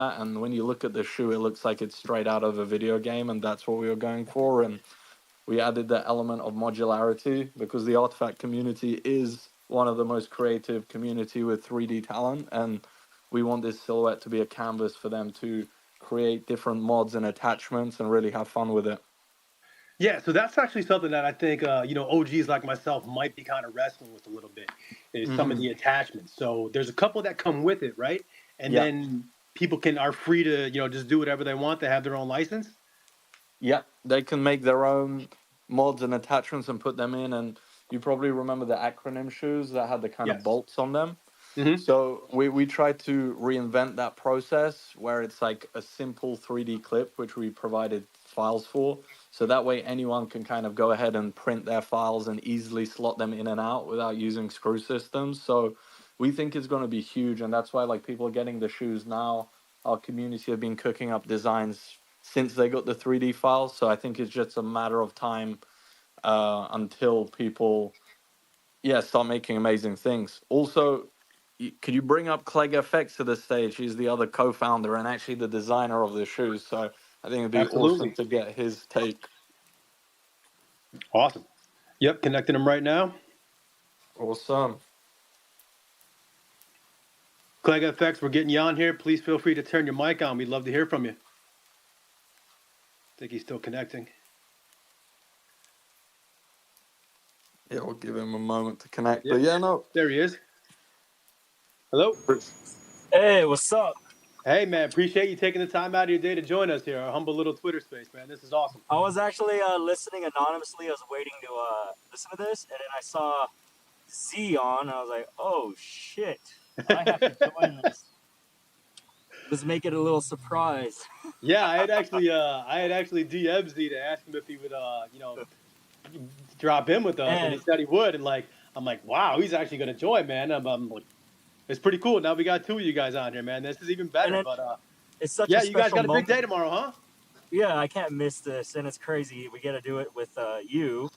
And when you look at the shoe, it looks like it's straight out of a video game, and that's what we were going for. And we added that element of modularity because the artifact community is one of the most creative community with 3D talent, and we want this silhouette to be a canvas for them to create different mods and attachments and really have fun with it. Yeah, so that's actually something that I think OGs like myself might be kind of wrestling with a little bit is some of Hmm. the attachments. So there's a couple that come with it, right? And Yeah, then people are free to just do whatever they want. They have their own license. yeah, they can make their own mods and attachments and put them in. And you probably remember the acronym shoes that had the kind of Yes. bolts on them. Hmm. So we tried to reinvent that process where it's like a simple 3D clip, which we provided files for. So that way anyone can kind of go ahead and print their files and easily slot them in and out without using screw systems. So we think it's going to be huge. And that's why like people are getting the shoes now. Our community have been cooking up designs since they got the 3D files. So I think it's just a matter of time until people start making amazing things. Also, could you bring up Clegg FX to the stage? He's the other co-founder and actually the designer of the shoes. So I think it'd be awesome Absolutely. to get his take. Awesome. Yep, connecting them right now. Awesome. Clegg FX, we're getting you on here. Please feel free to turn your mic on. We'd love to hear from you. I think he's still connecting. Yeah, we'll give him a moment to connect. Yep. But yeah, no. There he is. Hello. Hey, what's up? Hey, man, appreciate you taking the time out of your day to join us here, our humble little Twitter space, man. This is awesome. I was actually listening anonymously. I was waiting to listen to this, and then I saw Z on, and I was like, oh, shit. I have to join this. Let's make it a little surprise. Yeah, I had actually DM'd Z to ask him if he would, drop in with us, and he said he would. And I'm like, wow, he's actually gonna join, man. I'm like, it's pretty cool. Now we got two of you guys on here, man. This is even better. But it's such a special you guys got a moment. big day tomorrow, huh? Yeah, I can't miss this, and it's crazy. We get to do it with you,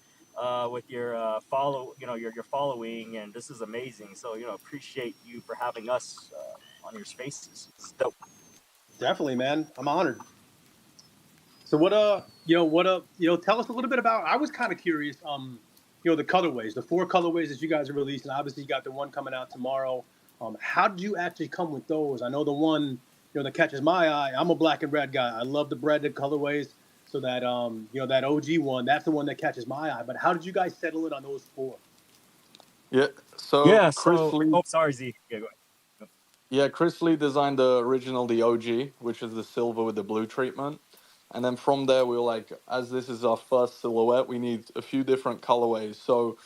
with your your following, and this is amazing. So appreciate you for having us on your spaces. It's dope. Definitely, man. I'm honored. So tell us a little bit about. I was kind of curious. The colorways, the 4 colorways that you guys are releasing. Obviously, you got the one coming out tomorrow. How did you actually come with those? I know the one that catches my eye. I'm a black and red guy. I love the branded colorways. So that that OG one, that's the one that catches my eye. But how did you guys settle in on those 4? Yeah. So Chris Lee. Oh, sorry, Z. Yeah, go ahead. Yeah, Chris Lee designed the original, the OG, which is the silver with the blue treatment. And then from there, we were like, as this is our first silhouette, we need a few different colorways. So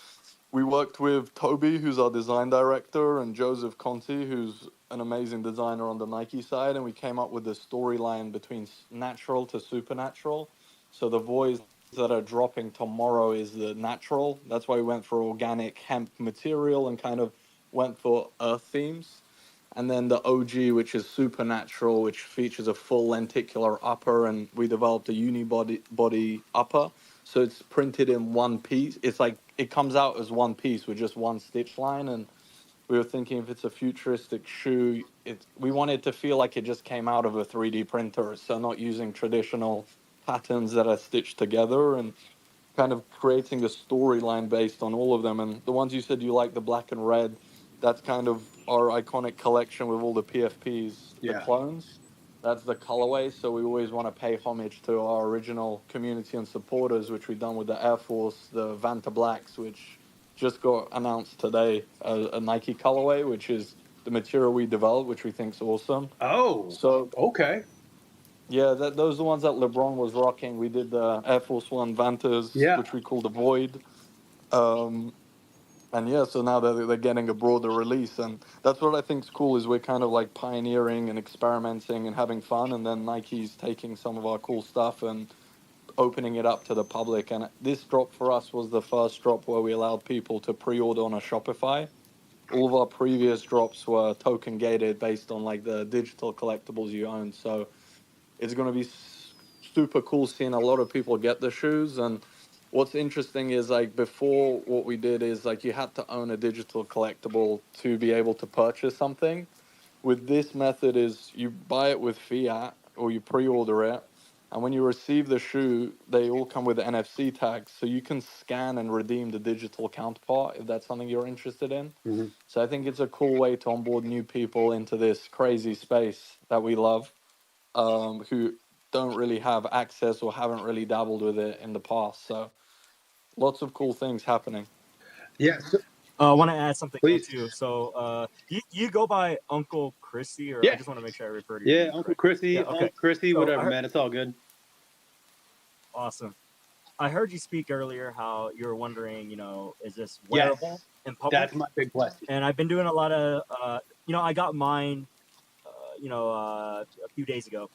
we worked with Toby, who's our design director, and Joseph Conti, who's an amazing designer on the Nike side. And we came up with the storyline between natural to supernatural. So the voice that are dropping tomorrow is the natural. That's why we went for organic hemp material and kind of went for earth themes. And then the OG, which is supernatural, which features a full lenticular upper, and we developed a unibody upper. So it's printed in one piece. It's like it comes out as one piece with just one stitch line. And we were thinking if it's a futuristic shoe, we want it to feel like it just came out of a 3D printer. So not using traditional patterns that are stitched together and kind of creating a storyline based on all of them. And the ones you said you like, the black and red, that's kind of our iconic collection with all the PFPs, the clones. That's the colorway. So we always want to pay homage to our original community and supporters, which we've done with the Air Force, the Vanta Blacks, which just got announced today, a Nike colorway, which is the material we developed, which we think is awesome. Oh, so okay. Yeah, those are the ones that LeBron was rocking. We did the Air Force One Vantas, which we call the Void. And yeah, so now they're getting a broader release. And that's what I think is cool is we're kind of like pioneering and experimenting and having fun. And then Nike's taking some of our cool stuff and opening it up to the public. And this drop for us was the first drop where we allowed people to pre-order on a Shopify. All of our previous drops were token gated based on like the digital collectibles you own. So it's going to be super cool seeing a lot of people get the shoes. And what's interesting is like before what we did is like you had to own a digital collectible to be able to purchase something. with this method is you buy it with fiat or you pre-order it, and when you receive the shoe, they all come with NFC tags, so you can scan and redeem the digital counterpart if that's something you're interested in. Mhm. So I think it's a cool way to onboard new people into this crazy space that we love, who don't really have access or haven't really dabbled with it in the past. So lots of cool things happening. Yeah. So, I want to add something though please. too. So, you go by Uncle Chrissy, or I Yeah. just want to make sure I refer to your Yeah. name Uncle correctly. Yeah. Chrissy, Okay. Uncle Chrissy, So whatever, man. It's all good. awesome. I heard you speak earlier how you were wondering, is this wearable Yes. in public? That's my big question. And I've been doing a lot of, I got mine, a few days ago,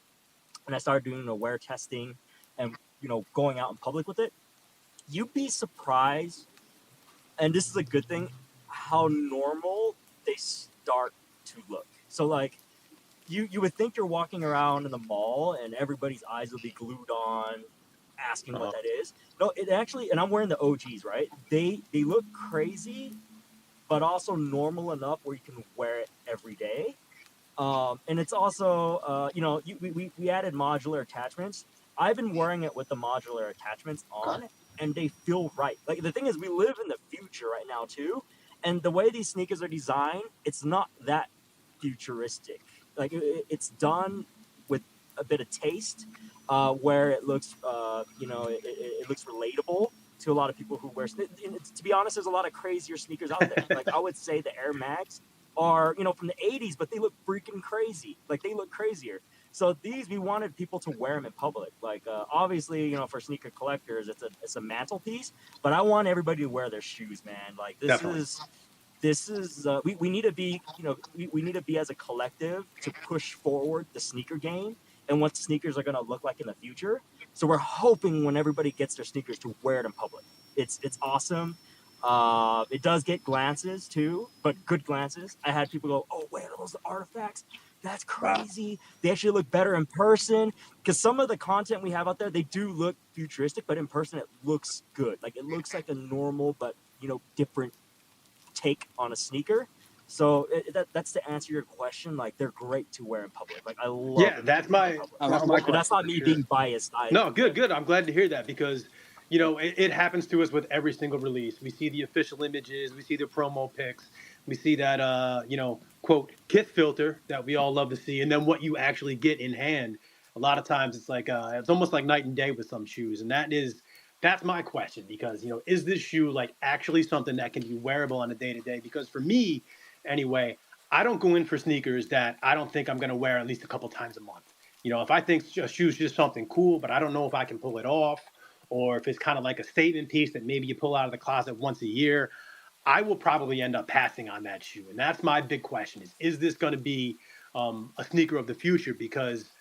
and I started doing the wear testing and going out in public with it. You'd be surprised, and this is a good thing, how normal they start to look. So like you would think you're walking around in the mall and everybody's eyes will be glued on, asking what Uh-huh. that is. No, it actually, and I'm wearing the OGs, right? They look crazy, but also normal enough where you can wear it every day. And it's also, we added modular attachments. I've been wearing it with the modular attachments Okay. on, and they feel right. Like the thing is, we live in the future right now too, and the way these sneakers are designed, it's not that futuristic. Like it's done with a bit of taste, where it looks, it looks relatable to a lot of people who wear. To be honest, there's a lot of crazier sneakers out there. Like I would say the Air Max are from the 80s, but they look freaking crazy. Like they look crazier. So these, we wanted people to wear them in public. Like obviously, for sneaker collectors, it's a mantelpiece. But I want everybody to wear their shoes, man. Like Definitely. this is we need to be we need to be as a collective to push forward the sneaker game and what sneakers are going to look like in the future. So we're hoping when everybody gets their sneakers to wear it in public. It's awesome. It does get glances too, but good glances. I had people go, "Oh, wait, are those the artifacts? That's Wow. crazy. They actually look better in person." Because some of the content we have out there, they do look futuristic, but in person it looks good. Like it looks like a normal but different take on a sneaker. So that's to answer your question. Like they're great to wear in public. Like I love Yeah, them to wear in public. that's my And that's question not for me sure. being biased either. No, good, good. I'm glad to hear that because, it happens to us with every single release. We see the official images, we see the promo pics, we see that, quote, kith filter that we all love to see, and then what you actually get in hand. A lot of times it's like, it's almost like night and day with some shoes. And that's my question because, is this shoe like actually something that can be wearable on a day to day? Because for me, anyway, I don't go in for sneakers that I don't think I'm going to wear at least a couple times a month. If I think a shoe's just something cool, but I don't know if I can pull it off, or if it's kind of like a statement piece that maybe you pull out of the closet once a year, I will probably end up passing on that shoe. And that's my big question: is this going to be a sneaker of the future? Because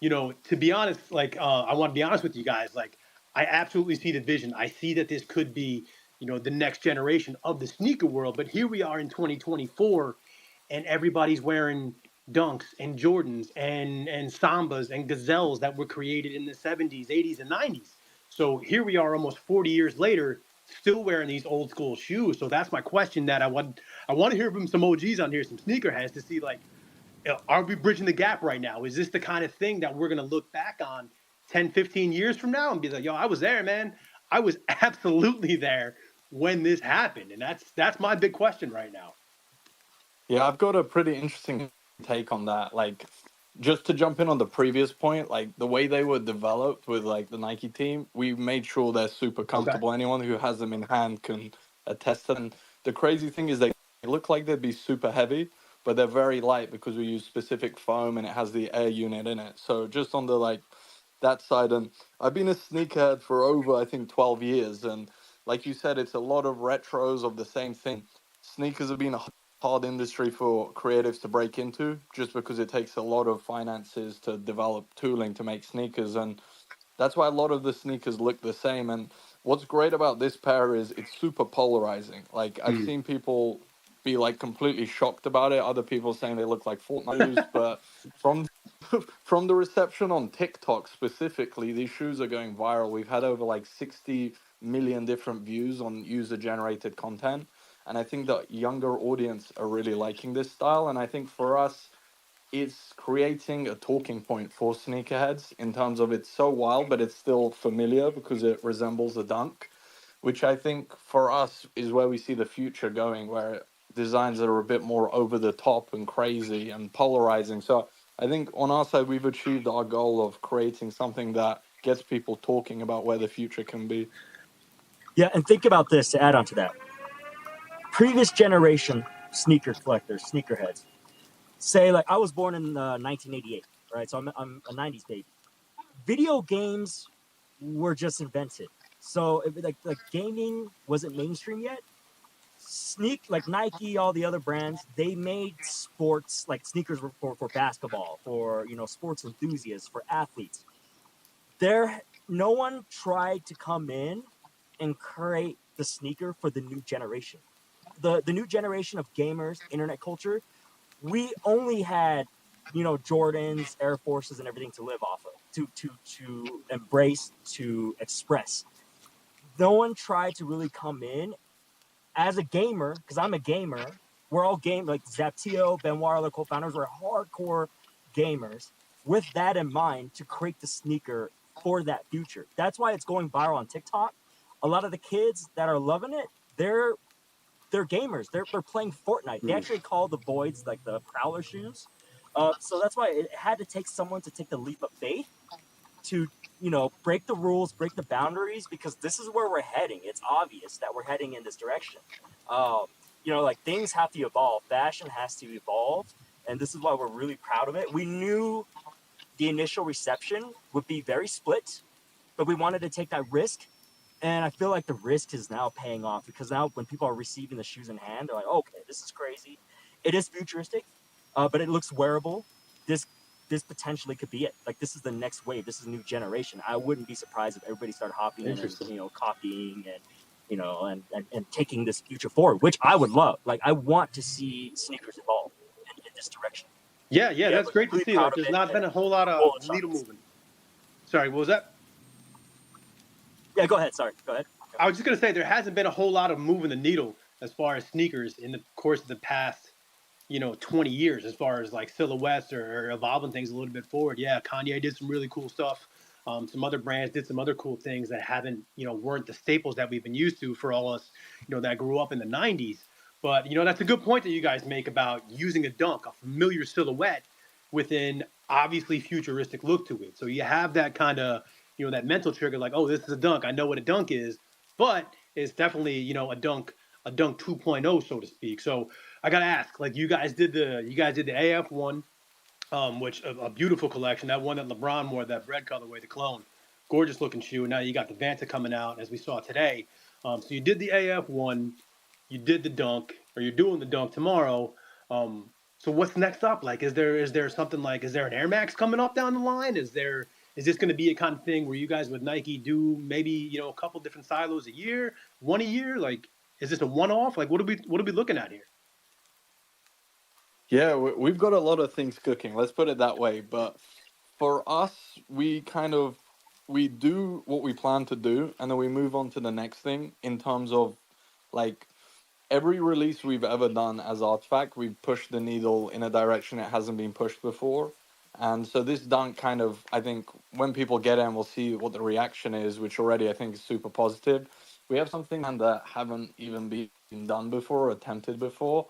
to be honest, like I want to be honest with you guys, like I absolutely see the vision. I see that this could be the next generation of the sneaker world. But here we are in 2024, and everybody's wearing Dunks and Jordans and Sambas and Gazelles that were created in the 70s, 80s, and 90s. So here we are almost 40 years later, still wearing these old school shoes. So that's my question that I want to hear from some OGs on here, some sneakerheads to see like, are we bridging the gap right now? Is this the kind of thing that we're going to look back on 10, 15 years from now and be like, yo, I was there, man. I was absolutely there when this happened. And that's my big question right now. Yeah, I've got a pretty interesting take on that. Like, just to jump in on the previous point, like the way they were developed with like the Nike team, we made sure they're super Okay. comfortable. Anyone who has them in hand can attest to them. The crazy thing is they look like they'd be super heavy, but they're very light because we use specific foam and it has the air unit in it. So just on the like that side, and I've been a sneakerhead for over I think 12 years, and like you said, it's a lot of retros of the same thing. Sneakers have been a hard industry for creatives to break into just because it takes a lot of finances to develop tooling to make sneakers, and that's why a lot of the sneakers look the same. And what's great about this pair is it's super polarizing. Like I've Mm. seen people be like completely shocked about it, other people saying they look like Fortnite shoes, but from from the reception on TikTok specifically, these shoes are going viral. We've had over like 60 million different views on user generated content, and I think that younger audience are really liking this style. And I think for us, it's creating a talking point for sneakerheads in terms of it's so wild, but it's still familiar because it resembles a dunk, which I think for us is where we see the future going, where designs that are a bit more over the top and crazy and polarizing. So I think on our side, we've achieved our goal of creating something that gets people talking about where the future can be. Yeah, and think about this to add on to that. Previous generation sneaker collectors, sneakerheads, say like I was born in 1988, right? So I'm a 90s baby. Video games were just invented. So like gaming wasn't mainstream yet. Like Nike, all the other brands, they made sports like sneakers for basketball, for sports enthusiasts, for athletes. No one tried to come in and create the sneaker for the new generation. The new generation of gamers, internet culture, we only had Jordans, Air Forces, and everything to live off of, to embrace, to express. No one tried to really come in as a gamer, because I'm a gamer. We're all like Zaptio, Benoit, the co-founders, were hardcore gamers with that in mind to create the sneaker for that future. That's why it's going viral on TikTok. A lot of the kids that are loving it, they're gamers. They're playing Fortnite. They actually call the Voids like the Prowler shoes. So that's why it had to take someone to take the leap of faith to break the rules, break the boundaries, because this is where we're heading. It's obvious that we're heading in this direction. Like things have to evolve. Fashion has to evolve, and this is why we're really proud of it. We knew the initial reception would be very split, but we wanted to take that risk. And I feel like the risk is now paying off, because now when people are receiving the shoes in hand, they're like, okay, this is crazy. It is futuristic, but it looks wearable. This potentially could be it. Like, this is the next wave. This is a new generation. I wouldn't be surprised if everybody started hopping in and copying and taking this future forward, which I would love. Like, I want to see sneakers evolve in this direction. Yeah, that's great to see. Like, there's not been a whole lot of needle moving. Sorry, what was that? Yeah, go ahead. Sorry, go ahead. I was just gonna say there hasn't been a whole lot of moving the needle as far as sneakers in the course of the past 20 years, as far as like silhouettes or evolving things a little bit forward. Yeah, Kanye did some really cool stuff. Some other brands did some other cool things that haven't, weren't the staples that we've been used to for all us, that grew up in the 90s. But, that's a good point that you guys make about using a dunk, a familiar silhouette within obviously futuristic look to it. So you have that kind of, that mental trigger like, oh, this is a dunk. I know what a dunk is, but it's definitely, a dunk 2.0, so to speak. So I gotta ask, like you guys did the AF one, which a beautiful collection. That one that LeBron wore, that red colorway, the clone, gorgeous looking shoe. And now you got the Vanta coming out, as we saw today. So you did the AF one, you did the dunk, or you're doing the dunk tomorrow. So what's next up? Like, is there something like, is there an Air Max coming up down the line? Is this going to be a kind of thing where you guys with Nike do maybe a couple different silos a year, one a year? Like, is this a one-off? Like, what are we looking at here? Yeah, we've got a lot of things cooking. Let's put it that way. But for us, we do what we plan to do, and then we move on to the next thing in terms of like every release we've ever done as Artifact, we've pushed the needle in a direction it hasn't been pushed before. And so this dunk kind of, I think, when people get in, we'll see what the reaction is, which already I think is super positive. We have something that haven't even been done before or attempted before.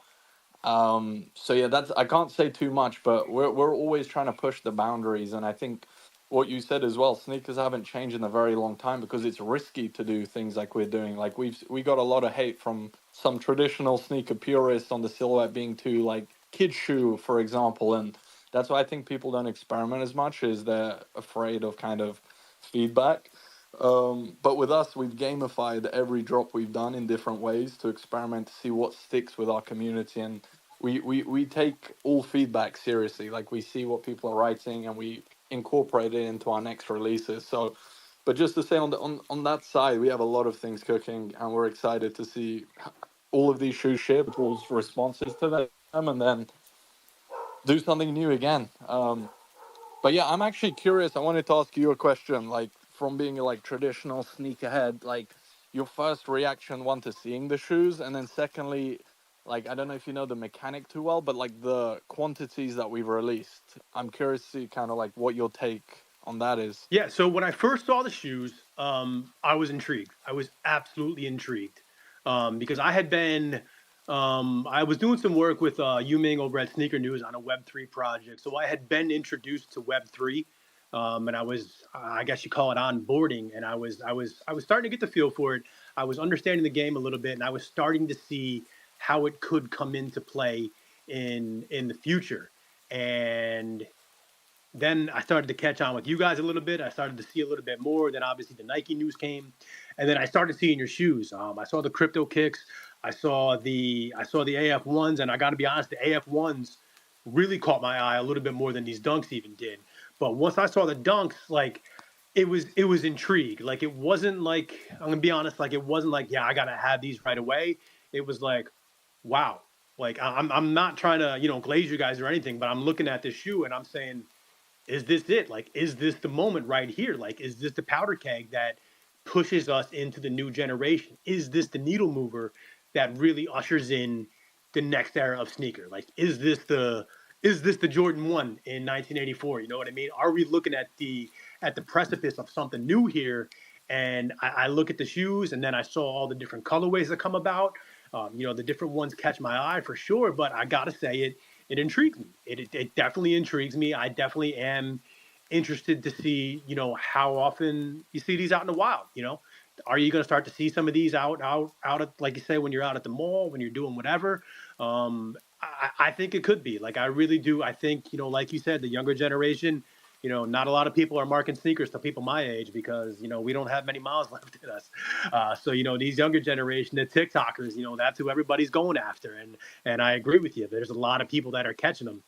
So yeah, I can't say too much, but we're always trying to push the boundaries. And I think what you said as well, sneakers haven't changed in a very long time because it's risky to do things like we're doing. Like we got a lot of hate from some traditional sneaker purists on the silhouette being too like kid shoe, for example. And that's why I think people don't experiment as much, is they're afraid of kind of feedback. But with us, we've gamified every drop we've done in different ways to experiment to see what sticks with our community. And we take all feedback seriously. Like we see what people are writing and we incorporate it into our next releases. So, but just to say on that side, we have a lot of things cooking and we're excited to see all of these shoes ship, people's responses to them, and then do something new again. But yeah, I'm actually curious. I wanted to ask you a question, like from being like traditional sneakerhead, like your first reaction, one, to seeing the shoes, and then secondly, like, I don't know if you know the mechanic too well, but like the quantities that we've released, I'm curious to see kind of like what your take on that is. Yeah, so when I first saw the shoes, I was intrigued. I was absolutely intrigued because I was doing some work with Yu Ming over at Sneaker News on a Web3 project. So I had been introduced to Web3, and I was, I guess you call it onboarding, and I was starting to get the feel for it. I was understanding the game a little bit, and I was starting to see how it could come into play in the future. And then I started to catch on with you guys a little bit. I started to see a little bit more. Then obviously the Nike news came, and then I started seeing your shoes. I saw the Crypto Kicks. I saw the AF ones, and I got to be honest, the AF ones really caught my eye a little bit more than these Dunks even did. But once I saw the Dunks, like it was intrigue. Like it wasn't like, I'm gonna be honest, like it wasn't like, yeah, I gotta have these right away. It was like, wow. Like I'm not trying to glaze you guys or anything, but I'm looking at this shoe and I'm saying, is this it? Like, is this the moment right here? Like, is this the powder keg that pushes us into the new generation? Is this the needle mover that really ushers in the next era of sneaker? Like, is this the Jordan 1 in 1984? You know what I mean? Are we looking at the precipice of something new here? And I look at the shoes, and then I saw all the different colorways that come about. The different ones catch my eye for sure, but I gotta say it intrigues me. It definitely intrigues me. I definitely am interested to see, how often you see these out in the wild. Are you going to start to see some of these out at, like you say, when you're out at the mall, when you're doing whatever? I think it could be. Like, I really do. I think, like you said, the younger generation, not a lot of people are marking sneakers to people my age because, we don't have many miles left in us. So, these younger generation, the TikTokers, that's who everybody's going after. And I agree with you. There's a lot of people that are catching them,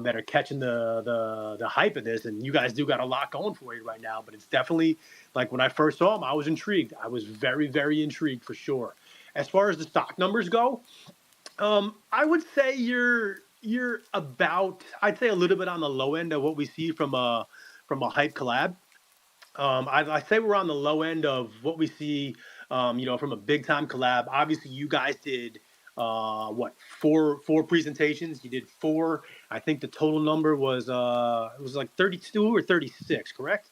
that are catching the hype of this. And you guys do got a lot going for you right now. But it's definitely, like, when I first saw them, I was intrigued. I was very, very intrigued for sure. As far as the stock numbers go, I would say you're about, I'd say, a little bit on the low end of what we see from a hype collab. I say we're on the low end of what we see, from a big time collab. Obviously, you guys did what, four presentations. You did four. I think the total number was it was like 32 or 36, correct?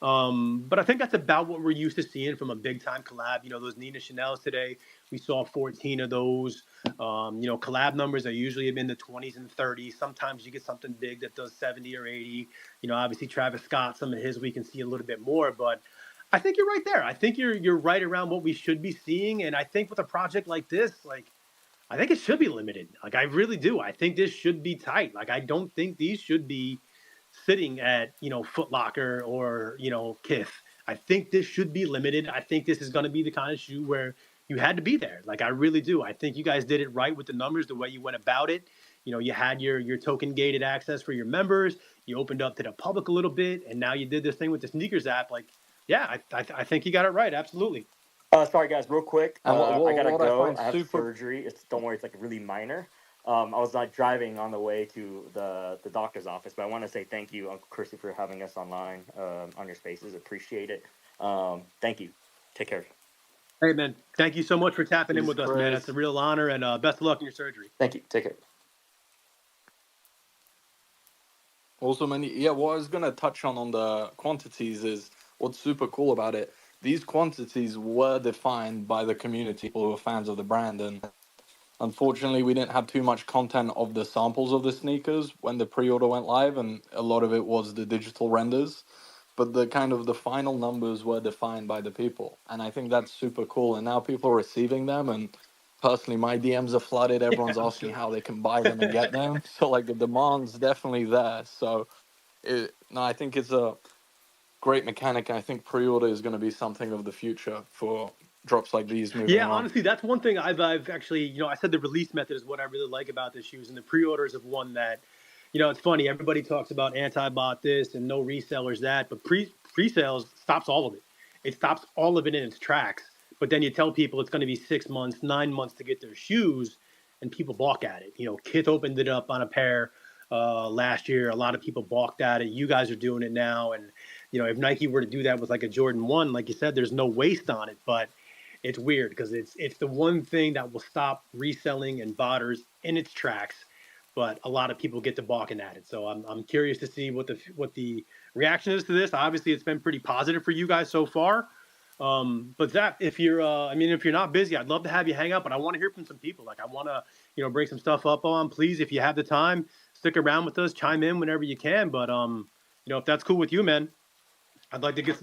But I think that's about what we're used to seeing from a big time collab. Those Nina Chanel's today, we saw 14 of those. Collab numbers are usually in the 20s and 30s. Sometimes you get something big that does 70 or 80. Obviously Travis Scott, some of his we can see a little bit more, but I think you're right there. I think you're right around what we should be seeing, and I think with a project like this, like, I think it should be limited. Like, I really do. I think this should be tight. Like, I don't think these should be sitting at, Foot Locker or, Kith. I think this should be limited. I think this is going to be the kind of shoe where you had to be there. Like, I really do. I think you guys did it right with the numbers, the way you went about it. You had your token gated access for your members. You opened up to the public a little bit, and now you did this thing with the sneakers app. Like, yeah, I think you got it right. Absolutely. Sorry guys, real quick. And I gotta what go. find I have super surgery. Don't worry, it's like really minor. I was like driving on the way to the doctor's office, but I want to say thank you, Uncle Chrissy, for having us online on your spaces. Appreciate it. Thank you. Take care. Hey, man, thank you so much for tapping in Peace, with us, man. Chris. That's a real honor, and best of luck in your surgery. Thank you. Take care. Also, yeah, what I was gonna touch on the quantities is what's super cool about it. These quantities were defined by the community, people who are fans of the brand, and unfortunately, we didn't have too much content of the samples of the sneakers when the pre-order went live, and a lot of it was the digital renders. But the kind of the final numbers were defined by the people, and I think that's super cool. And now people are receiving them, and personally, my DMs are flooded. Yeah, Everyone's I'm asking sure. how they can buy them and get them. So like the demand's definitely there. So no, I think it's a great mechanic. I think pre-order is going to be something of the future for drops like these moving Yeah, on. honestly, that's one thing I've actually, I said the release method is what I really like about the shoes, and the pre-orders have one that, it's funny. Everybody talks about anti-bot this and no resellers that, but pre-sales stops all of it. It stops all of it in its tracks. But then you tell people it's going to be 6 months, 9 months to get their shoes, and people balk at it. Kith opened it up on a pair last year. A lot of people balked at it. You guys are doing it now, and if Nike were to do that with like a Jordan 1, like you said, there's no waste on it, but it's weird because it's the one thing that will stop reselling and botters in its tracks. But a lot of people get to balking at it. So I'm curious to see what the reaction is to this. Obviously, it's been pretty positive for you guys so far. But Zap, if you're, if you're not busy, I'd love to have you hang up, but I want to hear from some people. Like I want to, bring some stuff up on. Please, if you have the time, stick around with us, chime in whenever you can. But if that's cool with you, man, I'd like to get.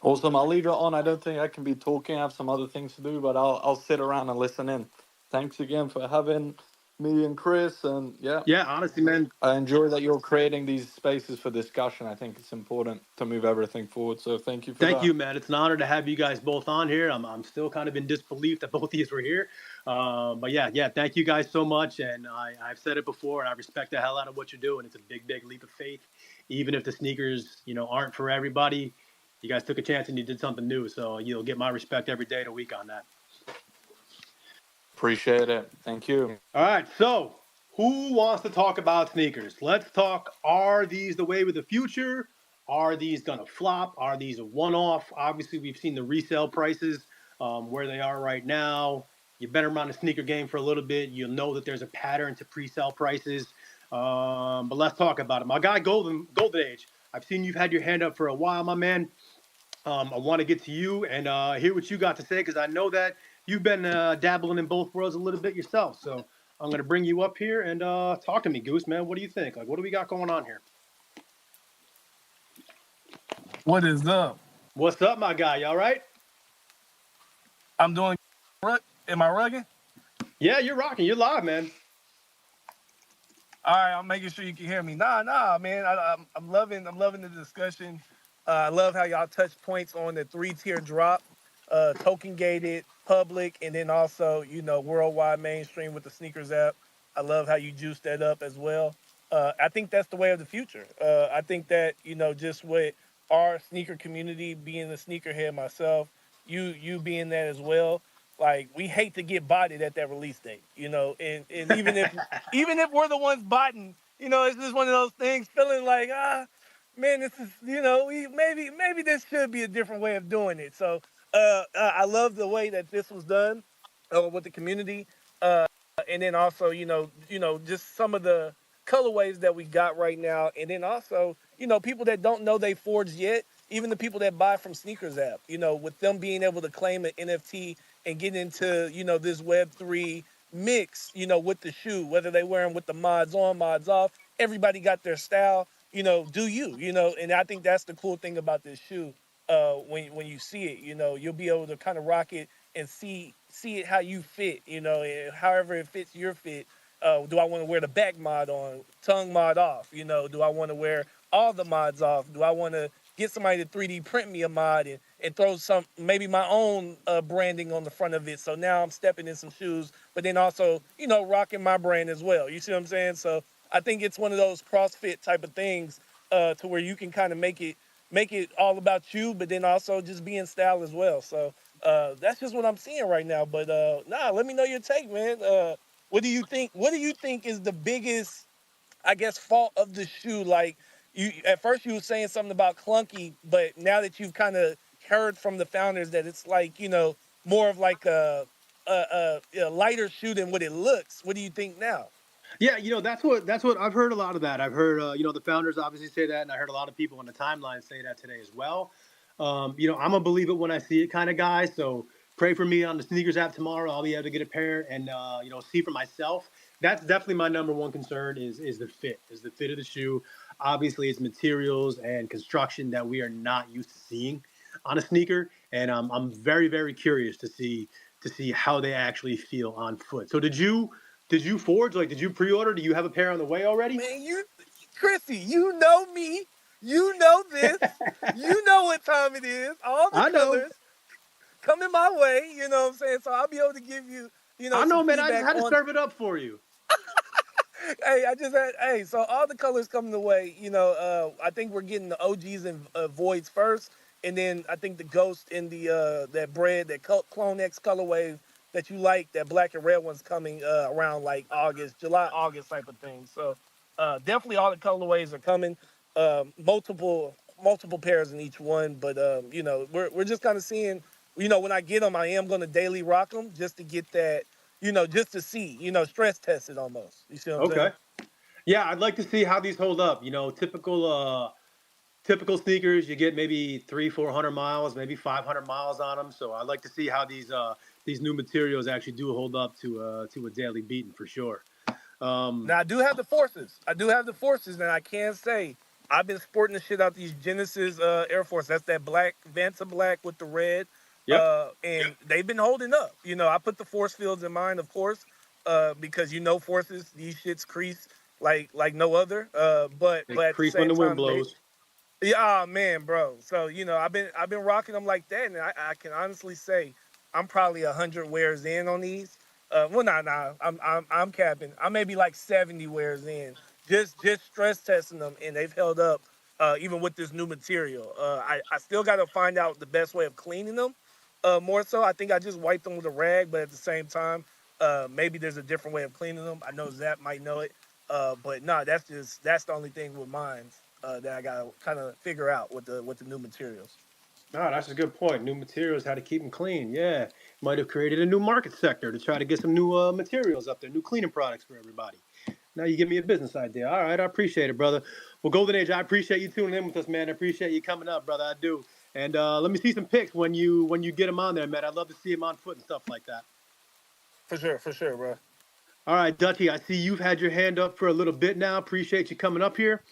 Awesome. I'll leave it on. I don't think I can be talking. I have some other things to do, but I'll sit around and listen in. Thanks again for having me and Chris. And yeah, Yeah, honestly, man. I enjoy that you're creating these spaces for discussion. I think it's important to move everything forward. So thank you for Thank that. you, man. It's an honor to have you guys both on here. I'm still kind of in disbelief that both of you were here. But yeah, thank you guys so much. And I've said it before, and I respect the hell out of what you're doing. It's a big, big leap of faith. Even if the sneakers, aren't for everybody, you guys took a chance and you did something new. So you'll get my respect every day of the week on that. Appreciate it. Thank you. All right, so who wants to talk about sneakers? Let's talk. Are these the wave of the future? Are these going to flop? Are these a one-off? Obviously, we've seen the resale prices where they are right now. You better run a sneaker game for a little bit. You'll know that there's a pattern to pre-sale prices. But let's talk about it. My guy, Golden Age, I've seen you've had your hand up for a while, my man. I want to get to you and hear what you got to say because I know that you've been dabbling in both worlds a little bit yourself. So I'm going to bring you up here and talk to me, Goose, man. What do you think? Like, what do we got going on here? What is up? What's up, my guy? You all right? I'm doing. Am I rugging? Yeah, you're rocking. You're live, man. All right, I'm making sure you can hear me. Nah, man. I'm loving the discussion. I love how y'all touch points on the 3-tier drop, token gated, public, and then also worldwide mainstream with the sneakers app. I love how you juice that up as well. I think that's the way of the future. I think that just with our sneaker community, being a sneakerhead myself, you being that as well. Like we hate to get botted at that release date, and even if we're the ones botting, it's just one of those things feeling like man, this is maybe this should be a different way of doing it. So I love the way that this was done with the community, and then also just some of the colorways that we got right now, and then also people that don't know they forged yet, even the people that buy from Sneakers app, with them being able to claim an NFT and get into this Web3 mix, with the shoe, whether they wear them with the mods on, mods off, everybody got their style. Do and I think that's the cool thing about this shoe. When you see it, you'll be able to kind of rock it and see it how you fit, and however it fits your fit. Do I want to wear the back mod on, tongue mod off? Do I want to wear all the mods off? Do I want to get somebody to 3D print me a mod and throw maybe my own branding on the front of it? So now I'm stepping in some shoes, but then also, rocking my brand as well. You see what I'm saying? So I think it's one of those CrossFit type of things to where you can kind of make it all about you, but then also just be in style as well. So that's just what I'm seeing right now. But let me know your take, man. What do you think? What do you think is the biggest, I guess, fault of the shoe? Like you at first you were saying something about clunky, but now that you've kind of heard from the founders that it's like more of like a lighter shoe than what it looks. What do you think now? Yeah, that's what I've heard a lot of that. I've heard the founders obviously say that, and I heard a lot of people on the timeline say that today as well. I'm a believe it when I see it kind of guy. So pray for me on the sneakers app tomorrow. I'll be able to get a pair and see for myself. That's definitely my number one concern is the fit, of the shoe. Obviously, it's materials and construction that we are not used to seeing on a sneaker, and I'm very, very curious to see how they actually feel on foot. So did you forge? Like, did you pre-order? Do you have a pair on the way already? Man, Chrissy, you know me. You know this. You know what time it is. All the I know. colors coming my way. You know what I'm saying? So I'll be able to give you, I know, some man. I just feedback had to serve it up for you. So all the colors coming the way. I think we're getting the OGs and voids first, and then I think the ghost in the that bread, that CloneX colorway that you like, that black and red one's coming around like July, August type of thing. So definitely all the colorways are coming. Multiple pairs in each one, but we're just kind of seeing when I get them, I am going to daily rock them just to get that, just to see, stress test it almost. You see what I'm Okay. saying? Yeah, I'd like to see how these hold up. Typical sneakers, you get maybe 300-400 miles, maybe 500 miles on them. So I'd like to see how these new materials actually do hold up to a daily beating for sure. Now I do have the forces. And I can say I've been sporting the shit out these Genesis Air Force. That's that black Vanta black with the red. Yep. And they've been holding up. I put the force fields in mind, of course, because forces, these shits crease like no other. But They at the crease when same the wind time, blows. yeah, oh, man, bro. So I've been rocking them like that, and I can honestly say I'm probably 100 wears in on these. Well, nah, I'm capping. I may be like 70 wears in, just stress testing them, and they've held up even with this new material. I still got to find out the best way of cleaning them. More so, I think I just wiped them with a rag, but at the same time, maybe there's a different way of cleaning them. I know Zap might know it, but no, that's the only thing with mine that I gotta kind of figure out with the new materials. No, that's a good point. New materials, how to keep them clean. Yeah, might have created a new market sector to try to get some new materials up there, new cleaning products for everybody. Now you give me a business idea. All right, I appreciate it, brother. Well, Golden Age, I appreciate you tuning in with us, man. I appreciate you coming up, brother. I do. And let me see some pics when you get them on there, man. I'd love to see them on foot and stuff like that. For sure, bro. All right, Dutchie, I see you've had your hand up for a little bit now. Appreciate you coming up here.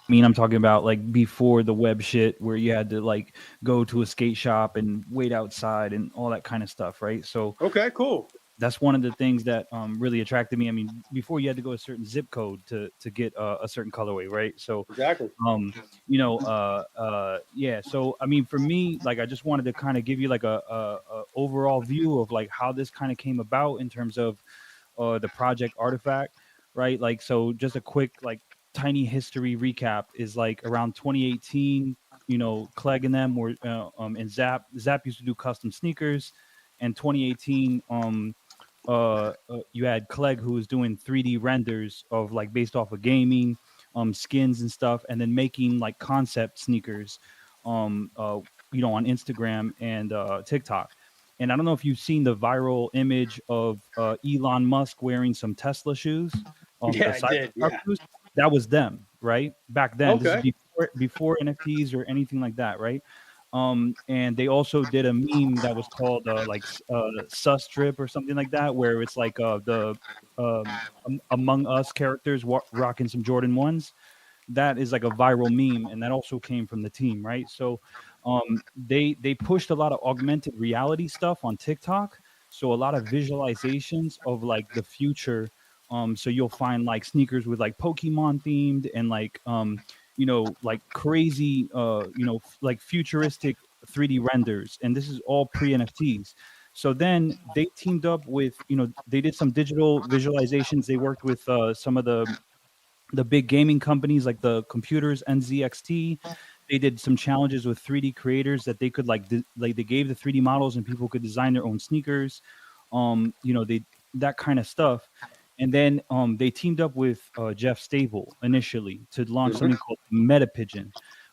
I mean, I'm talking about like before the web shit where you had to like go to a skate shop and wait outside and all that kind of stuff, right? So Okay, cool. that's one of the things that really attracted me. I mean, before you had to go a certain zip code to get a certain colorway, right? So Exactly. yeah. So I mean, for me, like I just wanted to kind of give you like a overall view of like how this kind of came about in terms of the project Artifact, right? Like, so just a quick like tiny history recap is like around 2018, Clegg and them were and Zap used to do custom sneakers, and 2018 you had Clegg who was doing 3D renders of like based off of gaming skins and stuff, and then making like concept sneakers on Instagram and TikTok. And I don't know if you've seen the viral image of Elon Musk wearing some Tesla shoes, Yeah, the I did. Cybertruck Yeah. shoes. That was them, right? Back then. This is Okay. before NFTs or anything like that, right? And they also did a meme that was called Sus Trip or something like that, where it's like the Among Us characters rocking some Jordan 1s. That is like a viral meme, and that also came from the team, right? So they pushed a lot of augmented reality stuff on TikTok, so a lot of visualizations of like the future. So you'll find like sneakers with like Pokemon themed and like like crazy like futuristic 3D renders, and this is all pre NFTs. So then they teamed up with, they did some digital visualizations. They worked with some of the big gaming companies like the computers NZXT. They did some challenges with 3D creators that they could like they gave the 3D models and people could design their own sneakers. They that kind of stuff. And then they teamed up with Jeff Stable initially to launch something called Meta Pigeon.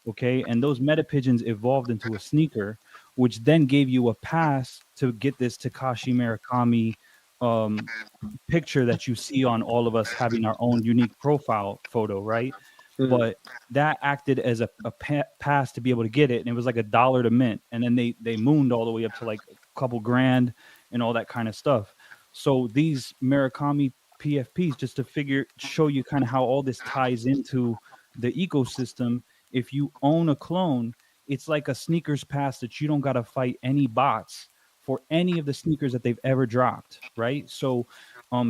Okay, and those Meta Pigeons evolved into a sneaker, which then gave you a pass to get this Takashi Murakami picture that you see on all of us having our own unique profile photo, right? But that acted as a pass to be able to get it, and it was like $1 to mint, and then they mooned all the way up to like a couple grand and all that kind of stuff. So these Murakami PFPs, just to show you kind of how all this ties into the ecosystem. If you own a clone, it's like a sneakers pass that you don't got to fight any bots for any of the sneakers that they've ever dropped, right? So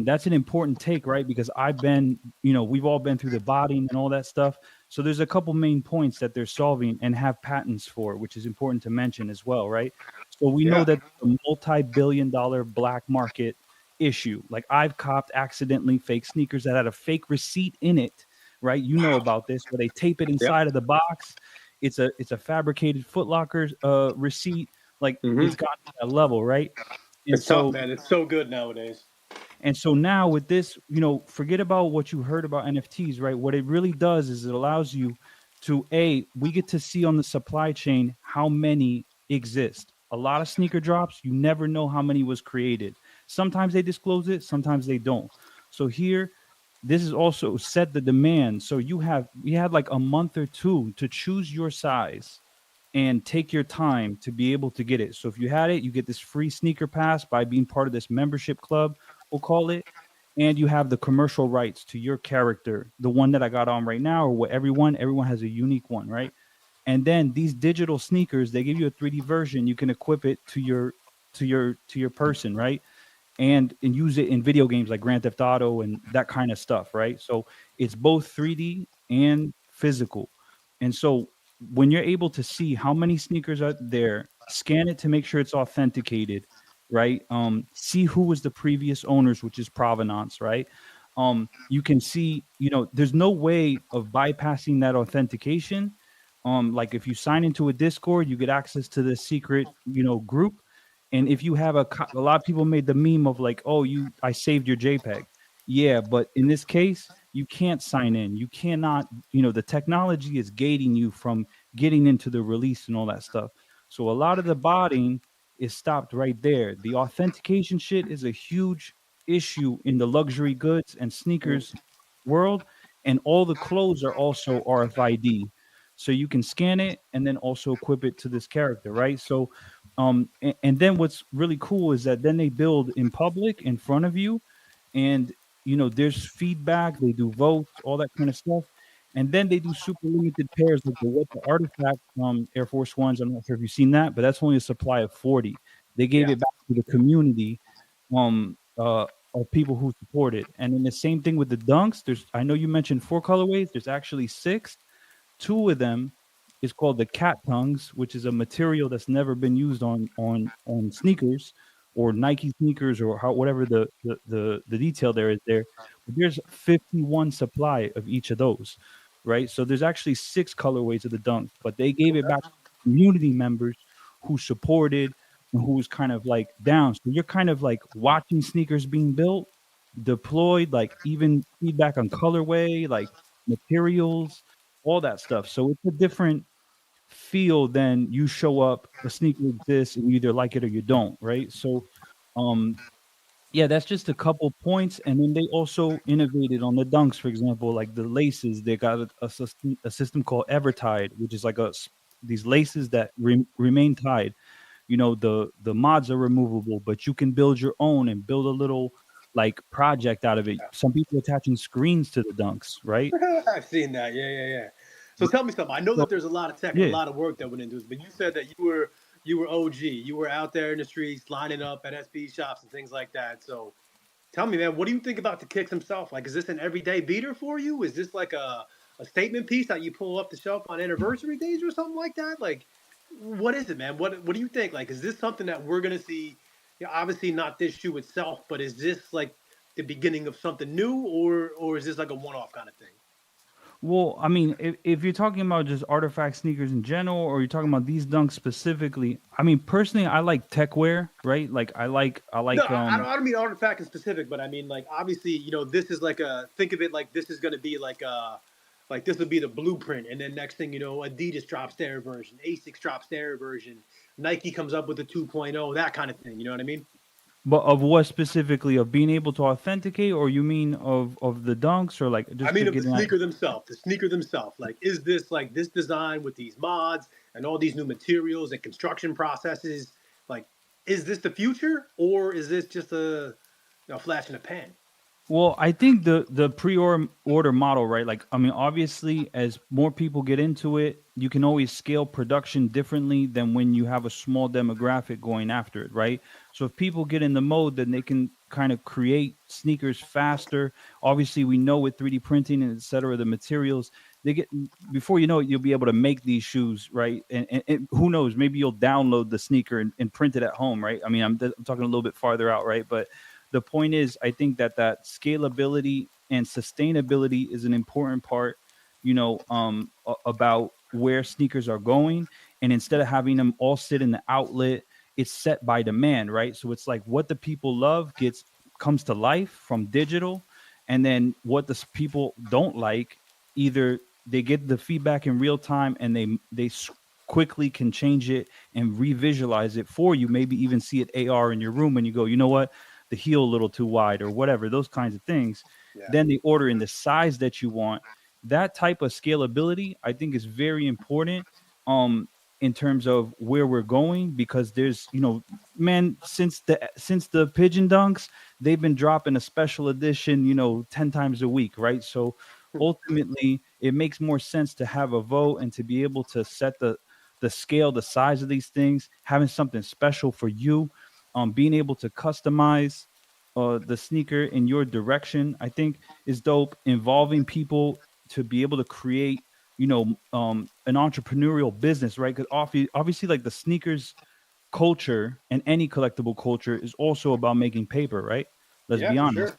that's an important take, right? Because we've all been through the botting and all that stuff. So there's a couple main points that they're solving and have patents for, which is important to mention as well, right? So we know that the multi-billion-dollar black market issue, like I've copped accidentally fake sneakers that had a fake receipt in it, right? You know about this, where they tape it inside of the box. It's a fabricated Foot Locker receipt. Like it's gotten to that level, right? And it's tough, man. It's so good nowadays. And so now with this, forget about what you heard about NFTs, right? What it really does is it allows you to we get to see on the supply chain how many exist. A lot of sneaker drops, you never know how many was created. Sometimes they disclose it, sometimes they don't. So here, this is also set the demand. So we had like a month or two to choose your size and take your time to be able to get it. So if you had it, you get this free sneaker pass by being part of this membership club, we'll call it. And you have the commercial rights to your character, the one that I got on right now, or what everyone has a unique one, right? And then these digital sneakers, they give you a 3D version. You can equip it to your person, right? And use it in video games like Grand Theft Auto and that kind of stuff, right? So it's both 3D and physical. And so when you're able to see how many sneakers are there, scan it to make sure it's authenticated, right? See who was the previous owners, which is provenance, right? You can see, there's no way of bypassing that authentication. Like if you sign into a Discord, you get access to the secret, group. And if you have a lot of people made the meme of like, oh, I saved your JPEG. Yeah, but in this case, you can't sign in. You cannot, the technology is gating you from getting into the release and all that stuff. So a lot of the botting is stopped right there. The authentication shit is a huge issue in the luxury goods and sneakers world. And all the clothes are also RFID. So you can scan it and then also equip it to this character, right? So and then what's really cool is that then they build in public in front of you, and there's feedback, they do votes, all that kind of stuff. And then they do super limited pairs like the artifact Air Force Ones. I'm not sure if you've seen that, but that's only a supply of 40. They gave it back to the community of people who support it. And then the same thing with the dunks. I know you mentioned 4 colorways, there's actually 6. 2 of them is called the cat tongues, which is a material that's never been used on sneakers or Nike sneakers or whatever the detail there is there. But there's 51 supply of each of those, right? So there's actually 6 colorways of the dunk, but they gave it back to community members who supported and who was kind of like down. So you're kind of like watching sneakers being built, deployed, like even feedback on colorway, like materials, all that stuff. So it's a different feel than you show up, a sneaker exists, and you either like it or you don't, right? So yeah, that's just a couple points. And then they also innovated on the dunks, for example, like the laces. They got a system called Evertide, which is like these laces that remain tied. The mods are removable, but you can build your own and build a little like project out of it. Some people attaching screens to the dunks, right? I've seen that. Yeah. So tell me something. I know that there's a lot of tech, and a lot of work that went into this, but you said that you were OG. You were out there in the streets, lining up at SB shops and things like that. So tell me, man, what do you think about the Kicks himself? Like, is this an everyday beater for you? Is this like a statement piece that you pull up the shelf on anniversary days or something like that? Like, what is it, man? What do you think? Like, is this something that we're going to see? Obviously not this shoe itself, but is this like the beginning of something new, or is this like a one-off kind of thing? Well, I mean, if you're talking about just artifact sneakers in general, or you're talking about these dunks specifically, I mean, personally, I like tech wear, right? Like, I like. No, I don't mean artifact in specific, but I mean, like, obviously, this is like think of it like this is going to be like this would be the blueprint, and then next thing Adidas drops their version, ASICS drops their version, Nike comes up with the 2.0, that kind of thing. You know what I mean? But of what specifically? Of being able to authenticate, or you mean of the dunks, or like just? I mean, of the sneaker themselves. The sneaker themselves. Like, is this like this design with these mods and all these new materials and construction processes? Like, is this the future, or is this just a flash in the pan? Well, I think the pre-order model, right? Like, I mean, obviously, as more people get into it, you can always scale production differently than when you have a small demographic going after it, right? So if people get in the mode, then they can kind of create sneakers faster. Obviously, we know with 3D printing and et cetera, the materials, before you know it, you'll be able to make these shoes, right? And who knows, maybe you'll download the sneaker and print it at home, right? I mean, I'm talking a little bit farther out, right? But the point is, I think that scalability and sustainability is an important part, about where sneakers are going. And instead of having them all sit in the outlet, it's set by demand, right? So it's like what the people love comes to life from digital, and then what the people don't like, either they get the feedback in real time, and they quickly can change it and revisualize it for you. Maybe even see it AR in your room when you go, you know what, the heel a little too wide or whatever, those kinds of things. Yeah. Then they order in the size that you want. That type of scalability, I think, is very important. In terms of where we're going, because there's, man, since the pigeon dunks, they've been dropping a special edition, 10 times a week, right? So ultimately it makes more sense to have a vote and to be able to set the scale, the size of these things, having something special for you, being able to customize the sneaker in your direction, I think is dope. Involving people to be able to create, an entrepreneurial business, right? Because obviously, like the sneakers culture and any collectible culture is also about making paper, right? Let's Yeah, be for honest. sure.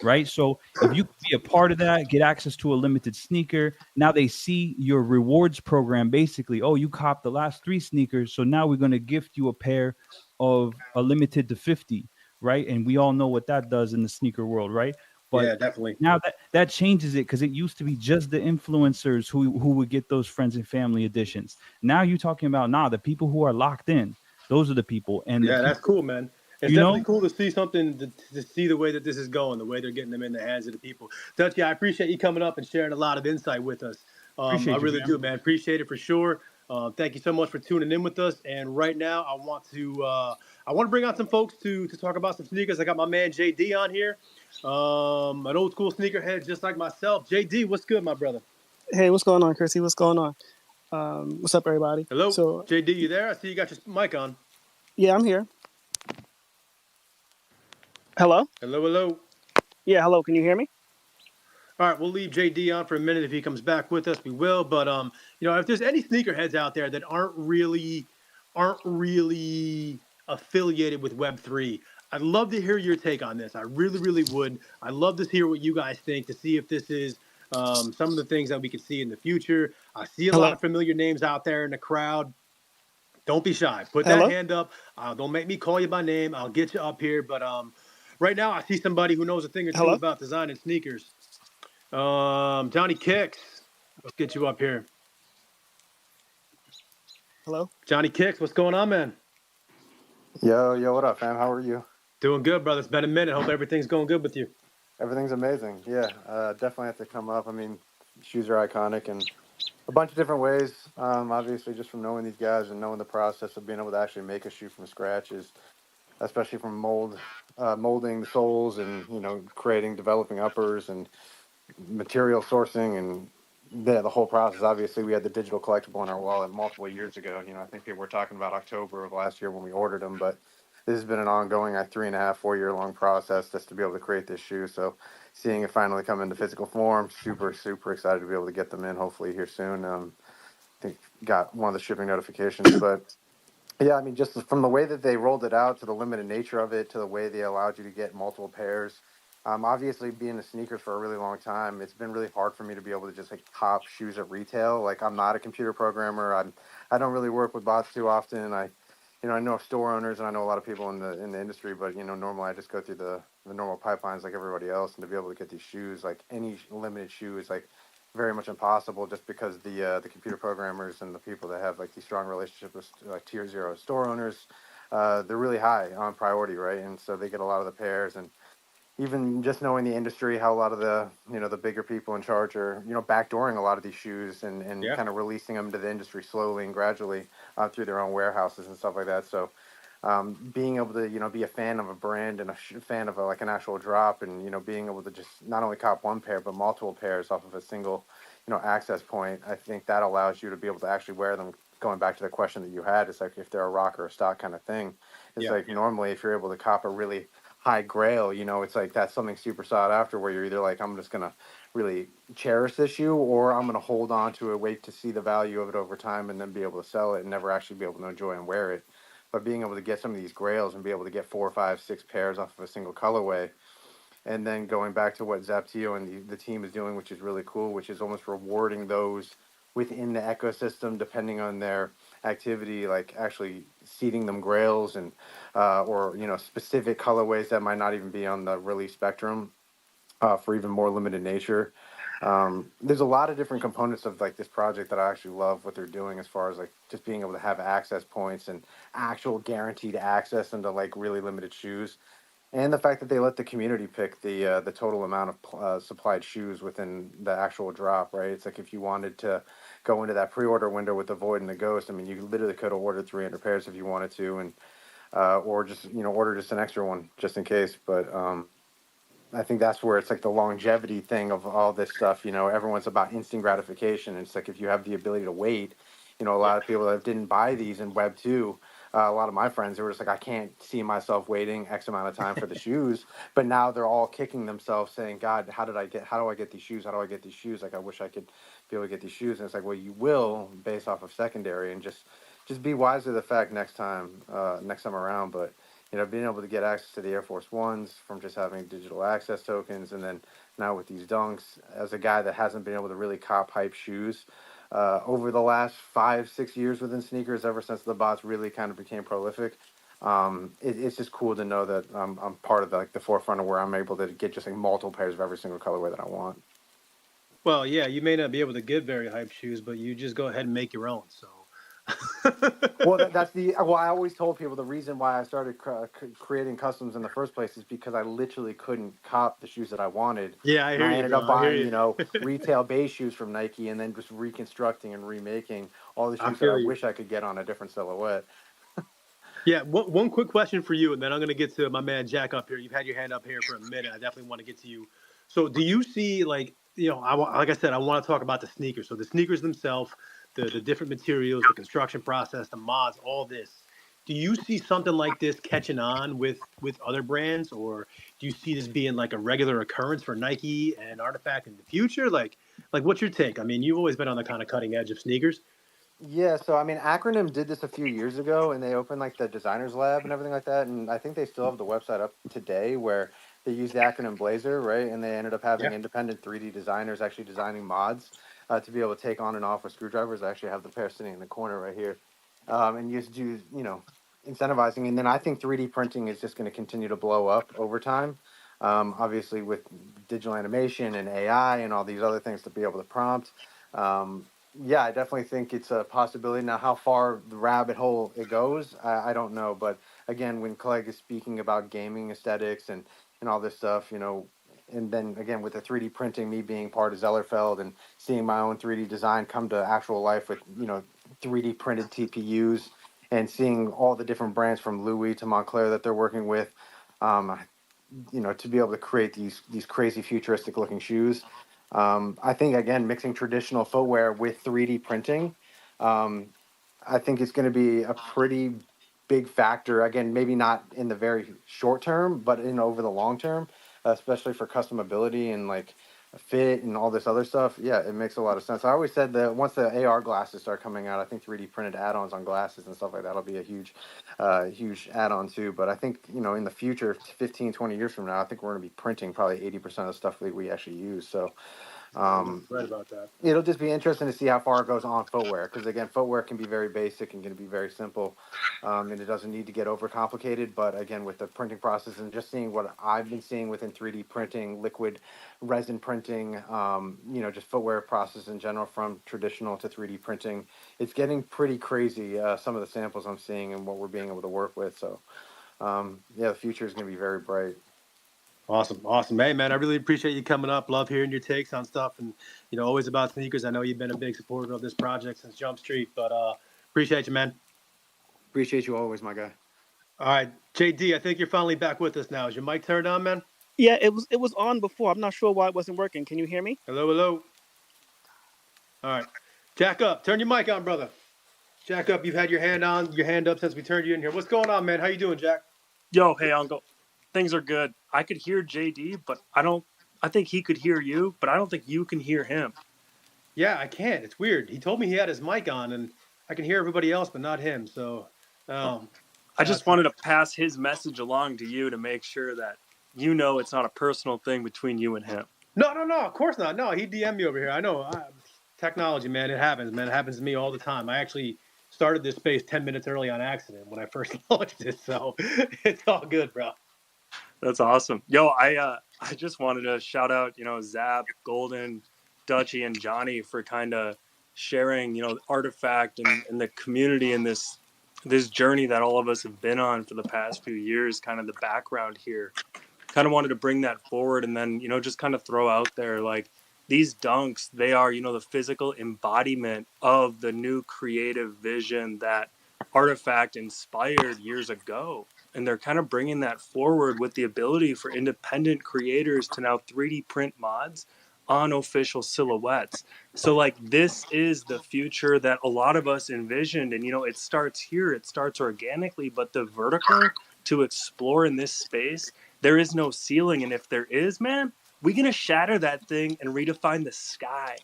Right. So if you could be a part of that, get access to a limited sneaker. Now they see your rewards program basically. Oh, you copped the last 3 sneakers. So now we're going to gift you a pair of a limited to 50. Right. And we all know what that does in the sneaker world. Right. But Yeah, definitely. now that changes it, because it used to be just the influencers who would get those friends and family editions. Now you're talking about the people who are locked in. Those are the people. And the Yeah, that's people, cool, man. It's you definitely know, cool to see something, to see the way that this is going, the way they're getting them in the hands of the people. Dutchie, I appreciate you coming up and sharing a lot of insight with us. I appreciate you, really man. do, man. Appreciate it for sure. Thank you so much for tuning in with us. And right now, I want to bring on some folks to talk about some sneakers. I got my man JD on here, an old school sneakerhead just like myself. JD, what's good, my brother? Hey, what's going on, Chrissy? What's going on? What's up, everybody? Hello, So, JD, you there? I see you got your mic on. yeah, I'm here. Hello? Hello, hello. Yeah, hello. Can you hear me? All right, we'll leave JD on for a minute. If he comes back with us, we will. But if there's any sneakerheads out there that aren't really affiliated with Web3, I'd love to hear your take on this. I really, really would. I'd love to hear what you guys think, to see if this is some of the things that we could see in the future. I see a lot Hello? of familiar names out there in the crowd. Don't be shy. Put that Hello? hand up. Don't make me call you by name. I'll get you up here. But right now, I see somebody who knows a thing or two Hello? about designing sneakers. Johnny Kicks, let's get you up here. Hello? Johnny Kicks, what's going on, man? Yo, what up, fam? How are you? Doing good, brother. It's been a minute. Hope everything's going good with you. Everything's amazing. Yeah, definitely have to come up. I mean, shoes are iconic in a bunch of different ways. Obviously, just from knowing these guys and knowing the process of being able to actually make a shoe from scratch is, especially from molding the soles and creating, developing uppers and material sourcing and the whole process. Obviously, we had the digital collectible in our wallet multiple years ago. I think people were talking about October of last year when we ordered them, but this has been an ongoing 3.5, 4 year long process just to be able to create this shoe. So seeing it finally come into physical form, super, super excited to be able to get them in hopefully here soon. I think got one of the shipping notifications, but yeah, I mean, just from the way that they rolled it out to the limited nature of it to the way they allowed you to get multiple pairs. Obviously, being in sneakers for a really long time, it's been really hard for me to be able to just cop shoes at retail. Like, I'm not a computer programmer. I don't really work with bots too often. I know store owners and I know a lot of people in the industry, but normally I just go through the normal pipelines like everybody else, and to be able to get these shoes, like any limited shoe, is very much impossible, just because the computer programmers and the people that have these strong relationships with tier 0 store owners, they're really high on priority, right? And so they get a lot of the pairs. And even just knowing the industry, how a lot of the bigger people in charge are backdooring a lot of these shoes and Yeah. kind of releasing them to the industry slowly and gradually through their own warehouses and stuff like that. So being able to be a fan of a brand and a fan of an actual drop, and being able to just not only cop one pair but multiple pairs off of a single access point, I think that allows you to be able to actually wear them. Going back to the question that you had, it's like if they're a rock or a stock kind of thing. It's Yeah. normally if you're able to cop a really high grail, it's that's something super sought after, where you're either I'm just gonna really cherish this shoe, or I'm gonna hold on to it, wait to see the value of it over time, and then be able to sell it and never actually be able to enjoy and wear it. But being able to get some of these grails and be able to get 4, 5, 6 pairs off of a single colorway, and then going back to what Zaptio and the team is doing, which is really cool, which is almost rewarding those within the ecosystem, depending on their activity, like actually seeding them grails and or specific colorways that might not even be on the release spectrum for even more limited nature. There's a lot of different components of like this project that I actually love what they're doing as far as like just being able to have access points and actual guaranteed access into like really limited shoes. And the fact that they let the community pick the total amount of supplied shoes within the actual drop, right? It's like if you wanted to go into that pre-order window with the Void and the Ghost, I mean, you literally could have ordered 300 pairs if you wanted to, and or just order just an extra one just in case. But I think that's where it's like the longevity thing of all this stuff. Everyone's about instant gratification. And it's like if you have the ability to wait, a lot of people that didn't buy these in Web 2, a lot of my friends, they were just like, I can't see myself waiting X amount of time for the shoes. But now they're all kicking themselves saying, God, how do I get these shoes? How do I get these shoes? Like, I wish I could be able to get these shoes. And it's like, well, you will based off of secondary, and just be wise to the fact next time around. But being able to get access to the Air Force Ones from just having digital access tokens, and then now with these Dunks, as a guy that hasn't been able to really cop hype shoes over the last 5-6 years within sneakers, ever since the bots really kind of became prolific, it's just cool to know that I'm part of the forefront of where I'm able to get just like multiple pairs of every single colorway that I want. Well, yeah, you may not be able to get very hype shoes, but you just go ahead and make your own. So. Well, I always told people the reason why I started creating customs in the first place is because I literally couldn't cop the shoes that I wanted. Yeah, I hear you. I ended up buying, retail base shoes from Nike, and then just reconstructing and remaking all the shoes that I wish I could get on a different silhouette. Yeah, one quick question for you, and then I'm going to get to my man Jack up here. You've had your hand up here for a minute. I definitely want to get to you. So, do you see like I said, I want to talk about the sneakers. So the sneakers themselves, the different materials, the construction process, the mods, all this. Do you see something like this catching on with other brands, or do you see this being like a regular occurrence for Nike and Artifact in the future? Like what's your take? I mean, you've always been on the kind of cutting edge of sneakers. Yeah, so I mean, Acronym did this a few years ago, and they opened like the designers lab and everything like that, and I think they still have the website up today where they use the Acronym Blazer, right? And they ended up having independent 3D designers actually designing mods to be able to take on and off with screwdrivers. I actually have the pair sitting in the corner right here, and just do incentivizing. And then I think 3D printing is just going to continue to blow up over time. Obviously, with digital animation and AI and all these other things to be able to prompt. Yeah, I definitely think it's a possibility. Now, how far the rabbit hole it goes, I don't know. But again, when Clegg is speaking about gaming aesthetics and all this stuff, and then again with the 3D printing, me being part of Zellerfeld and seeing my own 3D design come to actual life with 3D printed TPUs, and seeing all the different brands from Louis to Montclair that they're working with, to be able to create these crazy futuristic looking shoes. I think again, mixing traditional footwear with 3D printing, I think it's going to be a pretty big factor. Again, maybe not in the very short term, but over the long term, especially for customability and like fit and all this other stuff. Yeah, it makes a lot of sense. I always said that once the AR glasses start coming out, I think 3D printed add-ons on glasses and stuff like that'll be a huge add-on too. But I think in the future, 15, 20 years from now, I think we're going to be printing probably 80% of the stuff that we actually use. So. Right about that. It'll just be interesting to see how far it goes on footwear, because again, footwear can be very basic and can be very simple, and it doesn't need to get overcomplicated. But again, with the printing process and just seeing what I've been seeing within 3D printing, liquid resin printing, just footwear process in general, from traditional to 3D printing, it's getting pretty crazy. Some of the samples I'm seeing and what we're being able to work with. So, the future is going to be very bright. Awesome. Hey, man, I really appreciate you coming up. Love hearing your takes on stuff, and always about sneakers. I know you've been a big supporter of this project since Jump Street, but appreciate you, man. Appreciate you always, my guy. All right, JD, I think you're finally back with us now. Is your mic turned on, man? Yeah, it was on before. I'm not sure why it wasn't working. Can you hear me? Hello. All right, Jack up. Turn your mic on, brother. Jack up. You've had your hand up since we turned you in here. What's going on, man? How you doing, Jack? Yo, hey, Uncle. Things are good. I could hear JD, but I think he could hear you, but I don't think you can hear him. Yeah, I can't. It's weird. He told me he had his mic on, and I can hear everybody else, but not him. So, I just wanted to pass his message along to you to make sure that it's not a personal thing between you and him. No, of course not. No, he DM'd me over here. I know. Technology, man, it happens, man. It happens to me all the time. I actually started this space 10 minutes early on accident when I first launched it, so it's all good, bro. That's awesome. Yo, I just wanted to shout out, Zap, Golden, DUTCHEE and Johnny for kind of sharing, you know, Artifact and the community and this journey that all of us have been on for the past few years, kind of the background here. Kind of wanted to bring that forward, and then, you know, just kind of throw out there, like, these dunks, they are, you know, the physical embodiment of the new creative vision that Artifact inspired years ago. And they're kind of bringing that forward with the ability for independent creators to now 3D print mods on official silhouettes. So, like, this is the future that a lot of us envisioned. And, you know, it starts here, it starts organically, but the vertical to explore in this space, there is no ceiling. And if there is, man, we're going to shatter that thing and redefine the sky.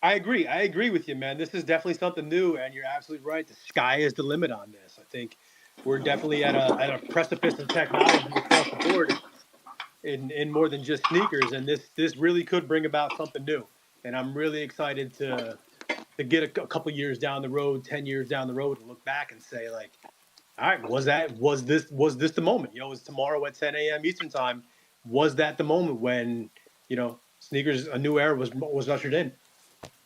I agree with you, man. This is definitely something new, and you're absolutely right. The sky is the limit on this. I think we're definitely at a precipice of technology across the board in more than just sneakers, and this really could bring about something new. And I'm really excited to get a couple years down the road, 10 years down the road, and look back and say, like, all right, was this the moment? You know, it was tomorrow at 10 a.m. Eastern time. Was that the moment when, you know, sneakers, a new era was ushered in?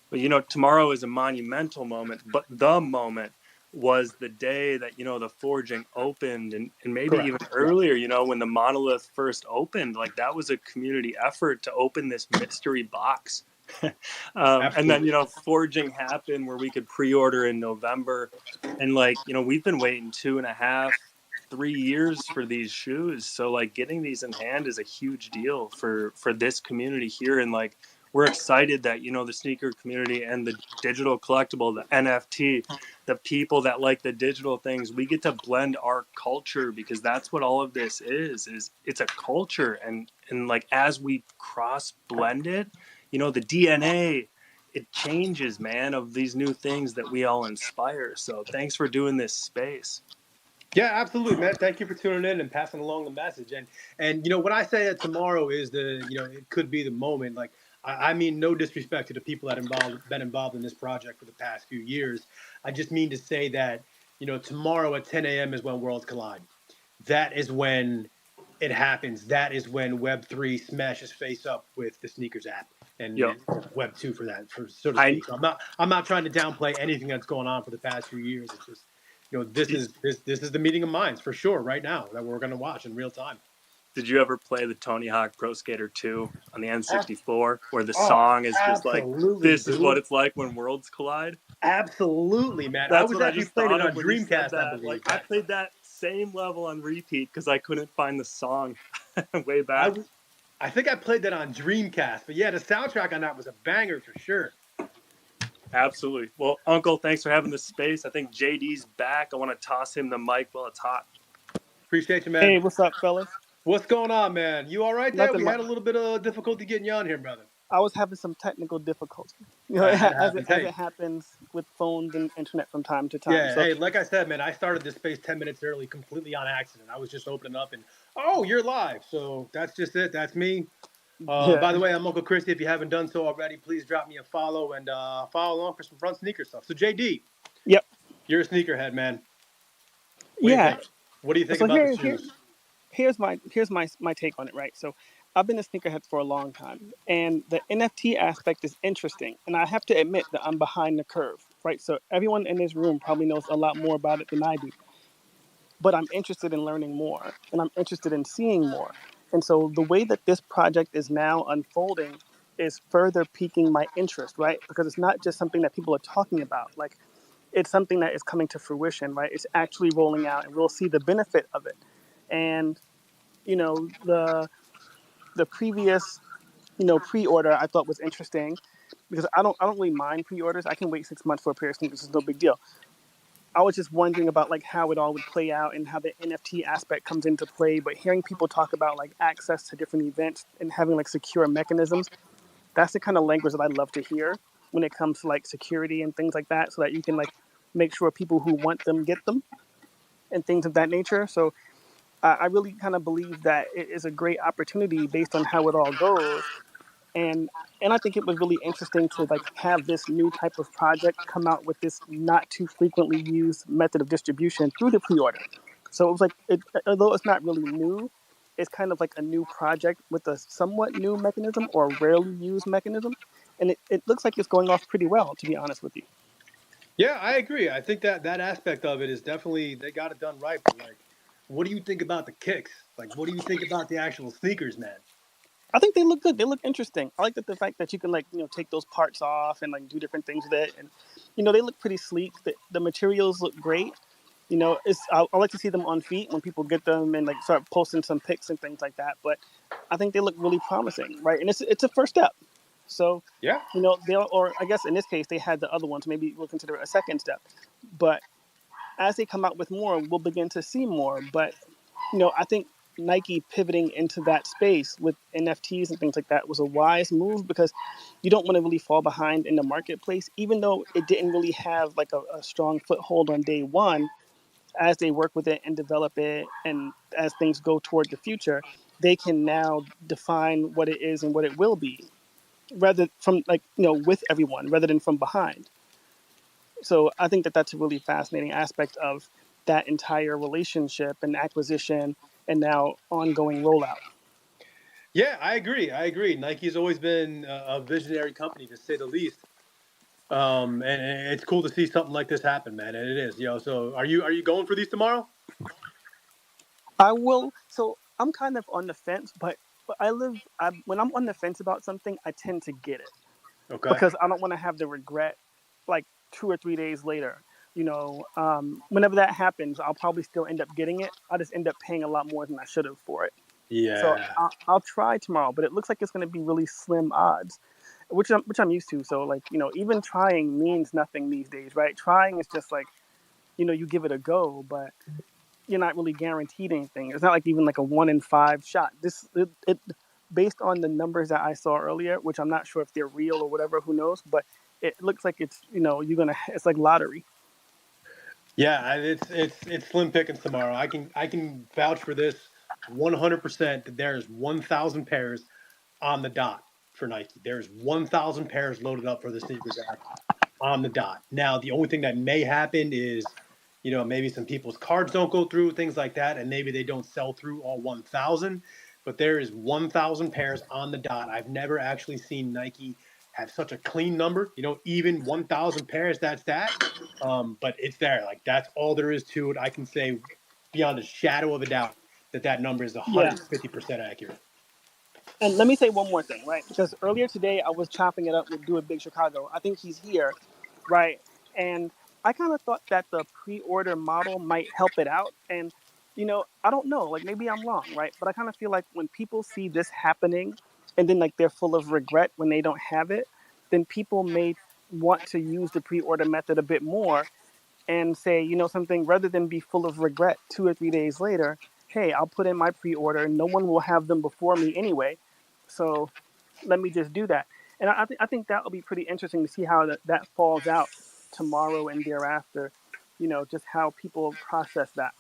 But, you know, tomorrow is a monumental moment, but the moment was the day that, you know, the forging opened, and maybe Correct. even earlier, you know, when the monolith first opened. Like, that was a community effort to open this mystery box. And then, you know, forging happened where we could pre-order in November. And, like, you know, we've been waiting 2.5, 3 years for these shoes. So, like, getting these in hand is a huge deal for this community here. And, like, we're excited that, you know, the sneaker community and the digital collectible, the NFT, the people that like the digital things, we get to blend our culture, because that's what all of this is it's a culture. And like, as we cross blend it, you know, the DNA, it changes, man, of these new things that we all inspire. So thanks for doing this space. Yeah, absolutely, man. Thank you for tuning in and passing along the message. And you know, when I say that tomorrow is it could be the moment, like, I mean no disrespect to the people that been involved in this project for the past few years. I just mean to say that, you know, tomorrow at 10 a.m. is when worlds collide. That is when it happens. That is when Web3 smashes face up with the sneakers app and Web2 for so to speak. So I'm not trying to downplay anything that's going on for the past few years. It's just, you know, this is the meeting of minds for sure right now that we're going to watch in real time. Did you ever play the Tony Hawk Pro Skater 2 on the N64, where the song is just like, this is what it's like when worlds collide? Absolutely, man. That's I what I actually just played it thought on of when you said Dreamcast, that. I believe. Like, I played that same level on repeat because I couldn't find the song way back. I think I played that on Dreamcast, but yeah, the soundtrack on that was a banger for sure. Absolutely. Well, Uncle, thanks for having this space. I think JD's back. I want to toss him the mic while it's hot. Appreciate you, man. Hey, what's up, fellas? What's going on, man? You all right there? Nothing We much. had a little bit of difficulty getting you on here, brother. I was having some technical difficulty, you know, as it happens with phones and internet from time to time. Yeah, so, hey, like I said, man, I started this space 10 minutes early, completely on accident. I was just opening up and, oh, you're live. So that's just it. That's me. By the way, I'm Uncle Chrissy. If you haven't done so already, please drop me a follow and follow along for some front sneaker stuff. So, JD. Yep. You're a sneakerhead, man. What do you think about the shoes? Here's my take on it, right? So I've been a sneakerhead for a long time, and the NFT aspect is interesting. And I have to admit that I'm behind the curve, right? So everyone in this room probably knows a lot more about it than I do. But I'm interested in learning more, and I'm interested in seeing more. And so the way that this project is now unfolding is further piquing my interest, right? Because it's not just something that people are talking about. Like, it's something that is coming to fruition, right? It's actually rolling out, and we'll see the benefit of it. And, you know, the previous, you know, pre-order I thought was interesting, because I don't really mind pre-orders. I can wait 6 months for a pair of sneakers. It's no big deal. I was just wondering about, like, how it all would play out and how the NFT aspect comes into play. But hearing people talk about, like, access to different events and having, like, secure mechanisms, that's the kind of language that I love to hear when it comes to, like, security and things like that, so that you can, like, make sure people who want them get them and things of that nature. So I really kind of believe that it is a great opportunity based on how it all goes. And I think it was really interesting to, like, have this new type of project come out with this not too frequently used method of distribution through the pre-order. So it was like, although it's not really new, is kind of like a new project with a somewhat new mechanism or rarely used mechanism. And it looks like it's going off pretty well, to be honest with you. Yeah, I agree. I think that aspect of it is definitely they got it done right. But like, what do you think about the kicks? Like, what do you think about the actual sneakers, man? I think they look good. They look interesting. I like the fact that you can like, take those parts off and like do different things with it. And, they look pretty sleek. The materials look great. I like to see them on feet when people get them and like start posting some pics and things like that. But I think they look really promising, right? And it's a first step. So, Yeah. or I guess in this case, they had the other ones. Maybe we'll consider it a second step. But as they come out with more, we'll begin to see more. But, I think Nike pivoting into that space with NFTs and things like that was a wise move because you don't want to really fall behind in the marketplace, even though it didn't really have like a strong foothold on day one. As they work with it and develop it, and as things go toward the future, they can now define what it is and what it will be, rather from with everyone rather than from behind. So I think that that's a really fascinating aspect of that entire relationship and acquisition and now ongoing rollout. Yeah, I agree. Nike's always been a visionary company, to say the least. And it's cool to see something like this happen, man. And it is, So are you going for these tomorrow? I will. So I'm kind of on the fence, but when I'm on the fence about something, I tend to get it. Okay. Because I don't want to have the regret like 2 or 3 days later. Whenever that happens, I'll probably still end up getting it. I'll just end up paying a lot more than I should have for it. Yeah. So I'll try tomorrow, but it looks like it's going to be really slim odds, which I'm used to. So like, even trying means nothing these days, right? Trying is just like, you give it a go, but you're not really guaranteed anything. It's not like even like a 1 in 5 shot. It based on the numbers that I saw earlier, which I'm not sure if they're real or whatever, who knows, but it looks like it's, it's like lottery. Yeah, it's slim pickings tomorrow. I can vouch for this 100% that there's 1,000 pairs on the dot for Nike. There's 1,000 pairs loaded up for the sneakers act on the dot. Now, the only thing that may happen is, maybe some people's cards don't go through, things like that, and maybe they don't sell through all 1,000. But there is 1,000 pairs on the dot. I've never actually seen Nike have such a clean number. Even 1,000 pairs, that's that. But it's there. Like, that's all there is to it. I can say beyond a shadow of a doubt that number is 150% accurate. And let me say one more thing, right? Because earlier today I was chopping it up with Do It Big Chicago. I think he's here, right? And I kind of thought that the pre-order model might help it out. And, I don't know, like maybe I'm wrong, right? But I kind of feel like when people see this happening and then like they're full of regret when they don't have it, then people may want to use the pre-order method a bit more and say, something, rather than be full of regret 2 or 3 days later, hey, I'll put in my pre-order. No one will have them before me anyway. So let me just do that. And I think that will be pretty interesting to see how that falls out tomorrow and thereafter, just how people process that.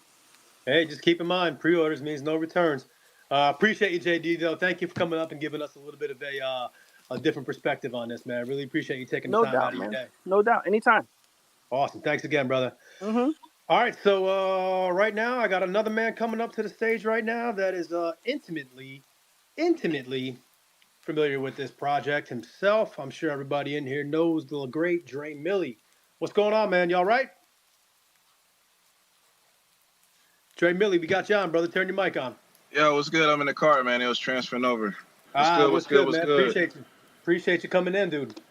Hey, just keep in mind, pre-orders means no returns. Appreciate you, JD, though. Thank you for coming up and giving us a little bit of a different perspective on this, man. I really appreciate you taking the time out of your day. No doubt. Anytime. Awesome. Thanks again, brother. Mm-hmm. All right, so right now I got another man coming up to the stage right now that is intimately familiar with this project himself. I'm sure everybody in here knows the great Dre Millie. What's going on, man? Y'all right? Dre Millie, we got you on, brother. Turn your mic on. Yo, what's good? I'm in the car, man. It was transferring over. What's good, man? Appreciate you coming in, dude.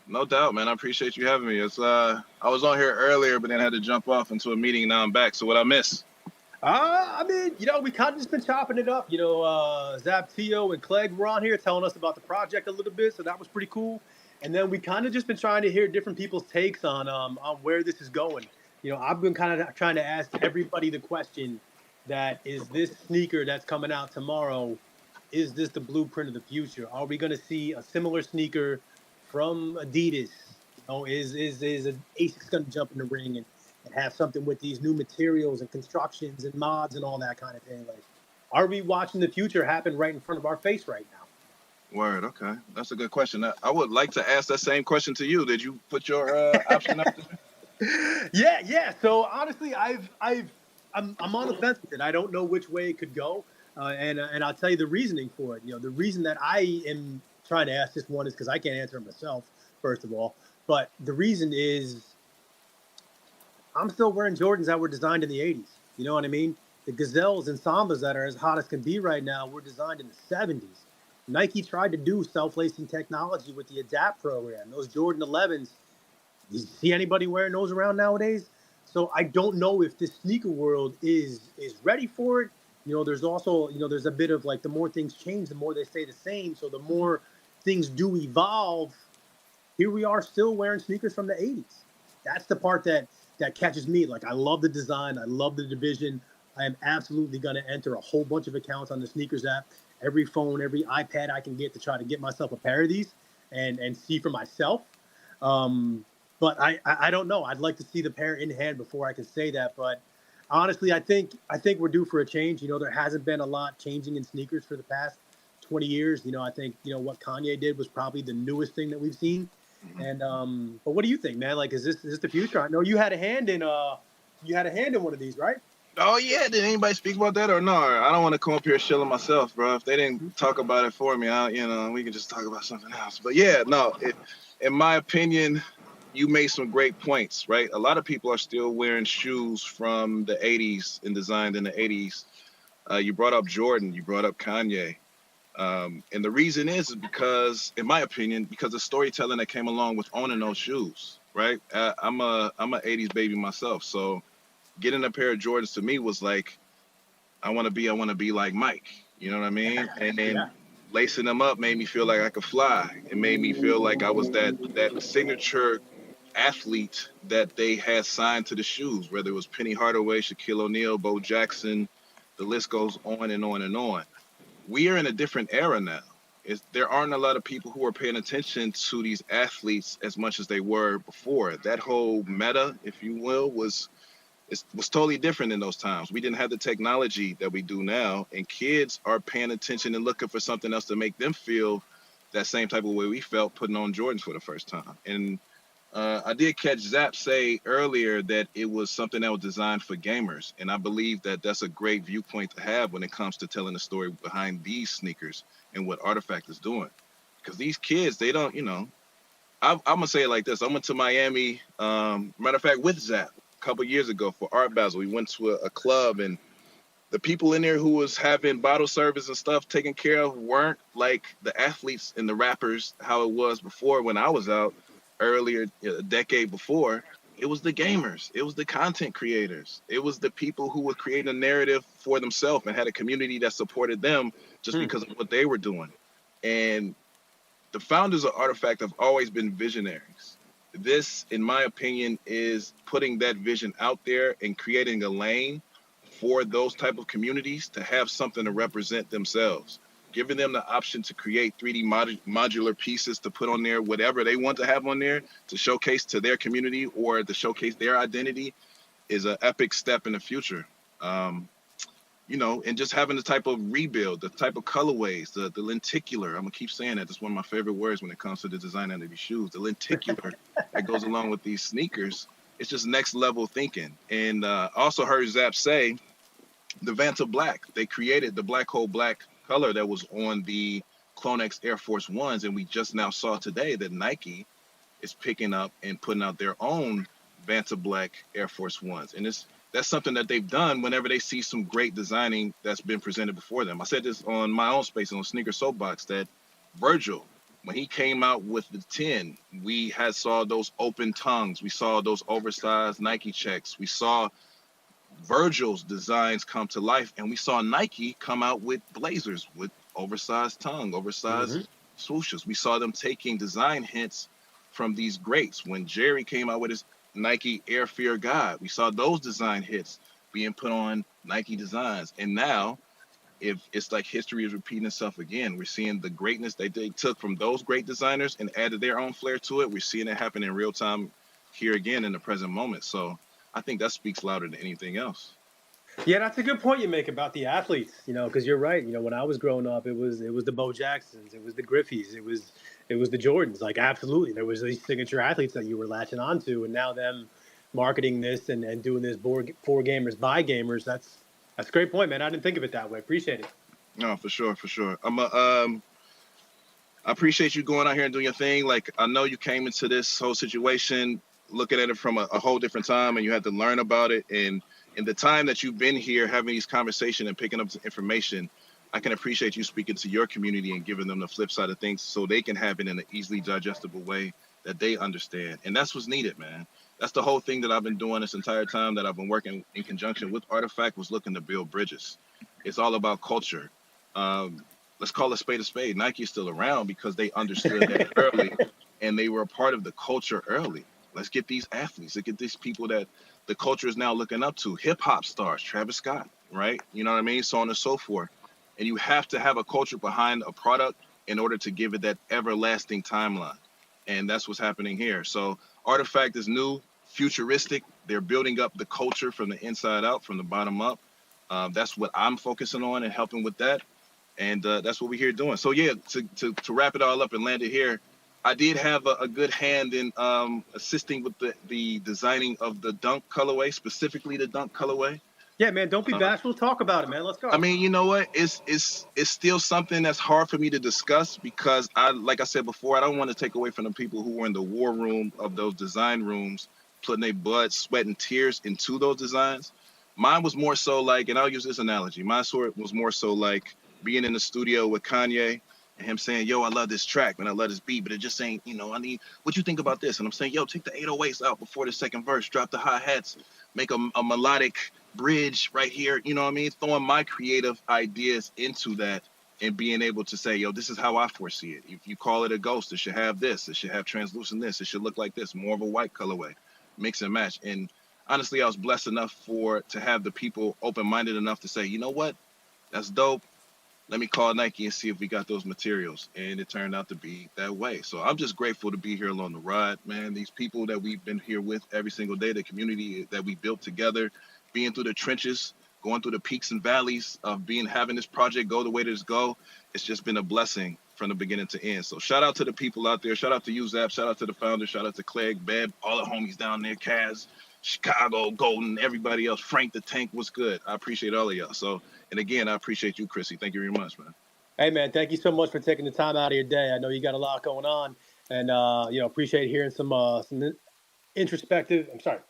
No doubt, man. I appreciate you having me. I was on here earlier, but then had to jump off into a meeting. Now I'm back. So what I miss? I mean, we kind of just been chopping it up. Zaptio and Cleg were on here telling us about the project a little bit, so that was pretty cool. And then we kind of just been trying to hear different people's takes on where this is going. I've been kind of trying to ask everybody the question that is this sneaker that's coming out tomorrow, is this the blueprint of the future? Are we going to see a similar sneaker from Adidas? Is ASICS going to jump in the ring and have something with these new materials and constructions and mods and all that kind of thing? Like, are we watching the future happen right in front of our face right now? Word. Okay, that's a good question. I would like to ask that same question to you. Did you put your option up there? Yeah. So honestly, I'm on the fence with it. I don't know which way it could go. And I'll tell you the reasoning for it. The reason that I am trying to ask this one is because I can't answer it myself, first of all. But the reason is I'm still wearing Jordans that were designed in the 80s. You know what I mean? The Gazelles and Sambas that are as hot as can be right now were designed in the 70s. Nike tried to do self-lacing technology with the Adapt program. Those Jordan 11s, you see anybody wearing those around nowadays? So I don't know if this sneaker world is ready for it. There's also, there's a bit of like the more things change, the more they stay the same. So the more things do evolve, here we are still wearing sneakers from the 80s. That's the part that catches me. Like, I love the design. I love the division. I am absolutely going to enter a whole bunch of accounts on the sneakers app, every phone, every iPad I can get to try to get myself a pair of these and see for myself. But I don't know. I'd like to see the pair in hand before I can say that. But honestly, I think we're due for a change. There hasn't been a lot changing in sneakers for the past 20 years. I think, what Kanye did was probably the newest thing that we've seen. And but what do you think, man? Like, is this the future? I know you had a hand in one of these, right? Oh yeah, did anybody speak about that or no? I don't want to come up here shilling myself, bro. If they didn't talk about it for me, we can just talk about something else. But yeah, no, in my opinion, you made some great points, right? A lot of people are still wearing shoes from the 80s and designed in the 80s. You brought up Jordan, you brought up Kanye. And the reason is because, in my opinion, because the storytelling that came along with owning those shoes, right? I'm a 80s baby myself, so getting a pair of Jordans to me was like, I want to be like Mike. You know what I mean? And then lacing them up made me feel like I could fly. It made me feel like I was that signature athlete that they had signed to the shoes, whether it was Penny Hardaway, Shaquille O'Neal, Bo Jackson, the list goes on and on and on. We are in a different era now. There aren't a lot of people who are paying attention to these athletes as much as they were before. That whole meta, if you will, was totally different in those times. We didn't have the technology that we do now, and kids are paying attention and looking for something else to make them feel that same type of way we felt putting on Jordans for the first time. And I did catch Zap say earlier that it was something that was designed for gamers, and I believe that that's a great viewpoint to have when it comes to telling the story behind these sneakers and what Artifact is doing. Because these kids, they don't, I'm gonna say it like this. I went to Miami, matter of fact, with Zap a couple years ago for Art Basel. We went to a club, and the people in there who was having bottle service and stuff taken care of weren't like the athletes and the rappers how it was before when I was out earlier, a decade before. It was the gamers. It was the content creators. It was the people who were creating a narrative for themselves and had a community that supported them just because of what they were doing. And the founders of Artifact have always been visionaries. This, in my opinion, is putting that vision out there and creating a lane for those type of communities to have something to represent themselves, giving them the option to create 3D modular pieces to put on there, whatever they want to have on there to showcase to their community or to showcase their identity is an epic step in the future. And just having the type of rebuild, the type of colorways, the lenticular. I'm gonna keep saying that. That's one of my favorite words when it comes to the design of these shoes. The lenticular that goes along with these sneakers. It's just next level thinking. And also heard Zap say the Vanta Black. They created the black hole black color that was on the CloneX Air Force Ones, and we just now saw today that Nike is picking up and putting out their own Vanta Black Air Force Ones. And that's something that they've done whenever they see some great designing that's been presented before them. I said this on my own space on Sneaker Soapbox that Virgil, when he came out with the 10, we saw those open tongues. We saw those oversized Nike checks. We saw Virgil's designs come to life, and we saw Nike come out with blazers with oversized tongue, oversized swooshes. We saw them taking design hints from these greats. When Jerry came out with his Nike Air Fear God, we saw those design hits being put on Nike designs. And now, if it's like history is repeating itself again, we're seeing the greatness that they took from those great designers and added their own flair to it. We're seeing it happen in real time here again in the present moment. So I think that speaks louder than anything else. Yeah, that's a good point you make about the athletes, because you're right. When I was growing up, it was the Bo Jacksons, it was the Griffeys, it was the Jordans. Like, absolutely, there was these signature athletes that you were latching onto, and now them marketing this and doing this for gamers by gamers. That's a great point, man. I didn't think of it that way. Appreciate it. No, for sure, for sure. I appreciate you going out here and doing your thing. Like, I know you came into this whole situation looking at it from a whole different time, and you had to learn about it. And in the time that you've been here having these conversations and picking up this information, I can appreciate you speaking to your community and giving them the flip side of things so they can have it in an easily digestible way that they understand. And that's what's needed, man. That's the whole thing that I've been doing this entire time that I've been working in conjunction with Artifact, was looking to build bridges. It's all about culture. Let's call a spade a spade. Nike is still around because they understood that early, and they were a part of the culture early. Let's get these athletes, let's get these people that the culture is now looking up to. Hip hop stars, Travis Scott, right? You know what I mean? So on and so forth. And you have to have a culture behind a product in order to give it that everlasting timeline. And that's what's happening here. So Artifact is new, futuristic. They're building up the culture from the inside out, from the bottom up. That's what I'm focusing on and helping with that. And that's what we're here doing. So yeah, to wrap it all up and land it here, I did have a good hand in assisting with the designing of the dunk colorway, specifically the dunk colorway. Yeah, man, don't be bashful. Talk about it, man. Let's go. I mean, you know what? It's still something that's hard for me to discuss because like I said before, I don't want to take away from the people who were in the war room of those design rooms, putting their blood, sweat, and tears into those designs. Mine was more so like, and I'll use this analogy. Mine was more so like being in the studio with Kanye and him saying, yo, I love this track, man, I love this beat, but it just saying, you know, what you think about this? And I'm saying, yo, take the 808s out before the second verse, drop the hi-hats, make a melodic bridge right here, you know what I mean? Throwing my creative ideas into that and being able to say, yo, this is how I foresee it. If you call it a ghost, it should have this, it should have translucent this, it should look like this, more of a white colorway, mix and match. And honestly, I was blessed enough to have the people open-minded enough to say, you know what, that's dope. Let me call Nike and see if we got those materials. And it turned out to be that way. So I'm just grateful to be here along the ride, man. These people that we've been here with every single day, the community that we built together, being through the trenches, going through the peaks and valleys of having this project go the way that it's go. It's just been a blessing from the beginning to end. So shout out to the people out there. Shout out to you, Zap. Shout out to the founders. Shout out to Clegg, Beb, all the homies down there, Kaz, Chicago, Golden, everybody else. Frank the Tank was good. I appreciate all of y'all. So, and again, I appreciate you, Chrissy. Thank you very much, man. Hey, man, thank you so much for taking the time out of your day. I know you got a lot going on, and appreciate hearing some introspective. I'm sorry,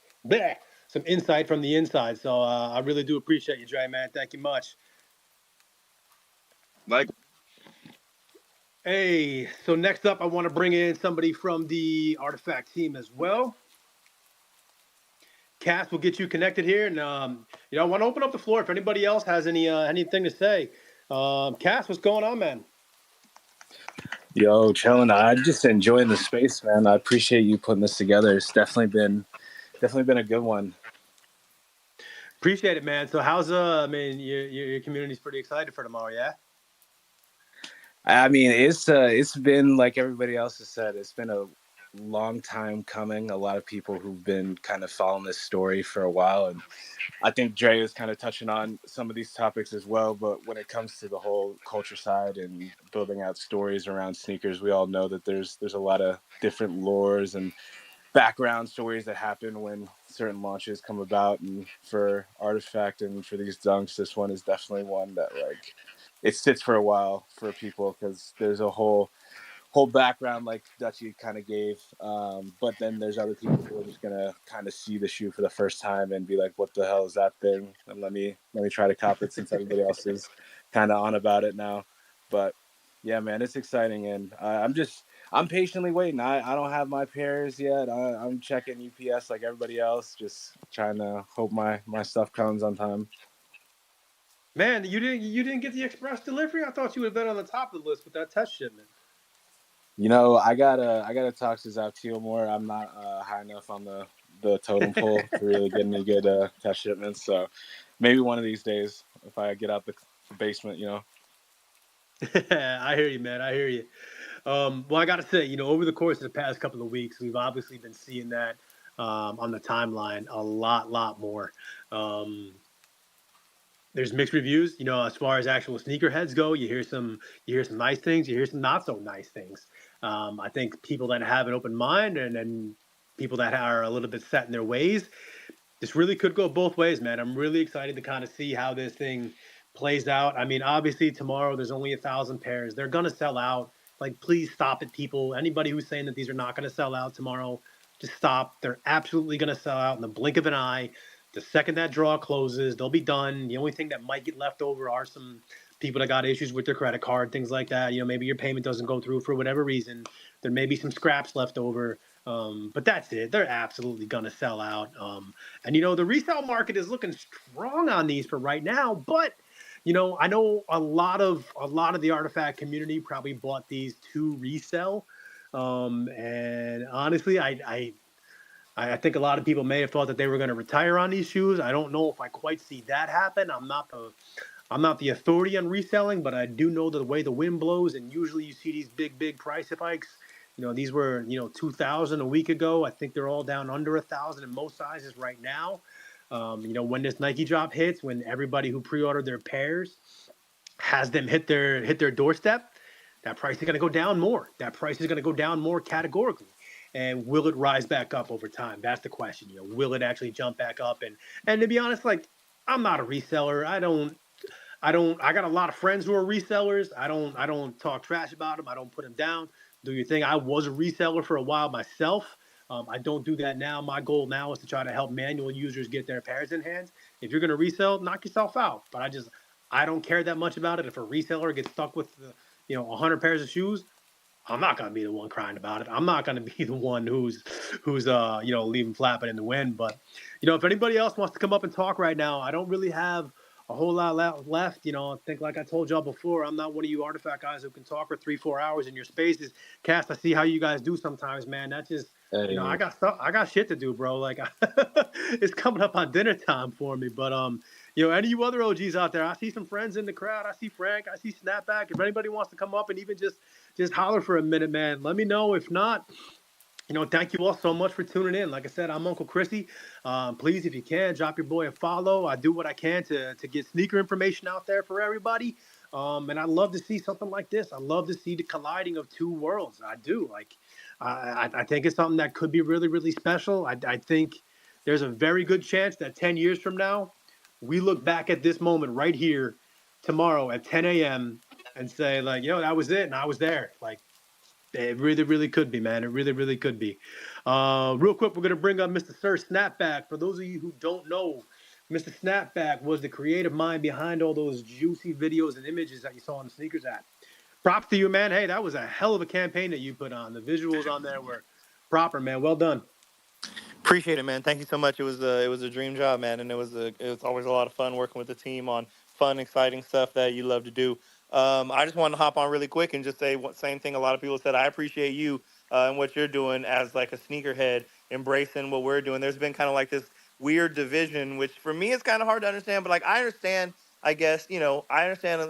some insight from the inside. So I really do appreciate you, Dre, man. Thank you much. Like. Hey, so next up, I want to bring in somebody from the Artifact team as well. Cass will get you connected here, and I want to open up the floor if anybody else has anything to say. Cass, what's going on, man? Yo, chilling. I'm just enjoying the space, man. I appreciate you putting this together. It's definitely been a good one. Appreciate it, man. So how's your community's pretty excited for tomorrow, yeah? I mean, it's been like everybody else has said. It's been a long time coming. A lot of people who've been kind of following this story for a while, and I think Dre is kind of touching on some of these topics as well. But when it comes to the whole culture side and building out stories around sneakers, we all know that there's a lot of different lores and background stories that happen when certain launches come about. And for Artifact and for these dunks, this one is definitely one that like it sits for a while for people because there's a whole background like DUTCHEE kind of gave, but then there's other people who are just gonna kind of see the shoe for the first time and be like, what the hell is that thing, and let me try to cop it since everybody else is kind of on about it now. But yeah, man, it's exciting, and I'm patiently waiting. I don't have my pairs yet. I'm checking UPS like everybody else, just trying to hope my stuff comes on time. Man, you didn't get the express delivery? I thought you would have been on the top of the list with that test shipment. You know, I gotta talk to Zaptio more. I'm not high enough on the totem pole to really get any good test shipments. So maybe one of these days, if I get out the basement, you know. I hear you, man. I hear you. Well, I got to say, over the course of the past couple of weeks, we've obviously been seeing that on the timeline a lot more. There's mixed reviews, as far as actual sneakerheads go. You hear some nice things, you hear some not so nice things. I think people that have an open mind and then people that are a little bit set in their ways, this really could go both ways, man. I'm really excited to kind of see how this thing plays out. I mean, obviously tomorrow there's only 1,000 pairs. They're gonna sell out. Like, please stop it, people. Anybody who's saying that these are not gonna sell out tomorrow, just stop. They're absolutely gonna sell out in the blink of an eye. The second that draw closes, they'll be done. The only thing that might get left over are some people that got issues with their credit card, things like that. You know, maybe your payment doesn't go through for whatever reason. There may be some scraps left over. But that's it. They're absolutely gonna sell out. And the resale market is looking strong on these for right now. But I know a lot of the artifact community probably bought these to resell. And honestly, I think a lot of people may have thought that they were going to retire on these shoes. I don't know if I quite see that happen. I'm not the authority on reselling, but I do know that the way the wind blows, and usually you see these big price hikes. These were 2,000 a week ago. I think they're all down under 1,000 in most sizes right now. When this Nike drop hits, when everybody who pre-ordered their pairs has them hit their doorstep, that price is going to go down more. That price is going to go down more categorically. And will it rise back up over time? That's the question. Will it actually jump back up? And to be honest, like, I'm not a reseller. I got a lot of friends who are resellers. I don't talk trash about them. I don't put them down. Do your thing. I was a reseller for a while myself. I don't do that now. My goal now is to try to help manual users get their pairs in hands. If you're going to resell, knock yourself out. But I don't care that much about it. If a reseller gets stuck with 100 pairs of shoes, I'm not going to be the one crying about it. I'm not going to be the one who's leaving flapping in the wind. But if anybody else wants to come up and talk right now, I don't really have a whole lot left. I think, like I told y'all before, I'm not one of you artifact guys who can talk for 3-4 hours in your spaces. Cass, I see how you guys do sometimes, man. That's just, I got shit to do, bro. Like, it's coming up on dinner time for me. But any of you other OGs out there, I see some friends in the crowd. I see Frank. I see Snapback. If anybody wants to come up and even just holler for a minute, man, let me know. If not, thank you all so much for tuning in. Like I said, I'm Uncle Chrissy. Please, if you can, drop your boy a follow. I do what I can to get sneaker information out there for everybody. And I love to see something like this. I love to see the colliding of two worlds. I do. Like, I think it's something that could be really, really special. I think there's a very good chance that 10 years from now, we look back at this moment right here tomorrow at 10 a.m. and say, like, that was it, and I was there. Like, it really, really could be, man. It really, really could be. Real quick, we're going to bring up Mr. Sir Snapback. For those of you who don't know, Mr. Snapback was the creative mind behind all those juicy videos and images that you saw on the Sneakers app. Props to you, man. Hey, that was a hell of a campaign that you put on. The visuals on there were proper, man. Well done. Appreciate it, man. Thank you so much. It was a dream job, man, and it was always a lot of fun working with the team on fun, exciting stuff that you love to do. I just wanted to hop on really quick and just say same thing a lot of people said. I appreciate you and what you're doing as like a sneakerhead, embracing what we're doing. There's been kind of like this weird division, which for me is kind of hard to understand, but like I understand. I guess I understand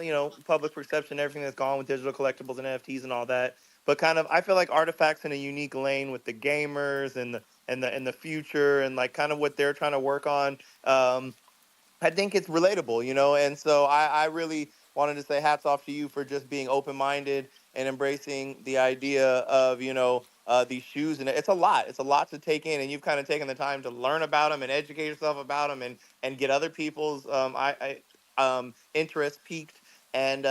public perception, everything that's gone with digital collectibles and NFTs and all that. But kind of I feel like Artifact's in a unique lane with the gamers and the future and like kind of what they're trying to work on. I think it's relatable, and so I really wanted to say hats off to you for just being open-minded and embracing the idea of, these shoes. And it's a lot. It's a lot to take in, and you've kind of taken the time to learn about them and educate yourself about them and get other people's interest piqued. And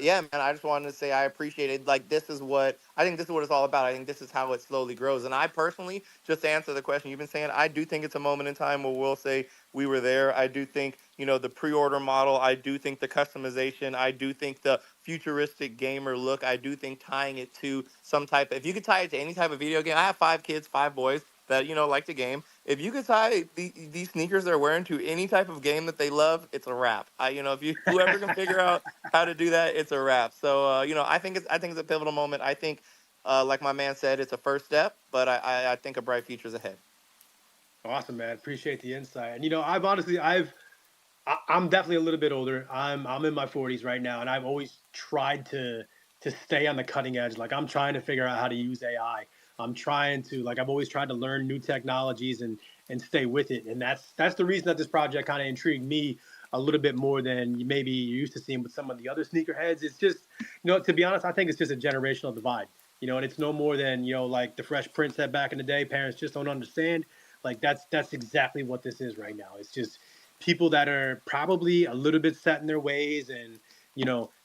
yeah, man, I just wanted to say I appreciate it. Like, I think this is what it's all about. I think this is how it slowly grows. And I personally, just to answer the question you've been saying, I do think it's a moment in time where we'll say we were there. I do think, the pre-order model. I do think the customization. I do think the futuristic gamer look. I do think tying it to if you could tie it to any type of video game. I have 5 kids, 5 boys that, like to game. If you could tie these sneakers they're wearing to any type of game that they love, it's a wrap. If whoever can figure out how to do that, it's a wrap. So, I think it's a pivotal moment. I think, like my man said, it's a first step, but I think a bright future's ahead. Awesome, man. Appreciate the insight. And I'm definitely a little bit older. I'm in my 40s right now, and I've always tried to stay on the cutting edge. Like, I'm trying to figure out how to use AI. I've always tried to learn new technologies and stay with it. And that's the reason that this project kind of intrigued me a little bit more than maybe you're used to seeing with some of the other sneakerheads. It's just, to be honest, I think it's just a generational divide, and it's no more than, like the Fresh Prince said back in the day, parents just don't understand. Like, that's exactly what this is right now. It's just, people that are probably a little bit set in their ways, and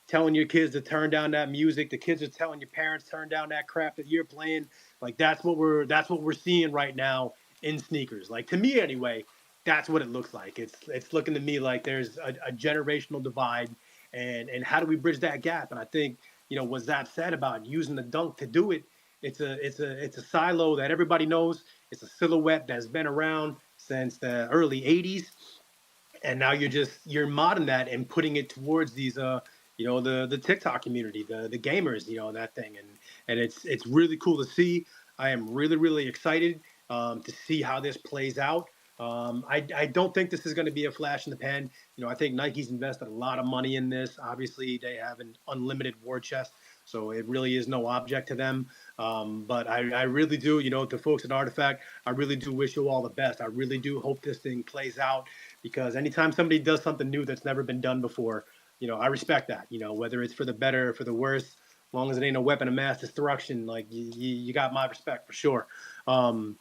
telling your kids to turn down that music. The kids are telling your parents turn down that crap that you're playing. Like that's what we're seeing right now in sneakers. Like to me anyway, that's what it looks like. It's looking to me like there's a generational divide, and how do we bridge that gap? And I think what Zap said about using the dunk to do it. It's a silo that everybody knows. It's a silhouette that's been around since the early '80s, and now you're modding that and putting it towards these the TikTok community, the gamers, that thing, and it's really cool to see. I am really really excited to see how this plays out. I don't think this is going to be a flash in the pan. I think Nike's invested a lot of money in this. Obviously, they have an unlimited war chest, so it really is no object to them. But I really do, to folks at Artifact, I really do wish you all the best. I really do hope this thing plays out, because anytime somebody does something new that's never been done before, I respect that. Whether it's for the better or for the worse, as long as it ain't a weapon of mass destruction, like you got my respect for sure. So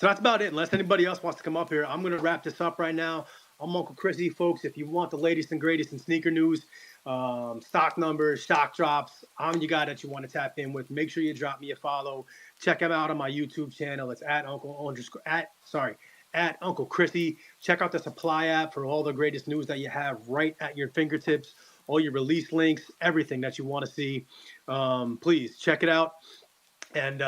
that's about it. Unless anybody else wants to come up here, I'm going to wrap this up right now. I'm Uncle Chrissy, folks. If you want the latest and greatest in sneaker news, stock numbers, stock drops, I'm your guy that you want to tap in with. Make sure you drop me a follow. Check him out on my YouTube channel. It's at Uncle Chrissy. Check out the Supply app for all the greatest news that you have right at your fingertips. All your release links, everything that you want to see. Please check it out. And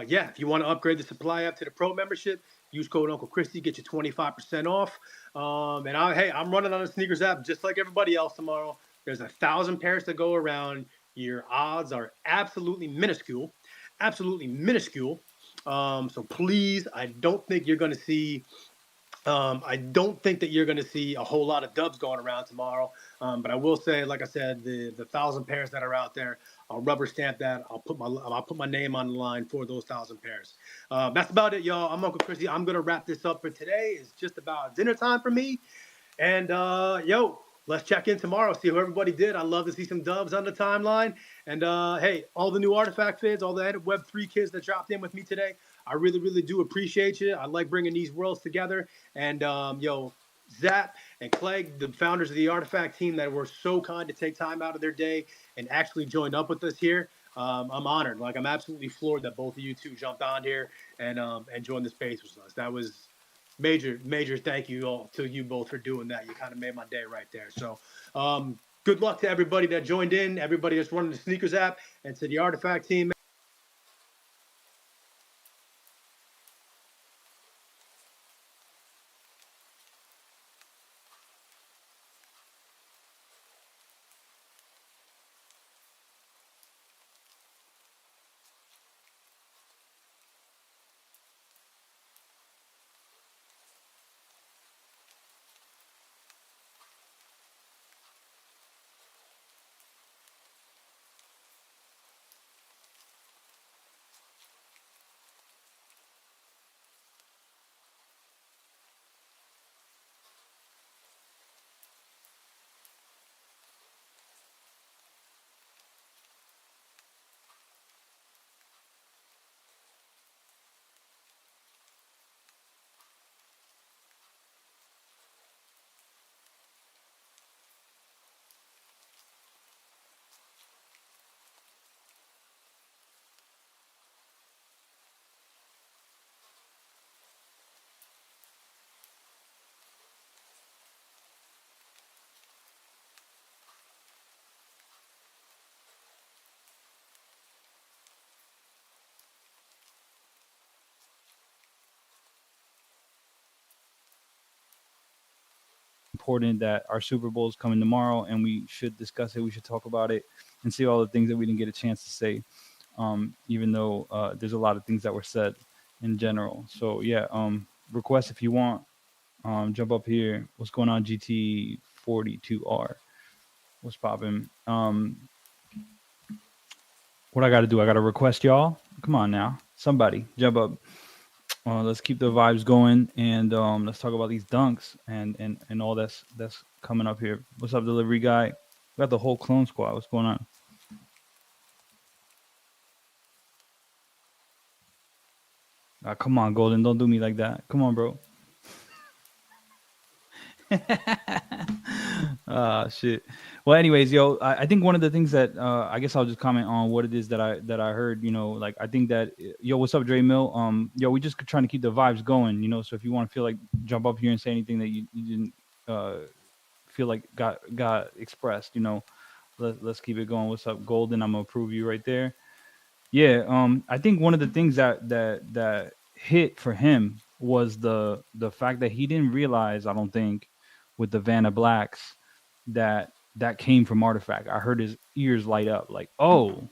if you want to upgrade the Supply app to the Pro membership, use code Uncle Christy, get you 25% off. I'm running on the Sneakers app just like everybody else tomorrow. There's 1,000 pairs to go around. Your odds are absolutely minuscule, absolutely minuscule. So please, I don't think you're going to see a whole lot of dubs going around tomorrow. But I will say, like I said, the 1,000 pairs that are out there, I'll rubber stamp that. I'll put my name on the line for those 1,000 pairs. That's about it, y'all. I'm Uncle Chrissy. I'm gonna wrap this up for today. It's just about dinner time for me. And let's check in tomorrow, see how everybody did. I'd love to see some dubs on the timeline. And hey, all the new Artifact fans, all the Web3 kids that dropped in with me today, I really, really do appreciate you. I like bringing these worlds together. And Zap and Clegg, the founders of the Artifact team that were so kind to take time out of their day and actually joined up with us here. I'm honored. Like, I'm absolutely floored that both of you two jumped on here and joined the space with us. That was major thank you all to you both for doing that. You kind of made my day right there. So good luck to everybody that joined in, everybody that's running the Sneakers app, and to the Artifact team. Important that our Super Bowl is coming tomorrow, and we should discuss it. We should talk about it and see all the things that we didn't get a chance to say, even though there's a lot of things that were said in general. So yeah, request if you want, jump up here. What's going on, GT42R? What's popping? What I got to do? I got to request y'all. Come on now, somebody jump up. Let's keep the vibes going, and let's talk about these dunks and all that's coming up here. What's up, delivery guy? We got the whole clone squad. What's going on? Come on, Golden. Don't do me like that. Come on, bro. Shit. Well, anyways, yo, I think one of the things that I guess I'll just comment on what it is that I heard. You know, like I think that yo, what's up, Dre Mill? Yo, we just trying to keep the vibes going. You know, so if you want to feel like jump up here and say anything that you didn't feel like got expressed, you know, let's keep it going. What's up, Golden? I'm gonna approve you right there. Yeah, I think one of the things that hit for him was the fact that he didn't realize, I don't think, with the Vanna Blacks that came from Artifact. I heard his ears light up, like, oh,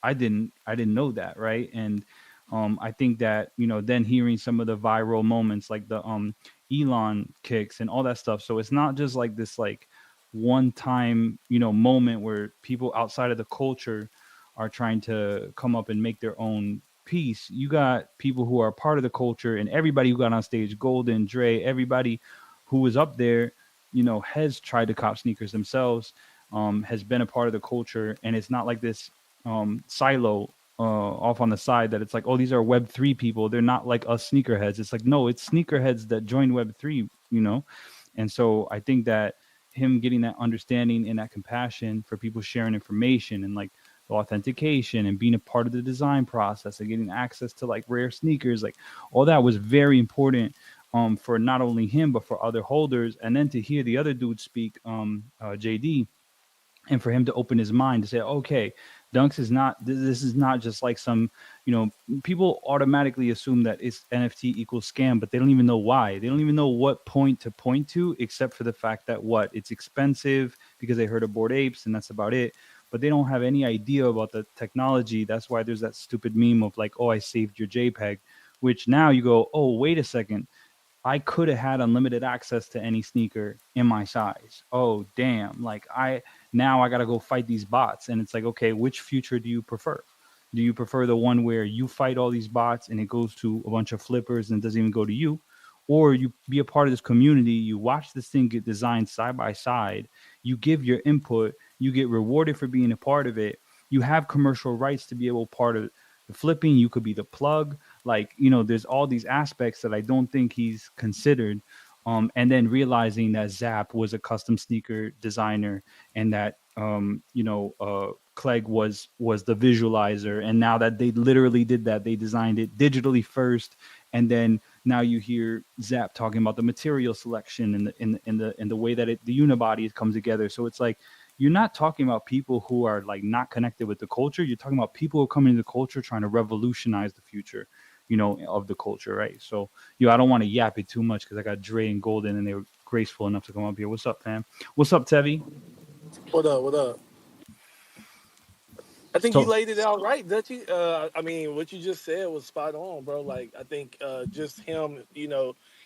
I didn't know that, right? And I think that then hearing some of the viral moments, like the Elon kicks and all that stuff. So it's not just like this like one time moment where people outside of the culture are trying to come up and make their own piece. You got people who are part of the culture, and everybody who got on stage, Golden, Dre, everybody who was up there, has tried to cop sneakers themselves, has been a part of the culture, and it's not like this silo off on the side that it's like, oh, these are Web3 people. They're not like us sneakerheads. It's like, no, it's sneakerheads that joined Web3, and so I think that him getting that understanding and that compassion for people sharing information and like authentication and being a part of the design process and getting access to like rare sneakers, like all that was very important for not only him but for other holders. And then to hear the other dude speak, JD, and for him to open his mind to say, okay, Dunks is not, this is not just like some, people automatically assume that it's NFT equals scam, but they don't even know why. They don't even know what point to, except for the fact that it's expensive because they heard of Bored Apes and that's about it. But they don't have any idea about the technology. That's why there's that stupid meme of like, oh, I saved your JPEG, which now you go, oh, wait a second. I could have had unlimited access to any sneaker in my size. Oh, damn. Like now I got to go fight these bots. And it's like, okay, which future do you prefer? Do you prefer the one where you fight all these bots and it goes to a bunch of flippers and doesn't even go to you? Or you be a part of this community, you watch this thing get designed side by side, you give your input, you get rewarded for being a part of it. You have commercial rights to be able part of the flipping. You could be the plug. Like, there's all these aspects that I don't think he's considered. And then realizing that Zap was a custom sneaker designer and that, Clegg was the visualizer. And now that they literally did that, they designed it digitally first. And then now you hear Zap talking about the material selection and the way that the unibody comes together. So it's like, you're not talking about people who are like not connected with the culture. You're talking about people who are coming into the culture trying to revolutionize the future, of the culture, right? So, I don't want to yap it too much because I got Dre and Golden and they were graceful enough to come up here. What's up, fam? What's up, Tevi? What up? What up? I think you laid it out right, DUTCHEE. I mean, what you just said was spot on, bro. Like, I think just him,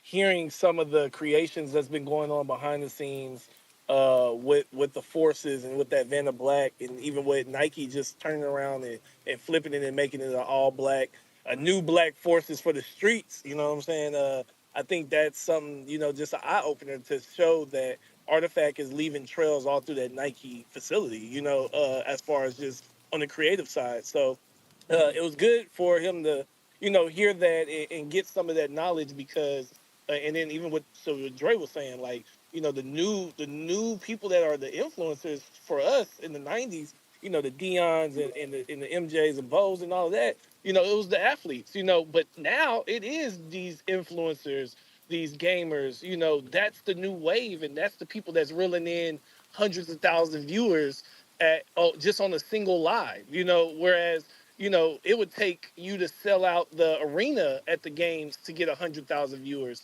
hearing some of the creations that's been going on behind the scenes with the forces and with that Vanna Black, and even with Nike just turning around and flipping it and making it an all black, a new black forces for the streets. You know what I'm saying? I think that's something, just an eye opener to show that Artifact is leaving trails all through that Nike facility, as far as just on the creative side. So it was good for him to, hear that and get some of that knowledge because, and then even what Dre was saying, like, the new people that are the influencers for us in the 90s, the Deons and the MJs and Bows and all of that, it was the athletes, but now it is these influencers, these gamers, that's the new wave. And that's the people that's reeling in hundreds of thousands of viewers just on a single live, whereas, it would take you to sell out the arena at the games to get 100,000 viewers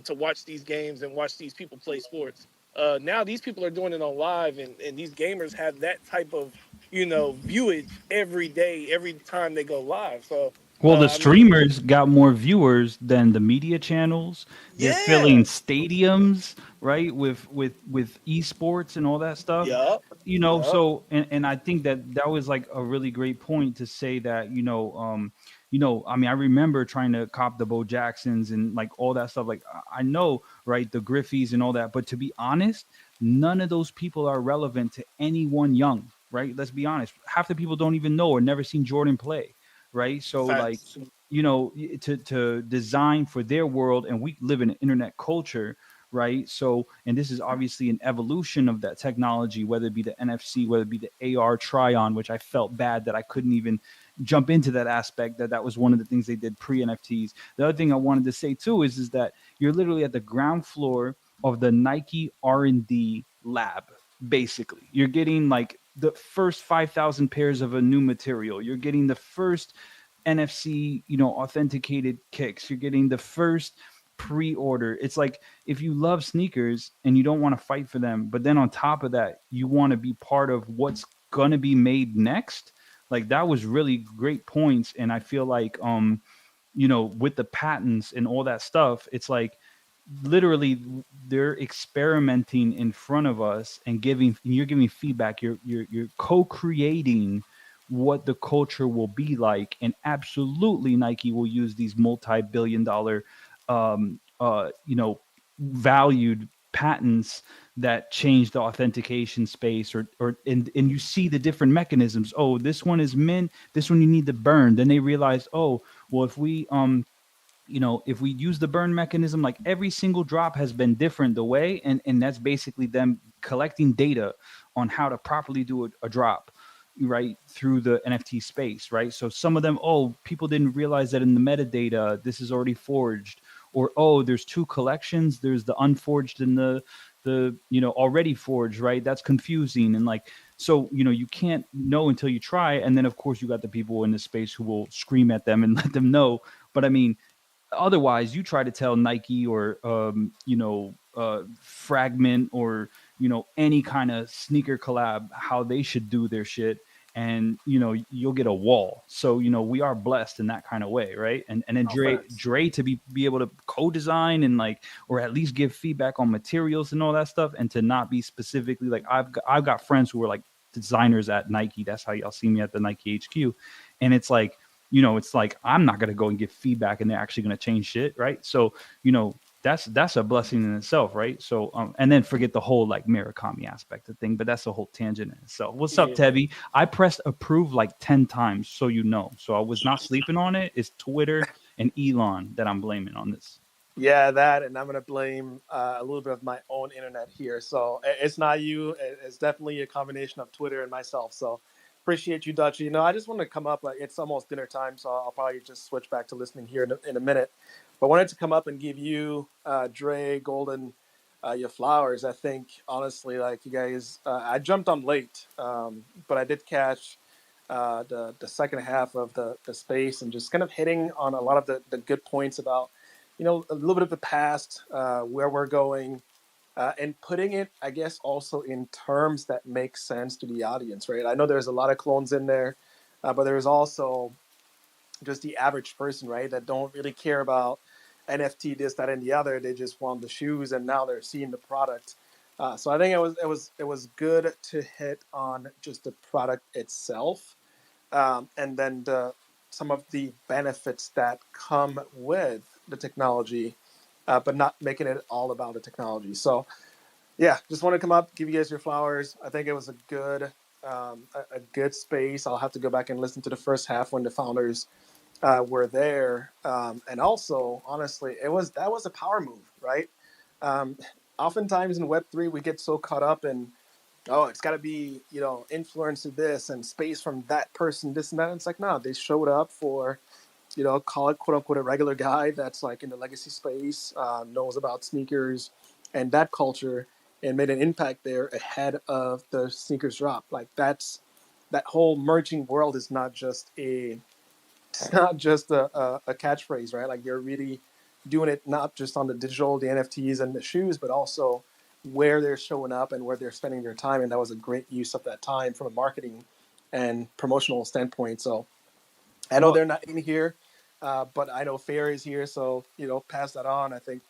to watch these games and watch these people play sports. Now these people are doing it on live, and these gamers have that type of, viewage every day, every time they go live. So, Well, the I mean, streamers got more viewers than the media channels. They're yeah, filling stadiums, right, with esports and all that stuff. yup, yup, So and I think that was like a really great point to say that, I mean, I remember trying to cop the Bo Jacksons and like all that stuff. Like I know, right, the Griffeys and all that. But to be honest, none of those people are relevant to anyone young, right? Let's be honest. Half the people don't even know or never seen Jordan play, right? So like, facts. to design for their world, and we live in an internet culture, right? So, and this is obviously an evolution of that technology, whether it be the NFC, whether it be the AR try-on, which I felt bad that I couldn't even jump into that aspect, that was one of the things they did pre-NFTs. The other thing I wanted to say too is that you're literally at the ground floor of the Nike R&D lab. Basically, you're getting like the first 5,000 pairs of a new material. You're getting the first NFC, authenticated kicks. You're getting the first pre-order. It's like, if you love sneakers and you don't want to fight for them, but then on top of that, you want to be part of what's going to be made next. Like, that was really great points. And I feel like, with the patents and all that stuff, it's like, literally they're experimenting in front of us and you're giving feedback. You're co-creating what the culture will be like, and absolutely Nike will use these multi-billion-dollar valued patents that change the authentication space, and you see the different mechanisms. Oh, this one is mint, this one you need to burn. Then they realize, oh, well, if we if we use the burn mechanism, like every single drop has been different the way, and that's basically them collecting data on how to properly do a drop, right, through the NFT space, right? So some of them, oh, people didn't realize that in the metadata, this is already forged, or, oh, there's two collections, there's the unforged and the already forged, right? That's confusing. And like, so, you can't know until you try. And then of course you got the people in the space who will scream at them and let them know. But I mean, otherwise, you try to tell Nike or Fragment or any kind of sneaker collab how they should do their shit, and you'll get a wall. So we are blessed in that kind of way, right? And then Dre to be able to co-design and like, or at least give feedback on materials and all that stuff, and to not be specifically like, I've got friends who are like designers at Nike. That's how y'all see me at the Nike HQ, and it's like, it's like, I'm not going to go and give feedback and they're actually going to change shit. Right. So, that's a blessing in itself. Right. So, and then forget the whole like Murakami aspect of thing, but that's a whole tangent in itself. What's up, Tebby? I pressed approve like 10 times. So, so I was not sleeping on it. It's Twitter and Elon that I'm blaming on this. Yeah, that, and I'm going to blame a little bit of my own internet here. So it's not you. It's definitely a combination of Twitter and myself. So appreciate you, DUTCHEE. I just wanted to come up. It's almost dinner time, so I'll probably just switch back to listening here in a minute. But I wanted to come up and give you, Dre, Golden, your flowers. I think, honestly, like you guys, I jumped on late, but I did catch the second half of the space, and just kind of hitting on a lot of the good points about, a little bit of the past, where we're going, and putting it, I guess, also in terms that make sense to the audience, right? I know there's a lot of clones in there, but there's also just the average person, right, that don't really care about NFT, this, that, and the other. They just want the shoes, and now they're seeing the product. So I think it was good to hit on just the product itself, and then some of the benefits that come with the technology, but not making it all about the technology. So, yeah, just want to come up, give you guys your flowers. I think it was a good space. I'll have to go back and listen to the first half when the founders were there, and also, honestly, that was a power move, right? Oftentimes in Web3, we get so caught up in, oh, it's got to be, influence of this and space from that person, this and that. And it's like, no, they showed up for, call it quote unquote a regular guy that's like in the legacy space, knows about sneakers and that culture, and made an impact there ahead of the sneakers drop. Like that whole merging world is not just a catchphrase, right? Like, you're really doing it not just on the digital, the NFTs and the shoes, but also where they're showing up and where they're spending their time. And that was a great use of that time from a marketing and promotional standpoint. So I know they're not in here, but I know Fair is here. So, pass that on. I think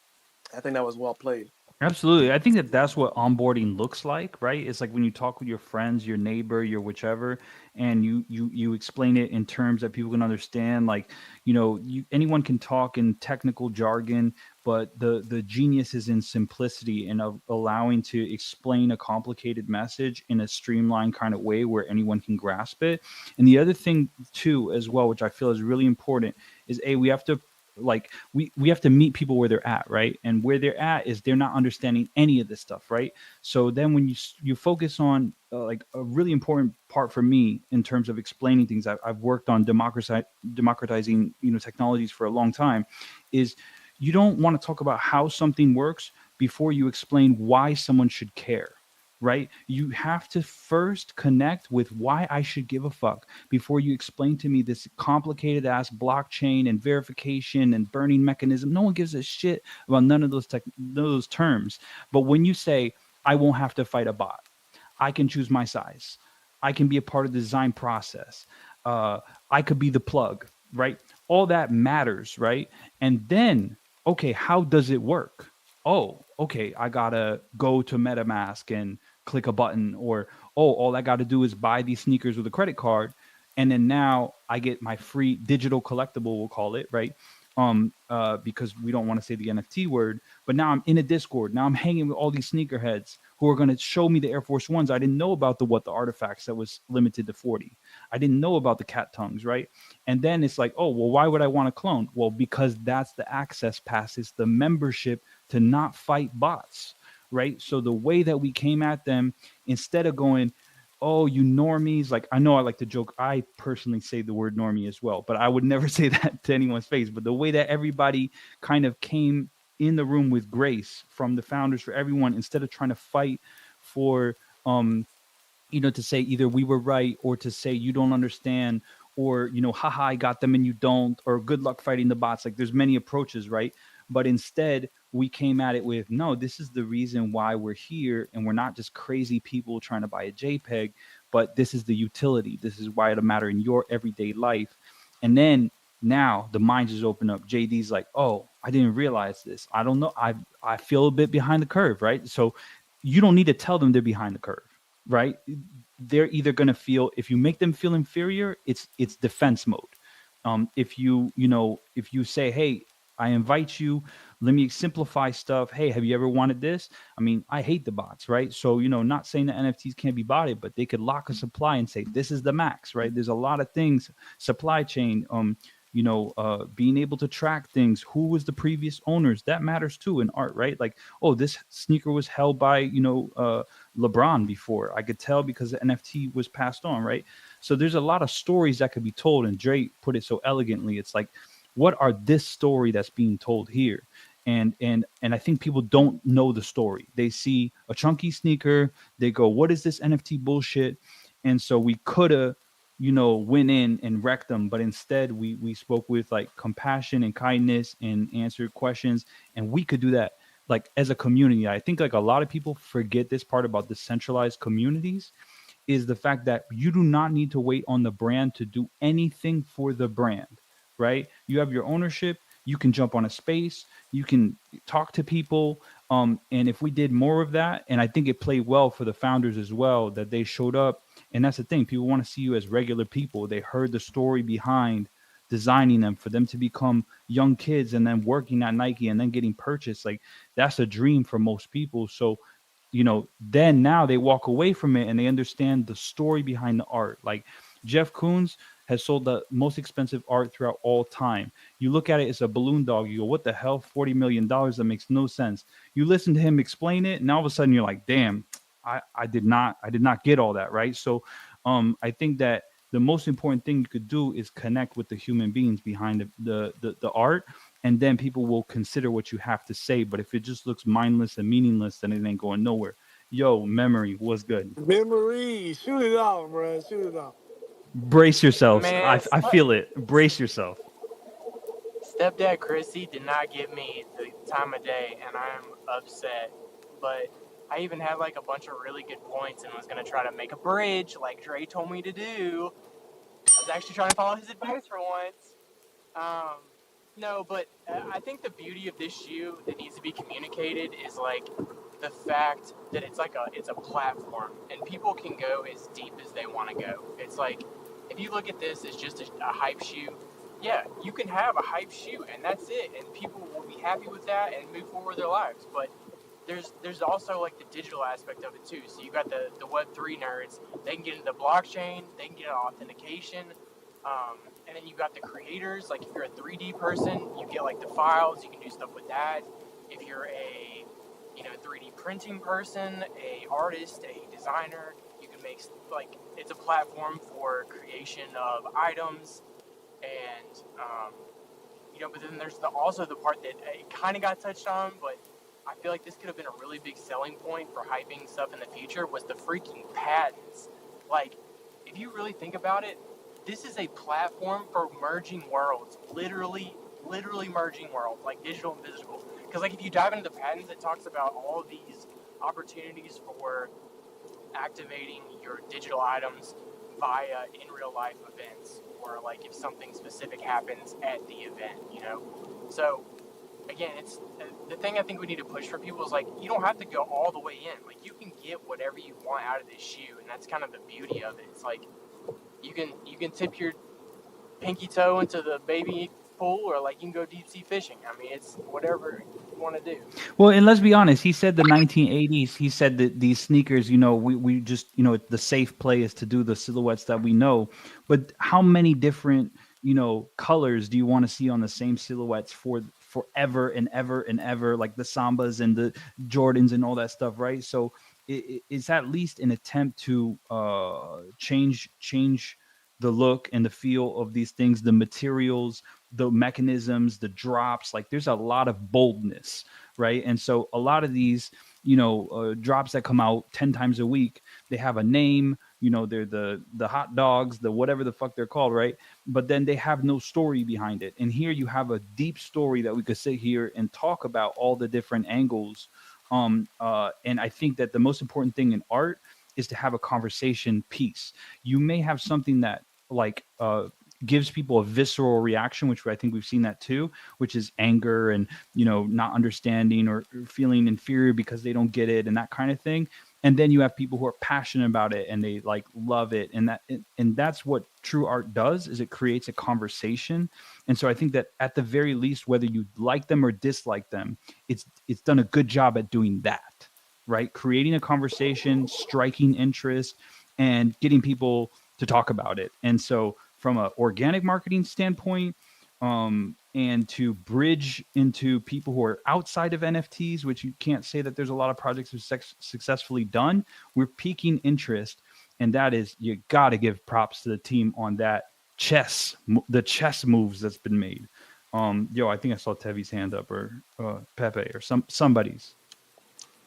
that was well played. Absolutely. I think that's what onboarding looks like, right? It's like when you talk with your friends, your neighbor, your whichever, and you explain it in terms that people can understand. Like, anyone can talk in technical jargon, but the genius is in simplicity and of allowing to explain a complicated message in a streamlined kind of way where anyone can grasp it. And the other thing too, as well, which I feel is really important, is we have to like we have to meet people where they're at, right? And where they're at is they're not understanding any of this stuff, right? So then when you focus on like a really important part for me in terms of explaining things, I've worked on democratizing technologies for a long time, is you don't want to talk about how something works before you explain why someone should care, right? You have to first connect with why I should give a fuck before you explain to me this complicated ass blockchain and verification and burning mechanism. No one gives a shit about none of those terms. But when you say, I won't have to fight a bot, I can choose my size, I can be a part of the design process, I could be the plug, right? All that matters, right? And then, okay, how does it work? Oh, okay, I gotta go to MetaMask and click a button, or oh, all I gotta do is buy these sneakers with a credit card, and then now I get my free digital collectible, we'll call it, right? Because we don't want to say the NFT word, but now I'm in a Discord. Now I'm hanging with all these sneakerheads who are going to show me the Air Force Ones. I didn't know about the artifacts that was limited to 40. I didn't know about the cat tongues, right? And then it's like, oh, well, why would I want to clone? Well, because that's the access pass. It's the membership to not fight bots, right? So the way that we came at them, instead of going, oh, you normies, like I know I like to joke. I personally say the word normie as well, but I would never say that to anyone's face. But the way that everybody kind of came in the room with grace from the founders for everyone, instead of trying to fight for to say either we were right or to say you don't understand, or haha, I got them and you don't, or good luck fighting the bots. Like there's many approaches, right? But instead we came at it with, no, this is the reason why we're here, and we're not just crazy people trying to buy a JPEG, but this is the utility. This is why it'll matter in your everyday life. And then now the mind just open up. JD's like, oh, I didn't realize this. I don't know. I feel a bit behind the curve, right? So you don't need to tell them they're behind the curve, right? They're either going to feel, if you make them feel inferior, it's defense mode. If you say, hey, I invite you, let me simplify stuff. Hey, have you ever wanted this? I mean, I hate the bots, right? So, not saying that NFTs can't be botted, but they could lock a supply and say, this is the max, right? There's a lot of things, supply chain, being able to track things. Who was the previous owners? That matters too in art, right? Like, oh, this sneaker was held by, LeBron before. I could tell because the NFT was passed on, right? So there's a lot of stories that could be told. And Dre put it so elegantly. It's like, what are this story that's being told here? And I think people don't know the story. They see a chunky sneaker, they go, what is this NFT bullshit? And so we could have, went in and wrecked them, but instead we spoke with like compassion and kindness and answered questions, and we could do that like as a community. I think like a lot of people forget this part about decentralized communities, is the fact that you do not need to wait on the brand to do anything for the brand, right? You have your ownership. You can jump on a space. You can talk to people. And if we did more of that, and I think it played well for the founders as well, that they showed up. And that's the thing. People want to see you as regular people. They heard the story behind designing them, for them to become young kids and then working at Nike and then getting purchased. Like that's a dream for most people. So, then now they walk away from it and they understand the story behind the art. Like Jeff Koons has sold the most expensive art throughout all time. You look at it, it's a balloon dog. You go, what the hell? $40 million? That makes no sense. You listen to him explain it, and all of a sudden you're like, damn, I did not get all that, right? So I think that the most important thing you could do is connect with the human beings behind the art, and then people will consider what you have to say. But if it just looks mindless and meaningless, then it ain't going nowhere. Yo, Memory, what's good? Memory, shoot it out, bro. Shoot it out. Brace yourselves. I Man, feel it. Brace yourself. stepdad Chrissy did not give me the time of day, and I'm upset. But I even had like a bunch of really good points and was going to try to make a bridge like Dre told me to do. I was actually trying to follow his advice for once. No, but I think the beauty of this shoe that needs to be communicated is like the fact that it's a platform, and people can go as deep as they want to go. It's like, if you look at this as just a hype shoe, yeah, you can have a hype shoe and that's it, and people will be happy with that and move forward with their lives. But there's also like the digital aspect of it too. So you got the Web3 nerds. They can get into the blockchain. They can get authentication. And then you've got the creators. Like if you're a 3D person, you get like the files, you can do stuff with that. If you're a 3D printing person, a artist, a designer, you can make like it's a platform for creation of items, and but then there's also the part that it kind of got touched on, but I feel like this could have been a really big selling point for hyping stuff in the future was the freaking patents. Like, if you really think about it, this is a platform for merging worlds, literally merging worlds, like digital and physical. Because like if you dive into the patents, it talks about all of these opportunities for activating your digital items via in real life events, or like if something specific happens at the event, So again, it's the thing I think we need to push for people is like you don't have to go all the way in. Like you can get whatever you want out of this shoe, and that's kind of the beauty of it. It's like you can tip your pinky toe into the baby pool, or like you can go deep sea fishing. I mean, it's whatever you want to do. Well, and let's be honest. He said the 1980s. He said that these sneakers, we just, the safe play is to do the silhouettes that we know. But how many different, colors do you want to see on the same silhouettes for forever and ever and ever, like the Sambas and the Jordans and all that stuff, right? So it's at least an attempt to change the look and the feel of these things, the materials, the mechanisms, the drops. Like there's a lot of boldness, right? And so a lot of these, drops that come out 10 times a week, they have a name, they're the hot dogs, the whatever the fuck they're called, right? But then they have no story behind it. And here you have a deep story that we could sit here and talk about all the different angles. And I think that the most important thing in art is to have a conversation piece. You may have something that like gives people a visceral reaction, which I think we've seen that too, which is anger and, not understanding or feeling inferior because they don't get it and that kind of thing. And then you have people who are passionate about it and they like love it. And that's what true art does, is it creates a conversation. And so I think that at the very least, whether you like them or dislike them, it's done a good job at doing that, right? Creating a conversation, striking interest, and getting people to talk about it. And so from an organic marketing standpoint, and to bridge into people who are outside of NFTs, which you can't say that there's a lot of projects have successfully done, we're piquing interest. And that is, you got to give props to the team on that the chess moves that's been made. I think I saw Tevi's hand up, or Pepe, or somebody's.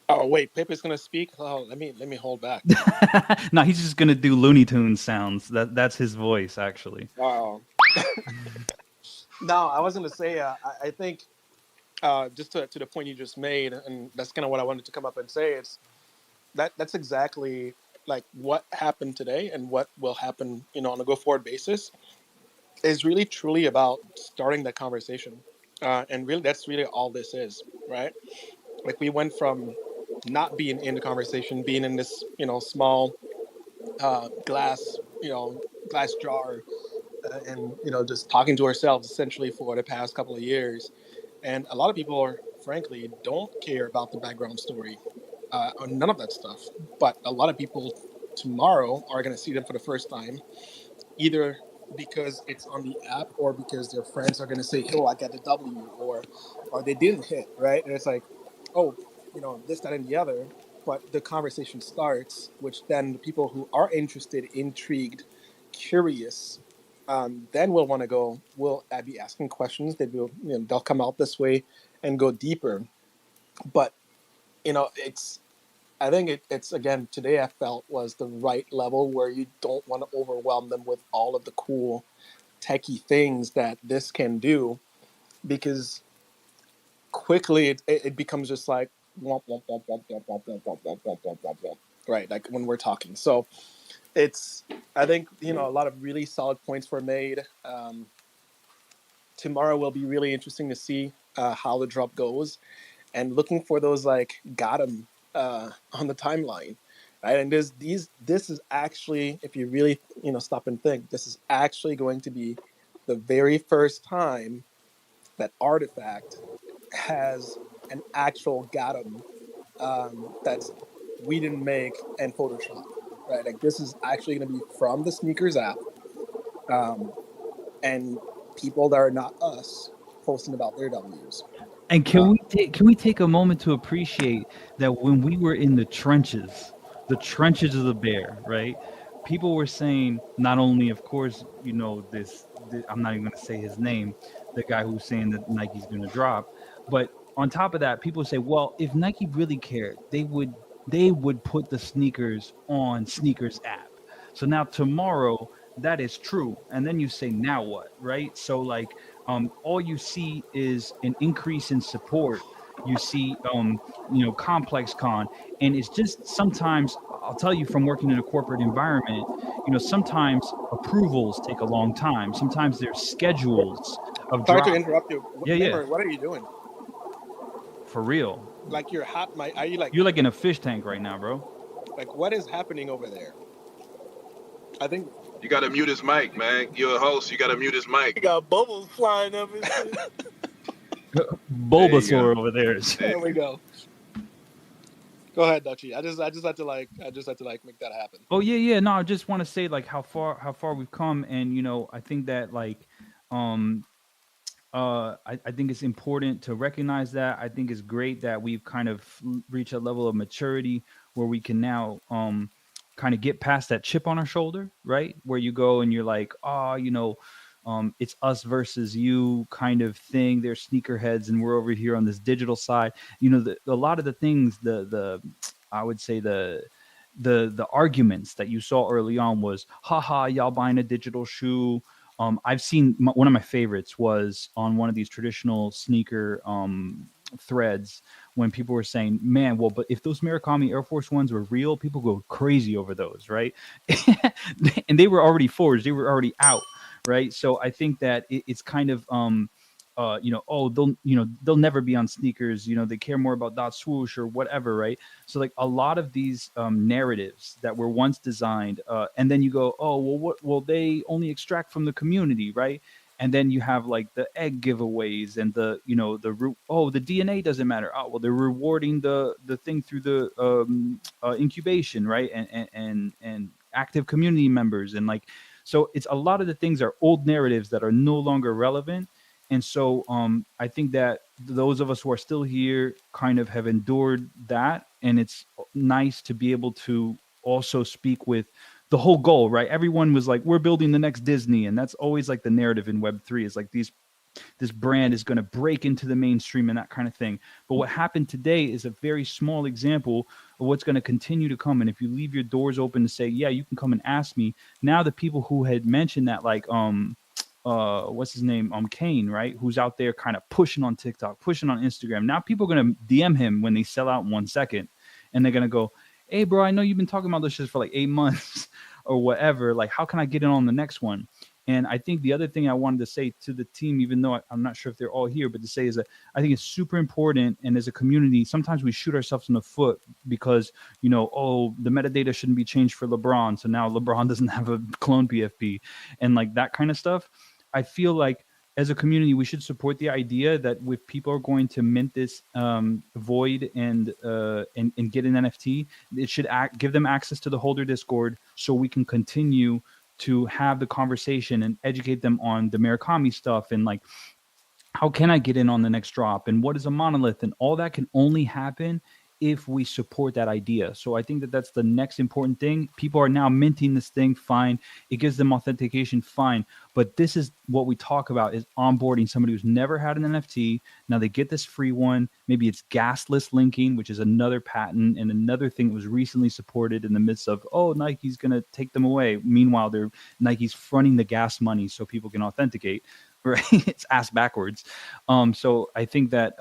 Oh wait, Pepe's gonna speak. Oh, let me hold back. No, he's just gonna do Looney Tunes sounds. That's his voice, actually. Oh. No, I was gonna say. I think just to the point you just made, and that's kind of what I wanted to come up and say. It's that's exactly like what happened today and what will happen, on a go forward basis, is really truly about starting that conversation, and really that's really all this is, right? Like we went from not being in the conversation, being in this, small glass jar, and just talking to ourselves essentially for the past couple of years. And a lot of people are, frankly, don't care about the background story, or none of that stuff. But a lot of people tomorrow are going to see them for the first time, either because it's on the app or because their friends are going to say, "Oh, I got the W," or they didn't hit, right? And it's like, oh, this, that, and the other. But the conversation starts, which then the people who are interested, intrigued, curious, then will want to go. Will be asking questions. They will, they'll come out this way and go deeper. But it's. I think it's again today. I felt was the right level where you don't want to overwhelm them with all of the cool, techie things that this can do, because quickly it becomes just like womp, womp, womp, womp, womp, womp, womp, womp, womp, womp, womp, womp, womp, right? Like when we're talking. So it's, I think, a lot of really solid points were made. Tomorrow will be really interesting to see how the drop goes, and looking for those like got 'em on the timeline, right? And this is actually, if you really stop and think, this is actually going to be the very first time that Artifact has an actual got 'em that's we didn't make and Photoshop, right? Like this is actually going to be from the sneakers app. and people that are not us posting about their W's. And can we take a moment to appreciate that when we were in the trenches of the bear, right? People were saying not only, of course, this I'm not even going to say his name, the guy who's saying that Nike's going to drop, but on top of that, people say, well, if Nike really cared, they would put the sneakers on sneakers app. So now tomorrow that is true, and then you say now what, right? So like all you see is an increase in support. You see, Complex Con, and it's just sometimes I'll tell you from working in a corporate environment, sometimes approvals take a long time. Sometimes there's schedules of Sorry to drop. interrupt you. Yeah, What are you doing? for real. Like you're hot. Are you like You're like in a fish tank right now, bro. like what is happening over there? I think You gotta mute his mic, man. You're a host. You gotta mute his He mic. got bubbles flying up and shit. Bulbasaur over there. there we go. Go ahead, DUTCHEE. I just had to make that happen. Oh yeah. No, I just want to say like how far we've come, and I think that like, I think it's important to recognize that. I think it's great that we've kind of reached a level of maturity where we can now kind of get past that chip on our shoulder, right? Where you go and you're like, oh, it's us versus you kind of thing. They're sneakerheads, and we're over here on this digital side. A lot of the things, the I would say the arguments that you saw early on was, haha, y'all buying a digital shoe. I've seen one of my favorites was on one of these traditional sneaker threads when people were saying, man, well, but if those Murakami Air Force Ones were real, people go crazy over those, right? And they were already forged, they were already out, right? So I think that it's kind of they'll never be on sneakers, they care more about dot swoosh or whatever, right? So like a lot of these narratives that were once designed, and then you go, oh well, what will they only extract from the community, right? And then you have like the egg giveaways and the DNA doesn't matter. Oh well, they're rewarding the thing through the incubation, right? And active community members, and like, so it's a lot of the things are old narratives that are no longer relevant. And so I think that those of us who are still here kind of have endured that. And it's nice to be able to also speak with the whole goal, right? Everyone was like, we're building the next Disney. And that's always like the narrative in Web3 is like this brand is going to break into the mainstream and that kind of thing. But what happened today is a very small example of what's going to continue to come. And if you leave your doors open to say, yeah, you can come and ask me. Now the people who had mentioned that, like, what's his name? Kane, right? Who's out there kind of pushing on TikTok, pushing on Instagram. Now people are going to DM him when they sell out in 1 second. And they're going to go, hey, bro, I know you've been talking about this shit for like 8 months or whatever. Like, how can I get in on the next one? And I think the other thing I wanted to say to the team, even though I'm not sure if they're all here, but to say is that I think it's super important. And as a community, sometimes we shoot ourselves in the foot because, the metadata shouldn't be changed for LeBron. So now LeBron doesn't have a clone PFP and like that kind of stuff. I feel like as a community, we should support the idea that if people are going to mint this void and get an NFT, it should give them access to the holder Discord so we can continue to have the conversation and educate them on the Murakami stuff and like, how can I get in on the next drop and what is a monolith, and all that can only happen if we support that idea. So I think that that's the next important thing. People are now minting this thing, fine. It gives them authentication, fine. But this is what we talk about, is onboarding somebody who's never had an NFT. Now they get this free one. Maybe it's gasless linking, which is another patent and another thing that was recently supported in the midst of, Nike's going to take them away. Meanwhile, Nike's fronting the gas money so people can authenticate, right? It's ass backwards. So I think that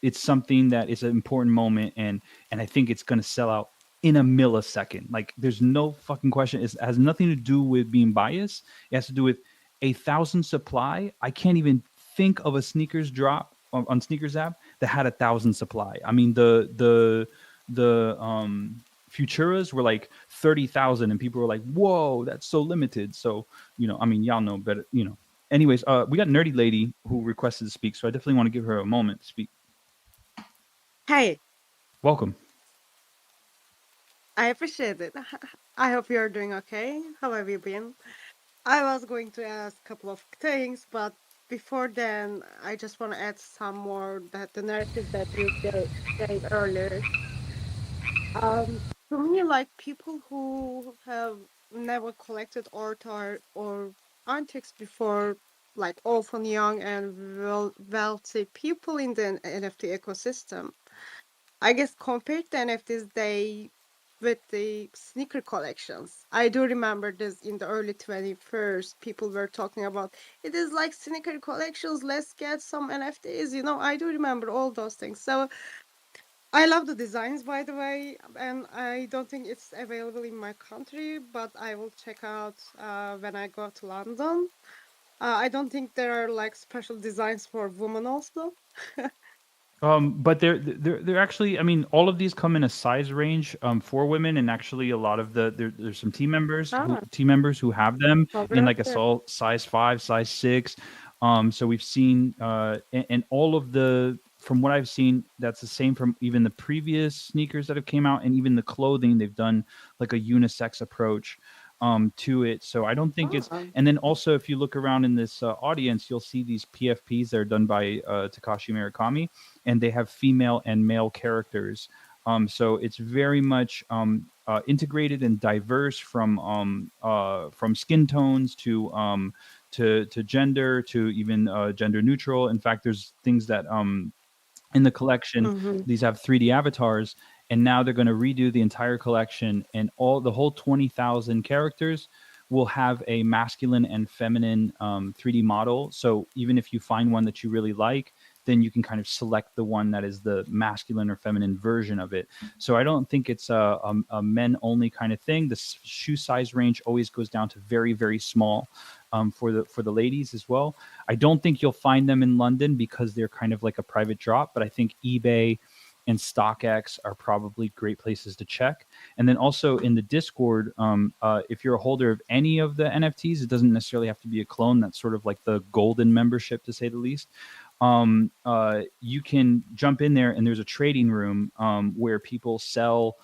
it's something that is an important moment, and I think it's going to sell out in a millisecond. Like, there's no fucking question. It has nothing to do with being biased. It has to do with 1,000 supply. I can't even think of a sneakers drop on Sneakers app that had 1,000 supply. I mean, the Futuras were like 30,000, and people were like, "Whoa, that's so limited." So y'all know better. Anyways, we got Nerdy Lady who requested to speak, so I definitely want to give her a moment to speak. Hey, Welcome. I appreciate it. I hope you're doing okay. How have you been? I was going to ask a couple of things, but before then, I just want to add some more that the narrative that you gave earlier. To me, like people who have never collected art or antiques before, like often young and wealthy people in the NFT ecosystem. I guess compared to NFTs, they with the sneaker collections. I do remember this in the early 21st, people were talking about it is like sneaker collections, let's get some NFTs, I do remember all those things. So I love the designs, by the way, and I don't think it's available in my country, but I will check out when I go to London. I don't think there are like special designs for women also. But they're actually. I mean, all of these come in a size range for women, and actually, a lot of there's some Ah, team members who have them in like a progressive. size 5, size 6. So we've seen and all of the from what I've seen, that's the same from even the previous sneakers that have came out, and even the clothing. They've done like a unisex approach to it. So I don't think it's. Ah, And then also, if you look around in this audience, you'll see these PFPs that are done by Takashi Murakami, and they have female and male characters. So it's very much integrated and diverse from skin tones to gender to even gender neutral. In fact, there's things that in the collection mm-hmm. these have 3D avatars, and now they're going to redo the entire collection, and all the whole 20,000 characters will have a masculine and feminine 3D model. So even if you find one that you really like, then you can kind of select the one that is the masculine or feminine version of it. So I don't think it's a men only kind of thing. The shoe size range always goes down to very, very small for the ladies as well. I don't think you'll find them in London because they're kind of like a private drop, but I think eBay and StockX are probably great places to check. And then also in the Discord, if you're a holder of any of the NFTs, it doesn't necessarily have to be a clone. That's sort of like the golden membership, to say the least. You can jump in there, and there's a trading room where people sell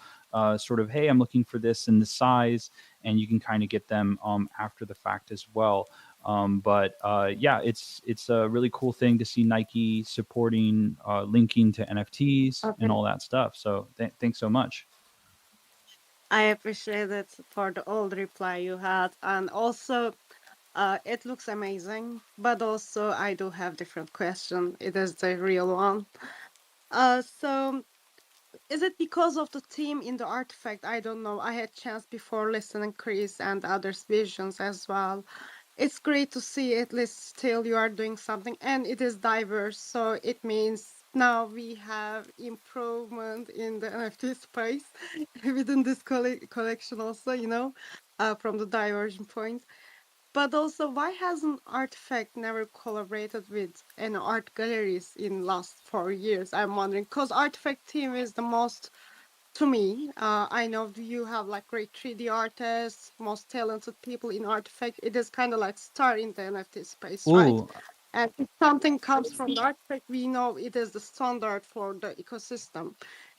sort of, hey, I'm looking for this in this size, and you can kind of get them after the fact as well. But yeah, it's a really cool thing to see Nike supporting linking to NFTs and Okay. all that stuff. So thanks so much. I appreciate it for the old reply you had. And also, it looks amazing, but also I do have different question. It is the real one. So is it because of the theme in the artifact? I don't know. I had chance before listening Chris and others' visions as well. It's great to see at least still you are doing something and it is diverse. So it means now we have improvement in the NFT space within this collection also, from the diversion point. But also, why hasn't Artifact never collaborated with any art galleries in last 4 years? I'm wondering, because Artifact team is the most, to me, I know you have like great 3D artists, most talented people in Artifact. It is kind of like star in the NFT space, right? Ooh, And if something comes from the Artifact, we know it is the standard for the ecosystem.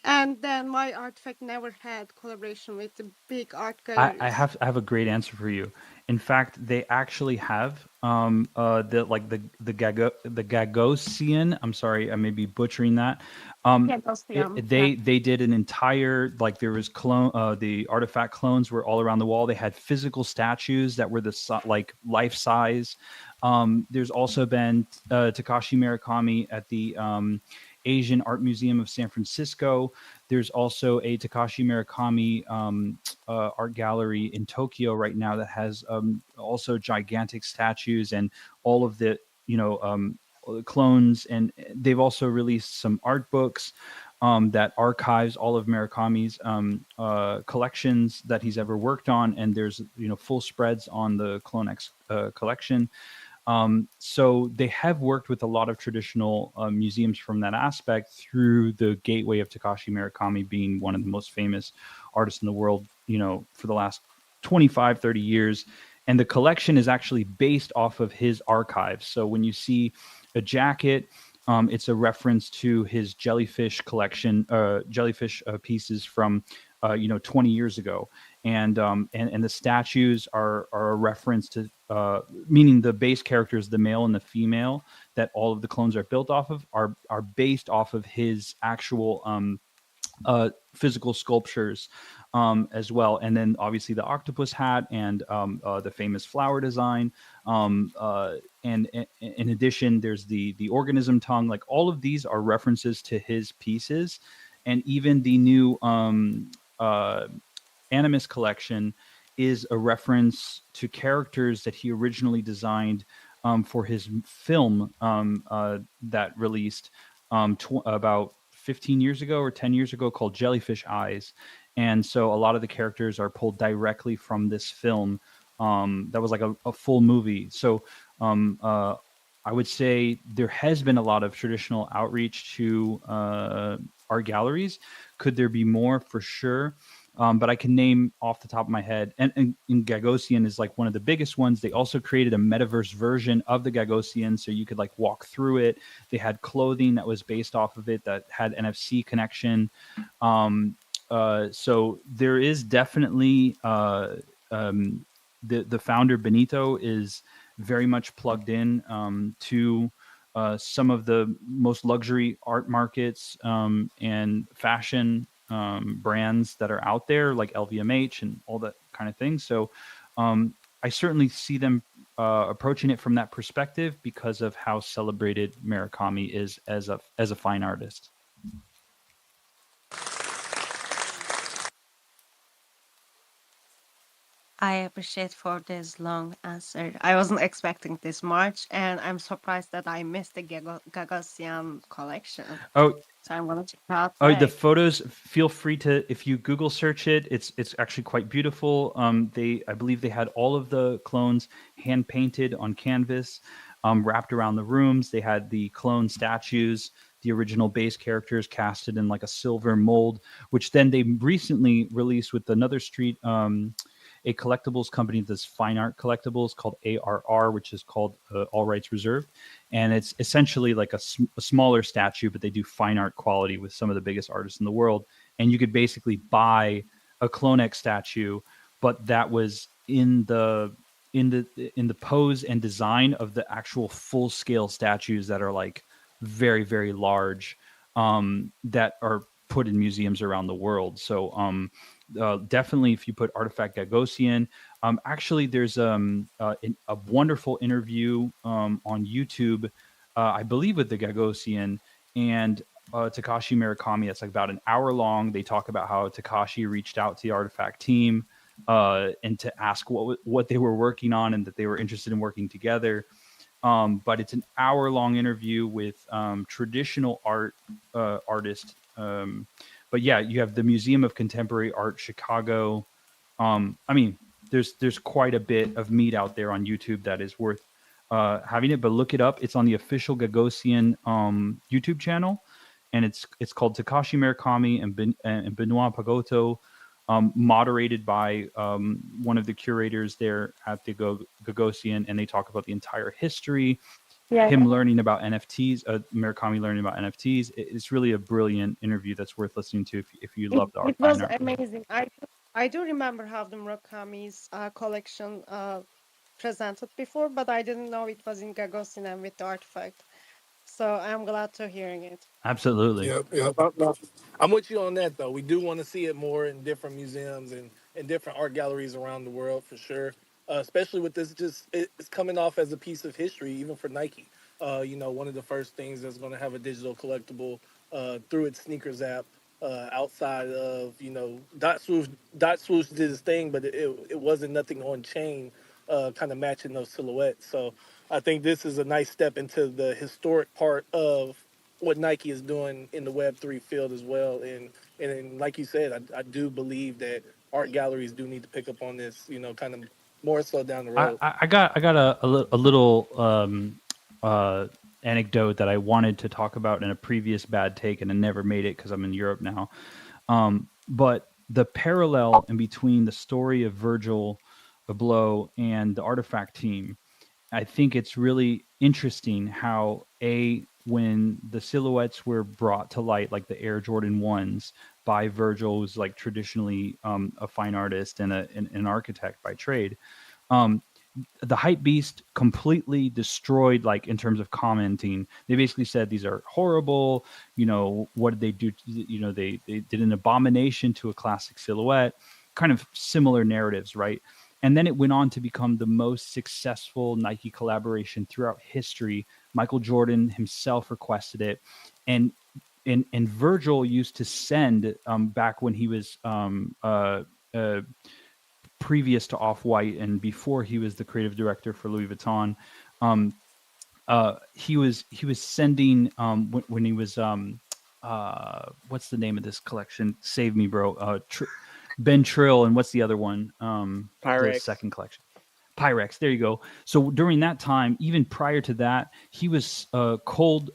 And then why Artifact never had collaboration with the big art galleries? I have a great answer for you. In fact, they actually have the Gagosian. I'm sorry, I may be butchering that. Yeah, those, yeah. They did an entire, like, there was clone the artifact clones were all around the wall. They had physical statues that were like life size. There's also been Takashi Murakami at the Asian Art Museum of San Francisco. There's also a Takashi Murakami art gallery in Tokyo right now that has also gigantic statues and all of the clones. And they've also released some art books that archives all of Murakami's collections that he's ever worked on. And there's full spreads on the CloneX collection. So they have worked with a lot of traditional museums from that aspect through the gateway of Takashi Murakami being one of the most famous artists in the world, for the last 25, 30 years. And the collection is actually based off of his archives. So when you see a jacket, it's a reference to his jellyfish collection, jellyfish pieces from 20 years ago. And the statues are a reference meaning the base characters, the male and the female, that all of the clones are built off of, are based off of his actual physical sculptures as well. And then obviously the octopus hat and the famous flower design. And in addition, there's the organism tongue. Like all of these are references to his pieces, and even the new Animus collection is a reference to characters that he originally designed for his film that released about 15 years ago or 10 years ago, called Jellyfish Eyes. And so a lot of the characters are pulled directly from this film. That was like a full movie. So I would say there has been a lot of traditional outreach to art galleries. Could there be more? For sure. But I can name off the top of my head, and Gagosian is like one of the biggest ones. They also created a metaverse version of the Gagosian, so you could like walk through it. They had clothing that was based off of it that had NFC connection. So there is definitely the founder Benito is very much plugged in to some of the most luxury art markets and fashion brands that are out there, like LVMH and all that kind of thing. So I certainly see them approaching it from that perspective because of how celebrated Murakami is as a fine artist. I appreciate for this long answer. I wasn't expecting this much, and I'm surprised that I missed the Gagosian collection. Oh, so I'm gonna check it out. Oh, the photos. Feel free to, if you Google search it, it's actually quite beautiful. I believe they had all of the clones hand painted on canvas, wrapped around the rooms. They had the clone statues, the original base characters casted in like a silver mold, which then they recently released with another street. A collectibles company that's fine art collectibles called ARR, which is called All Rights Reserved. And it's essentially like a smaller statue, but they do fine art quality with some of the biggest artists in the world. And you could basically buy a CloneX statue, but that was in the pose and design of the actual full scale statues that are like very, very large, that are put in museums around the world. So definitely, if you put Artifact Gagosian, actually, there's a wonderful interview on YouTube, I believe, with the Gagosian and Takashi Murakami. It's like about an hour long. They talk about how Takashi reached out to the Artifact team and to ask what they were working on and that they were interested in working together. But it's an hour long interview with traditional artists. But yeah, you have the Museum of Contemporary Art, Chicago. I mean, there's quite a bit of meat out there on YouTube that is worth having it. But look it up. It's on the official Gagosian YouTube channel, and it's called Takashi Murakami and Benoit Pagotto, moderated by one of the curators there at the Gagosian, and they talk about the entire history. Yeah. Him learning about NFTs, Murakami learning about NFTs. It's really a brilliant interview that's worth listening to if you love the art. It was amazing. I do remember how the Murakami's collection presented before, but I didn't know it was in Gagosian and with the Artifact. So I'm glad to hearing it. Absolutely. Yep. I'm with you on that, though. We do want to see it more in different museums and different art galleries around the world, for sure. Especially with this, it's coming off as a piece of history, even for Nike. One of the first things that's going to have a digital collectible through its sneakers app, outside of, Dot Swoosh did his thing, but it wasn't nothing on chain, kind of matching those silhouettes. So I think this is a nice step into the historic part of what Nike is doing in the Web3 field as well. And like you said, I do believe that art galleries do need to pick up on this, kind of more so down the road. I got a little anecdote that I wanted to talk about in a previous bad take, and I never made it because I'm in Europe now. But the parallel in between the story of Virgil Abloh and the Artifact team, I think it's really interesting how when the silhouettes were brought to light, like the Air Jordan 1s by Virgil, who's like traditionally a fine artist and an architect by trade, the hype beast completely destroyed, like in terms of commenting. They basically said these are horrible. You know, what did they do? You know, they did an abomination to a classic silhouette. Kind of similar narratives, right? And then it went on to become the most successful Nike collaboration throughout history. Michael Jordan himself requested it, and Virgil used to send back when he was previous to Off-White and before he was the creative director for Louis Vuitton. He was sending when he was what's the name of this collection? Save me, bro. Ben Trill, and what's the other one? Pyrex. The second collection. Pyrex, there you go. So during that time, even prior to that, he was cold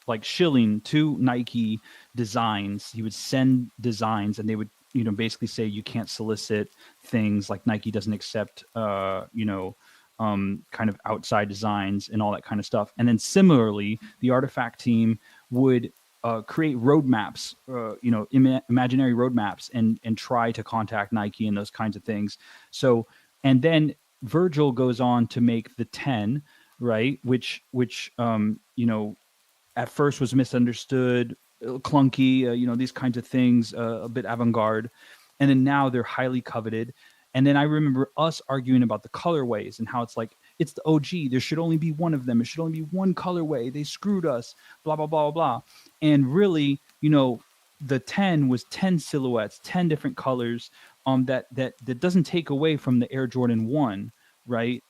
like shilling to Nike designs. He would send designs, and they would, you know, basically say you can't solicit things, like Nike doesn't accept, you know, kind of outside designs and all that kind of stuff. And then similarly, the Artifact team would create roadmaps, you know, imaginary roadmaps, and try to contact Nike and those kinds of things. So, and then Virgil goes on to make the 10, right? Which you know, at first was misunderstood, clunky, you know, these kinds of things, a bit avant-garde. And then now they're highly coveted. And then I remember us arguing about the colorways and how it's like, it's the OG. There should only be one of them. It should only be one colorway. They screwed us, blah, blah, blah, blah. And really, you know, the 10 was 10 silhouettes, 10 different colors, that doesn't take away from the Air Jordan 1, right?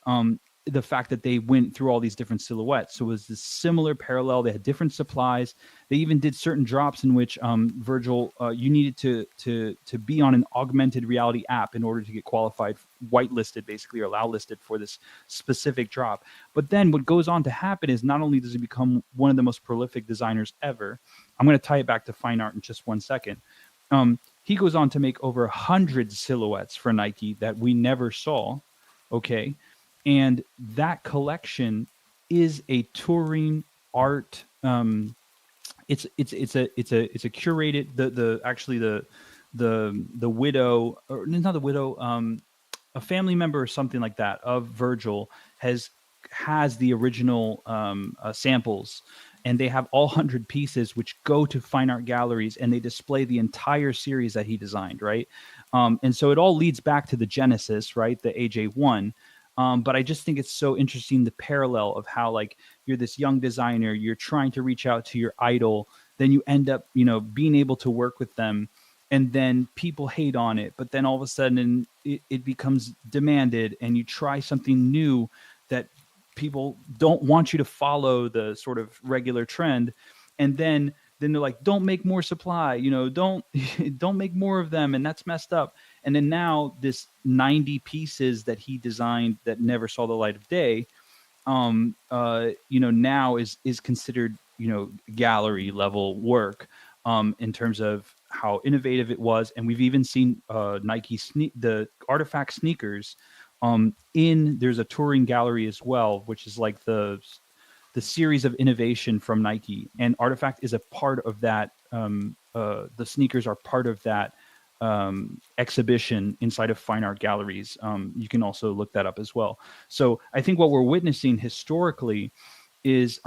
The fact that they went through all these different silhouettes. So it was this similar parallel. They had different supplies. They even did certain drops in which Virgil, you needed to be on an augmented reality app in order to get qualified, whitelisted basically, or allow listed for this specific drop. But then what goes on to happen is not only does he become one of the most prolific designers ever, I'm going to tie it back to fine art in just 1 second. He goes on to make over 100 silhouettes for Nike that we never saw. Okay. And that collection is a touring art. It's a curated, the widow, or not the widow, a family member or something like that of Virgil has the original samples, and they have all 100 pieces which go to fine art galleries, and they display the entire series that he designed, right? And so it all leads back to the Genesis, right? The AJ1. But I just think it's so interesting, the parallel of how, like, you're this young designer, you're trying to reach out to your idol, then you end up, you know, being able to work with them, and then people hate on it. But then all of a sudden it becomes demanded, and you try something new that people don't want you to follow the sort of regular trend. And then they're like, don't make more supply, you know, don't make more of them. And that's messed up. And then now this 90 pieces that he designed that never saw the light of day, you know, now is considered, you know, gallery level work, in terms of how innovative it was. And we've even seen Nike the Artifact sneakers there's a touring gallery as well, which is like the series of innovation from Nike, and Artifact is a part of that. The sneakers are part of that exhibition inside of fine art galleries. You can also look that up as well. So I think what we're witnessing historically is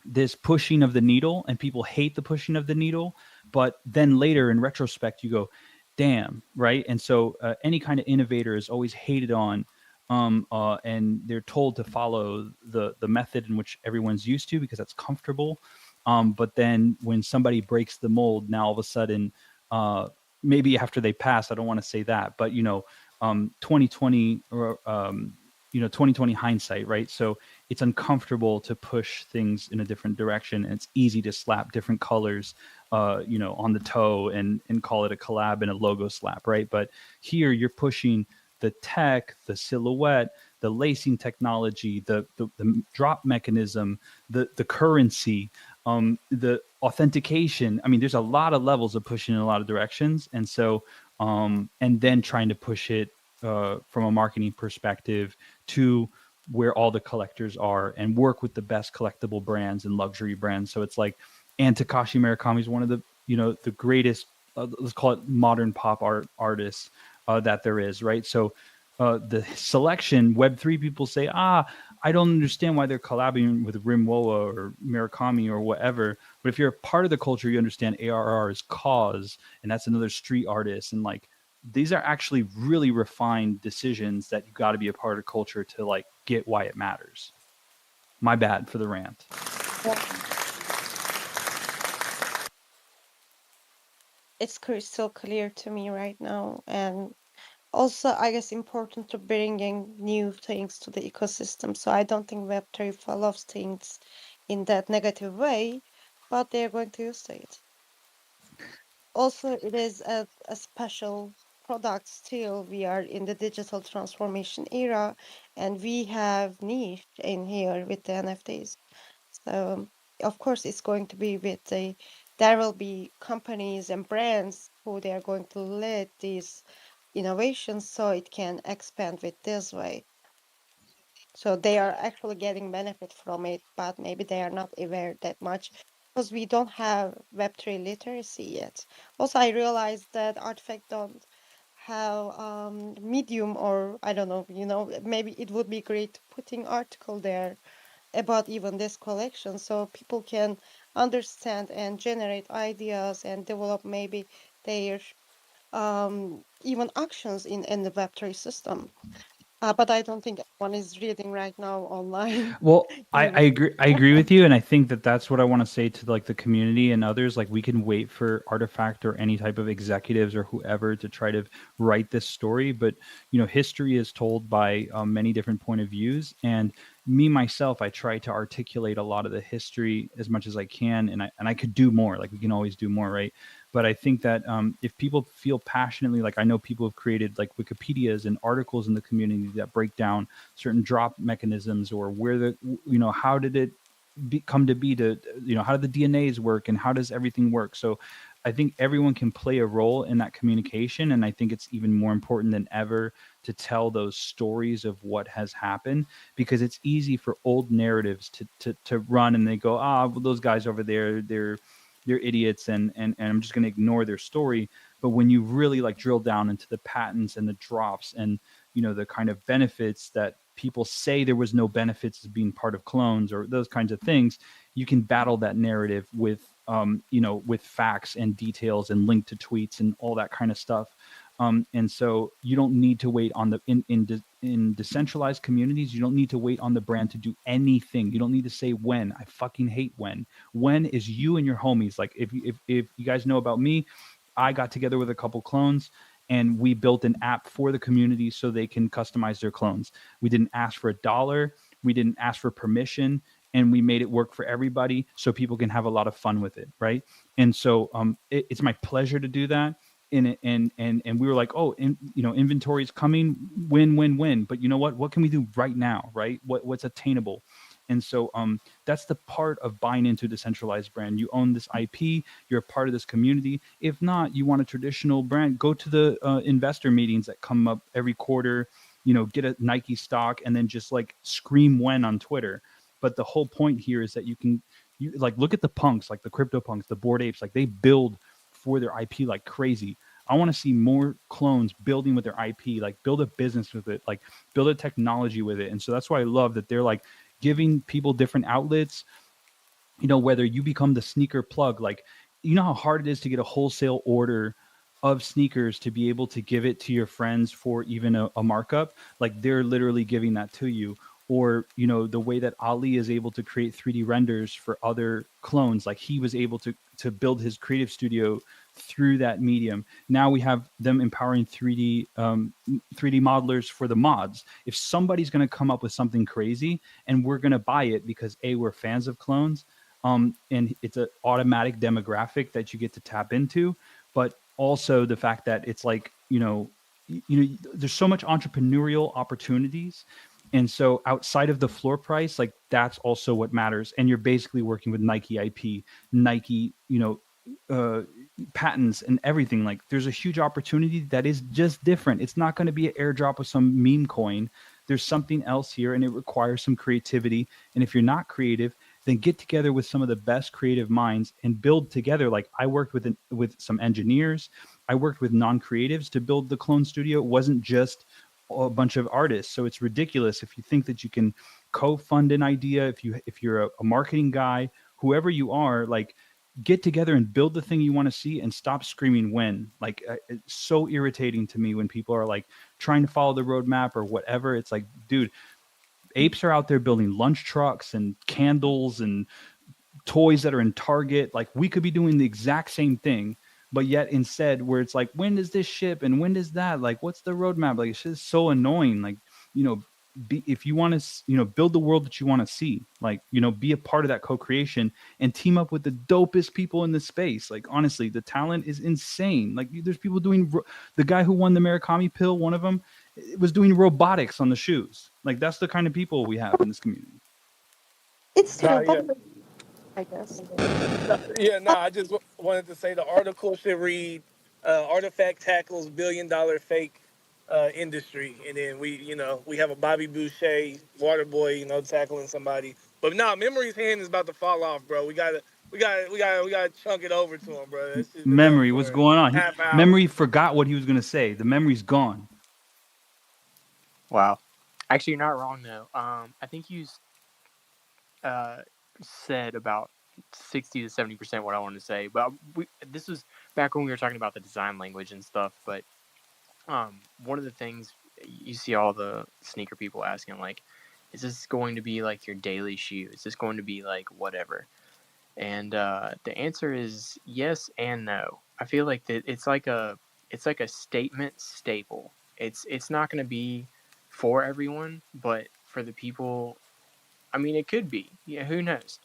this pushing of the needle, and people hate the pushing of the needle, but then later in retrospect you go, damn, right? And so any kind of innovator is always hated on, and they're told to follow the method in which everyone's used to because that's comfortable. But then when somebody breaks the mold, now all of a sudden, maybe after they pass, I don't want to say that, but 2020 or 2020 hindsight, right? So it's uncomfortable to push things in a different direction, and it's easy to slap different colors, on the toe and call it a collab and a logo slap, right? But here you're pushing the tech, the silhouette, the lacing technology, the drop mechanism, the currency, the authentication. I mean, there's a lot of levels of pushing in a lot of directions. And so, and then trying to push it from a marketing perspective to where all the collectors are and work with the best collectible brands and luxury brands. So it's like, and Takashi Murakami is one of the, the greatest, let's call it modern pop art artists that there is, right? So the selection, Web3 people say, I don't understand why they're collaborating with Rimwoa or Murakami or whatever. But if you're a part of the culture, you understand ARR is cause, and that's another street artist. And like, these are actually really refined decisions that you got to be a part of culture to like get why it matters. My bad for the rant. It's crystal clear to me right now. And also, I guess important to bringing new things to the ecosystem. So I don't think Web3 follows things in that negative way, but they're going to use it. Also, it is a special product still. We are in the digital transformation era, and we have niche in here with the NFTs. So, of course, it's going to be with there will be companies and brands who they are going to lead these innovations so it can expand with this way. So they are actually getting benefit from it, but maybe they are not aware that much because we don't have Web3 literacy yet. Also, I realized that Artifact don't have Medium, or I don't know, maybe it would be great putting article there about even this collection so people can understand and generate ideas and develop maybe their even actions in the Web3 system. But I don't think anyone is reading right now online. Well, I Even agree. I agree with you, and I think that that's what I want to say to like the community and others. Like, we can wait for Artifact or any type of executives or whoever to try to write this story, but history is told by many different point of views. And me myself, I try to articulate a lot of the history as much as I can, and I could do more. Like, we can always do more, right? But I think that if people feel passionately, like I know people have created like Wikipedias and articles in the community that break down certain drop mechanisms or where the, how did it come to be to, how do the DNAs work and how does everything work? So I think everyone can play a role in that communication. And I think it's even more important than ever to tell those stories of what has happened, because it's easy for old narratives to run and they go, well, those guys over there, they're idiots and I'm just going to ignore their story. But when you really like drill down into the patents and the drops and, the kind of benefits that people say there was no benefits of being part of clones or those kinds of things, you can battle that narrative with, with facts and details and link to tweets and all that kind of stuff. And so you don't need to wait on in decentralized communities. You don't need to wait on the brand to do anything. You don't need to say when. I fucking hate when. When is you and your homies. Like if you guys know about me, I got together with a couple clones and we built an app for the community so they can customize their clones. We didn't ask for $1. We didn't ask for permission. And we made it work for everybody so people can have a lot of fun with it, right? And so it's my pleasure to do that. And we were like, inventory is coming, win. But you know what? What can we do right now, right? What's attainable? And so that's the part of buying into a decentralized brand. You own this IP, you're a part of this community. If not, you want a traditional brand, go to the investor meetings that come up every quarter, get a Nike stock and then just like scream when on Twitter. But the whole point here is that you like look at the punks, like the crypto punks, the Bored Apes, like they build for their IP like crazy. I want to see more clones building with their IP, like build a business with it, like build a technology with it. And so that's why I love that they're like giving people different outlets, whether you become the sneaker plug, like, how hard it is to get a wholesale order of sneakers to be able to give it to your friends for even a markup. Like they're literally giving that to you. Or, the way that Ali is able to create 3D renders for other clones, like he was able to build his creative studio through that medium. Now we have them empowering 3D modelers for the mods. If somebody's going to come up with something crazy and we're going to buy it because we're fans of clones, and it's an automatic demographic that you get to tap into, but also the fact that it's like, there's so much entrepreneurial opportunities. And so outside of the floor price, like that's also what matters. And you're basically working with Nike IP, Nike, patents and everything. Like there's a huge opportunity that is just different. It's not going to be an airdrop of some meme coin. There's something else here and it requires some creativity. And if you're not creative, then get together with some of the best creative minds and build together. Like I worked with some engineers. I worked with non-creatives to build the clone studio. It wasn't just a bunch of artists. So it's ridiculous if you think that you can co-fund an idea. If you're a marketing guy, whoever you are, like, get together and build the thing you want to see and stop screaming when. Like, it's so irritating to me when people are like trying to follow the roadmap or whatever. It's like, dude, apes are out there building lunch trucks and candles and toys that are in Target. Like, we could be doing the exact same thing, but yet instead where it's like, when does this ship and when does that, like, what's the roadmap? Like, it's just so annoying. Like, if you want to, build the world that you want to see, like, be a part of that co-creation and team up with the dopest people in the space. Like, honestly, the talent is insane. Like, there's people doing, the guy who won the Murakami pill, one of them was doing robotics on the shoes. Like, that's the kind of people we have in this community. It's true, Yeah. but I guess. I just wanted to say the article should read Artifact Tackles $1 billion fake industry. And then we have a Bobby Boucher, water boy, tackling somebody. But Memory's hand is about to fall off, bro. We gotta chunk it over to him, bro. This has been Memory, going what's for going on? half hour. Memory forgot what he was going to say. The memory's gone. Wow. Actually, you're not wrong, though. I think you said about 60 to 70% what I wanted to say. But this was back when we were talking about the design language and stuff. But one of the things you see all the sneaker people asking, like, is this going to be like your daily shoe? Is this going to be like whatever? And the answer is yes and no. I feel like that it's like a statement staple. It's not going to be for everyone, but for the people, I mean, it could be. Yeah, who knows?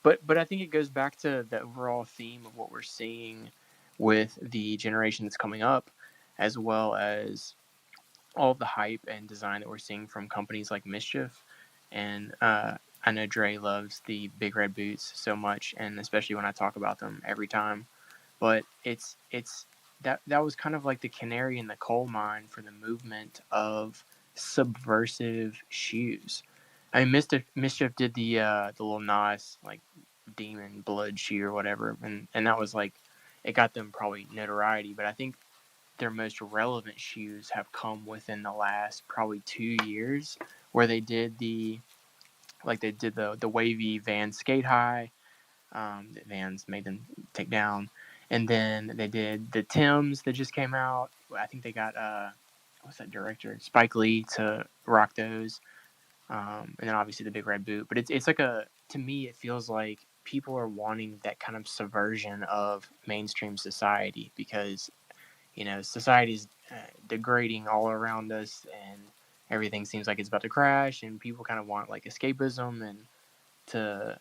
But I think it goes back to the overall theme of what we're seeing with the generation that's coming up, as well as all of the hype and design that we're seeing from companies like Mischief. And I know Dre loves the Big Red Boots so much, and especially when I talk about them every time. But it's that was kind of like the canary in the coal mine for the movement of subversive shoes. I mean, Mischief did the Lil Nas, like, demon blood shoe or whatever, and that was like, it got them probably notoriety. But I think their most relevant shoes have come within the last probably 2 years, where they did the wavy Vans skate high, that Vans made them take down, and then they did the Tims that just came out. I think they got what's that director, Spike Lee, to rock those, and then obviously the Big Red Boot. But it's like to me it feels like people are wanting that kind of subversion of mainstream society, because society is degrading all around us, and everything seems like it's about to crash, and people kind of want like escapism and to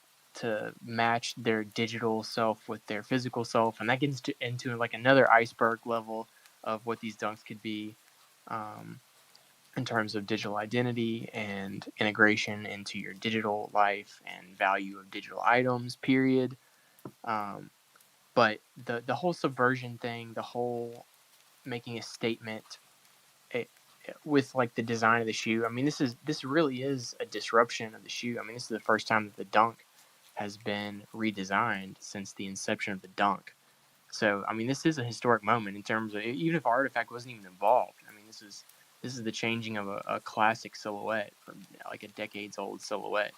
match their digital self with their physical self, and that gets into like another iceberg level of what these dunks could be, in terms of digital identity and integration into your digital life and value of digital items, period. But the whole subversion thing, the whole making a statement, with like the design of the shoe, I mean, this really is a disruption of the shoe. I mean, this is the first time that the Dunk has been redesigned since the inception of the Dunk. So, I mean, this is a historic moment in terms of, even if Artifact wasn't even involved. I mean, this is the changing of a classic silhouette from like a decades old silhouette.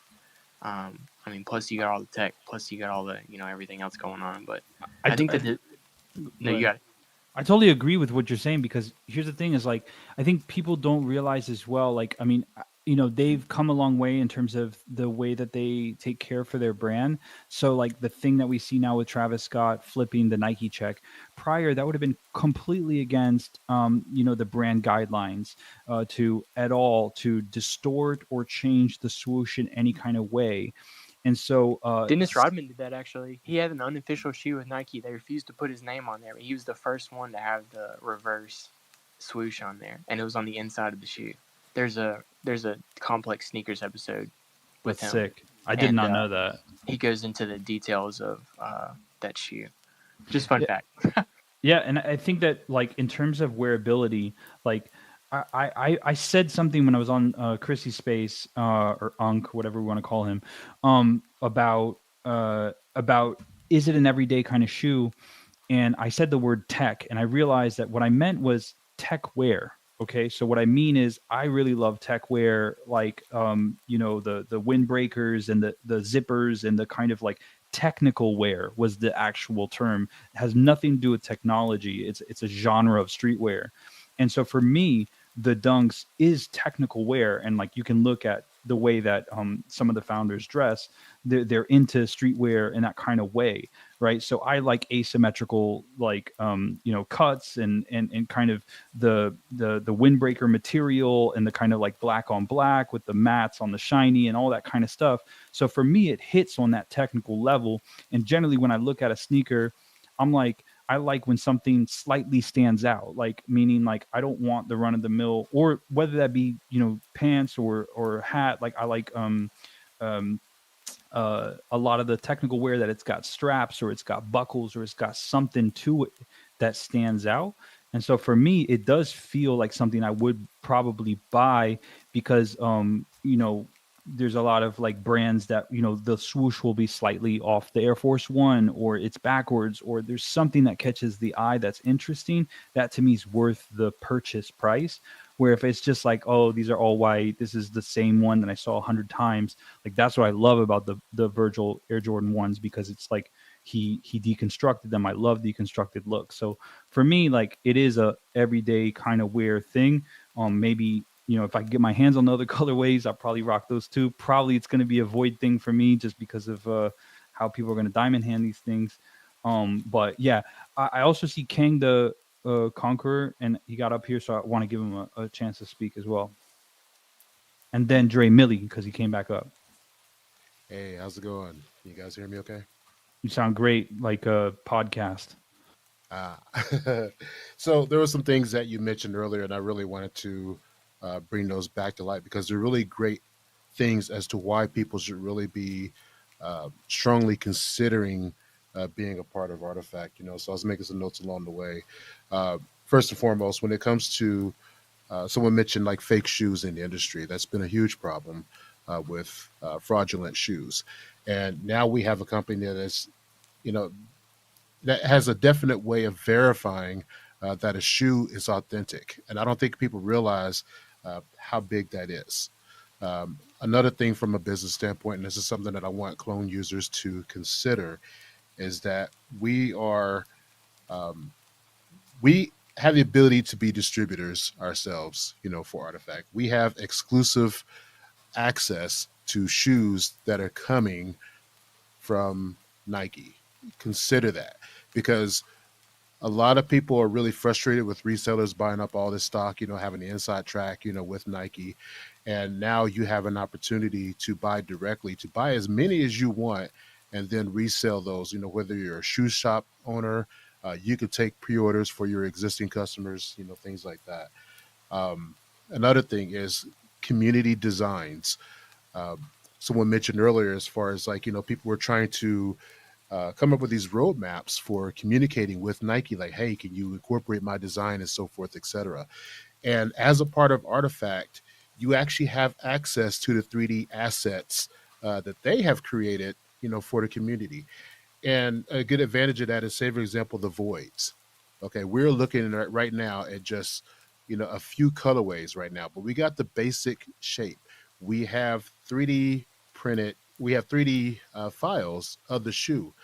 I mean, plus you got all the tech, plus you got all the everything else going on. But I think that you got it. I totally agree with what you're saying, because here's the thing is, like, I think people don't realize as well, like, I mean, they've come a long way in terms of the way that they take care for their brand. So like the thing that we see now with Travis Scott flipping the Nike check, prior that would have been completely against, the brand guidelines, to distort or change the swoosh in any kind of way. And so Dennis Rodman did that, actually. He had an unofficial shoe with Nike. They refused to put his name on there. He was the first one to have the reverse swoosh on there, and it was on the inside of the shoe. There's a Complex Sneakers episode with him. Sick. I did not know that. He goes into the details of that shoe. Just fun fact. Yeah, and I think that, like, in terms of wearability, like, I said something when I was on Chrissy's space, or Unk, whatever we want to call him, about is it an everyday kind of shoe? And I said the word tech, and I realized that what I meant was tech wear. Okay, so what I mean is I really love tech where like the windbreakers and the zippers and the kind of like technical wear was the actual term. It has nothing to do with technology. It's a genre of streetwear. And so for me, the dunks is technical wear, and like you can look at the way that some of the founders dress, they're into streetwear in that kind of way, right? So I like asymmetrical like cuts and kind of the windbreaker material and the kind of like black on black with the mats on the shiny and all that kind of stuff. So for me, it hits on that technical level. And generally, when I look at a sneaker, I'm like, I like when something slightly stands out, like meaning like I don't want the run of the mill, or whether that be pants or hat. Like I like um a lot of the technical wear that it's got straps or it's got buckles or it's got something to it that stands out. And so for me, it does feel like something I would probably buy because, there's a lot of like brands that, the swoosh will be slightly off the Air Force One, or it's backwards, or there's something that catches the eye that's interesting. That to me is worth the purchase price. Where if it's just like, oh, these are all white, this is the same one that I saw 100 times. Like that's what I love about the Virgil Air Jordan 1s, because it's like he deconstructed them. I love deconstructed looks. So for me, like it is a everyday kind of wear thing. Maybe if I can get my hands on the other colorways, I'll probably rock those too. Probably it's going to be a void thing for me just because of how people are going to diamond hand these things. But yeah, I also see Kang the Conqueror, and he got up here, so I want to give him a chance to speak as well. And then Dre Millie, because he came back up. Hey, how's it going? Can you guys hear me okay? You sound great, like a podcast. So there were some things that you mentioned earlier, and I really wanted to bring those back to light because they're really great things as to why people should really be strongly considering being a part of Artifact. So I was making some notes along the way. First and foremost, when it comes to someone mentioned like fake shoes in the industry, that's been a huge problem with fraudulent shoes. And now we have a company that is, that has a definite way of verifying that a shoe is authentic. And I don't think people realize how big that is. Another thing from a business standpoint, and this is something that I want clone users to consider, is that we have the ability to be distributors ourselves, for Artifact. We have exclusive access to shoes that are coming from Nike. Consider that, because a lot of people are really frustrated with resellers buying up all this stock, having the inside track, with Nike. And now you have an opportunity to buy directly, to buy as many as you want, and then resell those, whether you're a shoe shop owner, you could take pre-orders for your existing customers, things like that. Another thing is community designs. Someone mentioned earlier, as far as like, people were trying to come up with these roadmaps for communicating with Nike, like, hey, can you incorporate my design and so forth, etc. And as a part of Artifact, you actually have access to the 3D assets that they have created, for the community. And a good advantage of that is, say, for example, the voids. Okay, we're looking at right now at just, a few colorways right now, but we got the basic shape. We have 3D printed, we have 3D files of the shoe.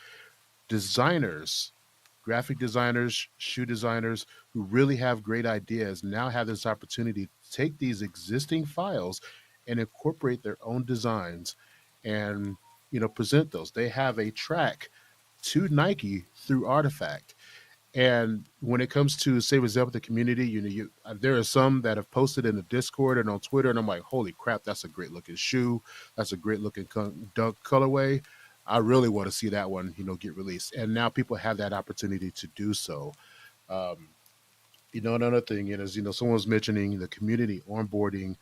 Designers, graphic designers, shoe designers who really have great ideas now have this opportunity to take these existing files and incorporate their own designs and, present those. They have a track to Nike through Artifact. And when it comes to, say, for example, the community, there are some that have posted in the Discord and on Twitter, and I'm like, holy crap, that's a great looking shoe. That's a great looking dunk colorway. I really want to see that one, get released. And now people have that opportunity to do so. Another thing is, someone was mentioning the community onboarding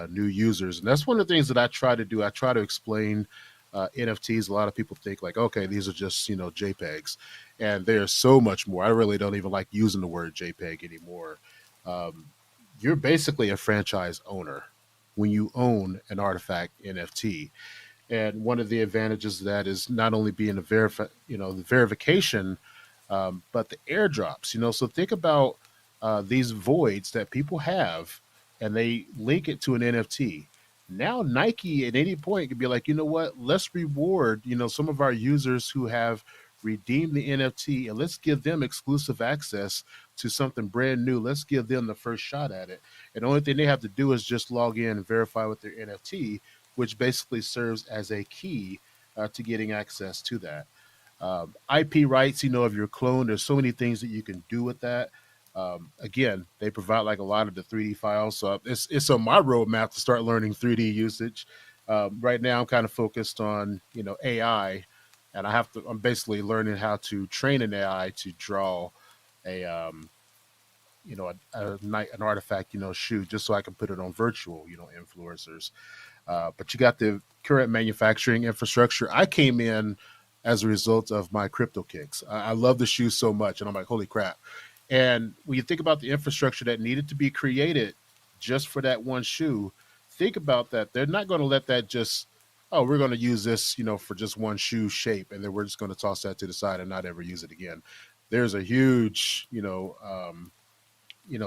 new users. And that's one of the things that I try to do. I try to explain NFTs. A lot of people think like, okay, these are just, JPEGs. And there's so much more. I really don't even like using the word JPEG anymore. You're basically a franchise owner when you own an Artifact NFT. And one of the advantages of that is not only being the verification, but the airdrops. So think about these voids that people have, and they link it to an NFT. Now Nike at any point could be like, you know what? Let's reward some of our users who have redeemed the NFT, and let's give them exclusive access to something brand new. Let's give them the first shot at it. And the only thing they have to do is just log in and verify with their NFT, which basically serves as a key to getting access to that. IP rights, of your clone. There's so many things that you can do with that. Again, they provide like a lot of the 3D files, so it's on my roadmap to start learning 3D usage. Right now, I'm kind of focused on AI, and I'm basically learning how to train an AI to draw a an artifact shoe, just so I can put it on virtual influencers. But you got the current manufacturing infrastructure. I came in as a result of my crypto kicks. I love the shoe so much, and I'm like, holy crap. And when you think about the infrastructure that needed to be created just for that one shoe, think about that. They're not going to let that just, oh, we're going to use this, for just one shoe shape, and then we're just going to toss that to the side and not ever use it again. There's a huge,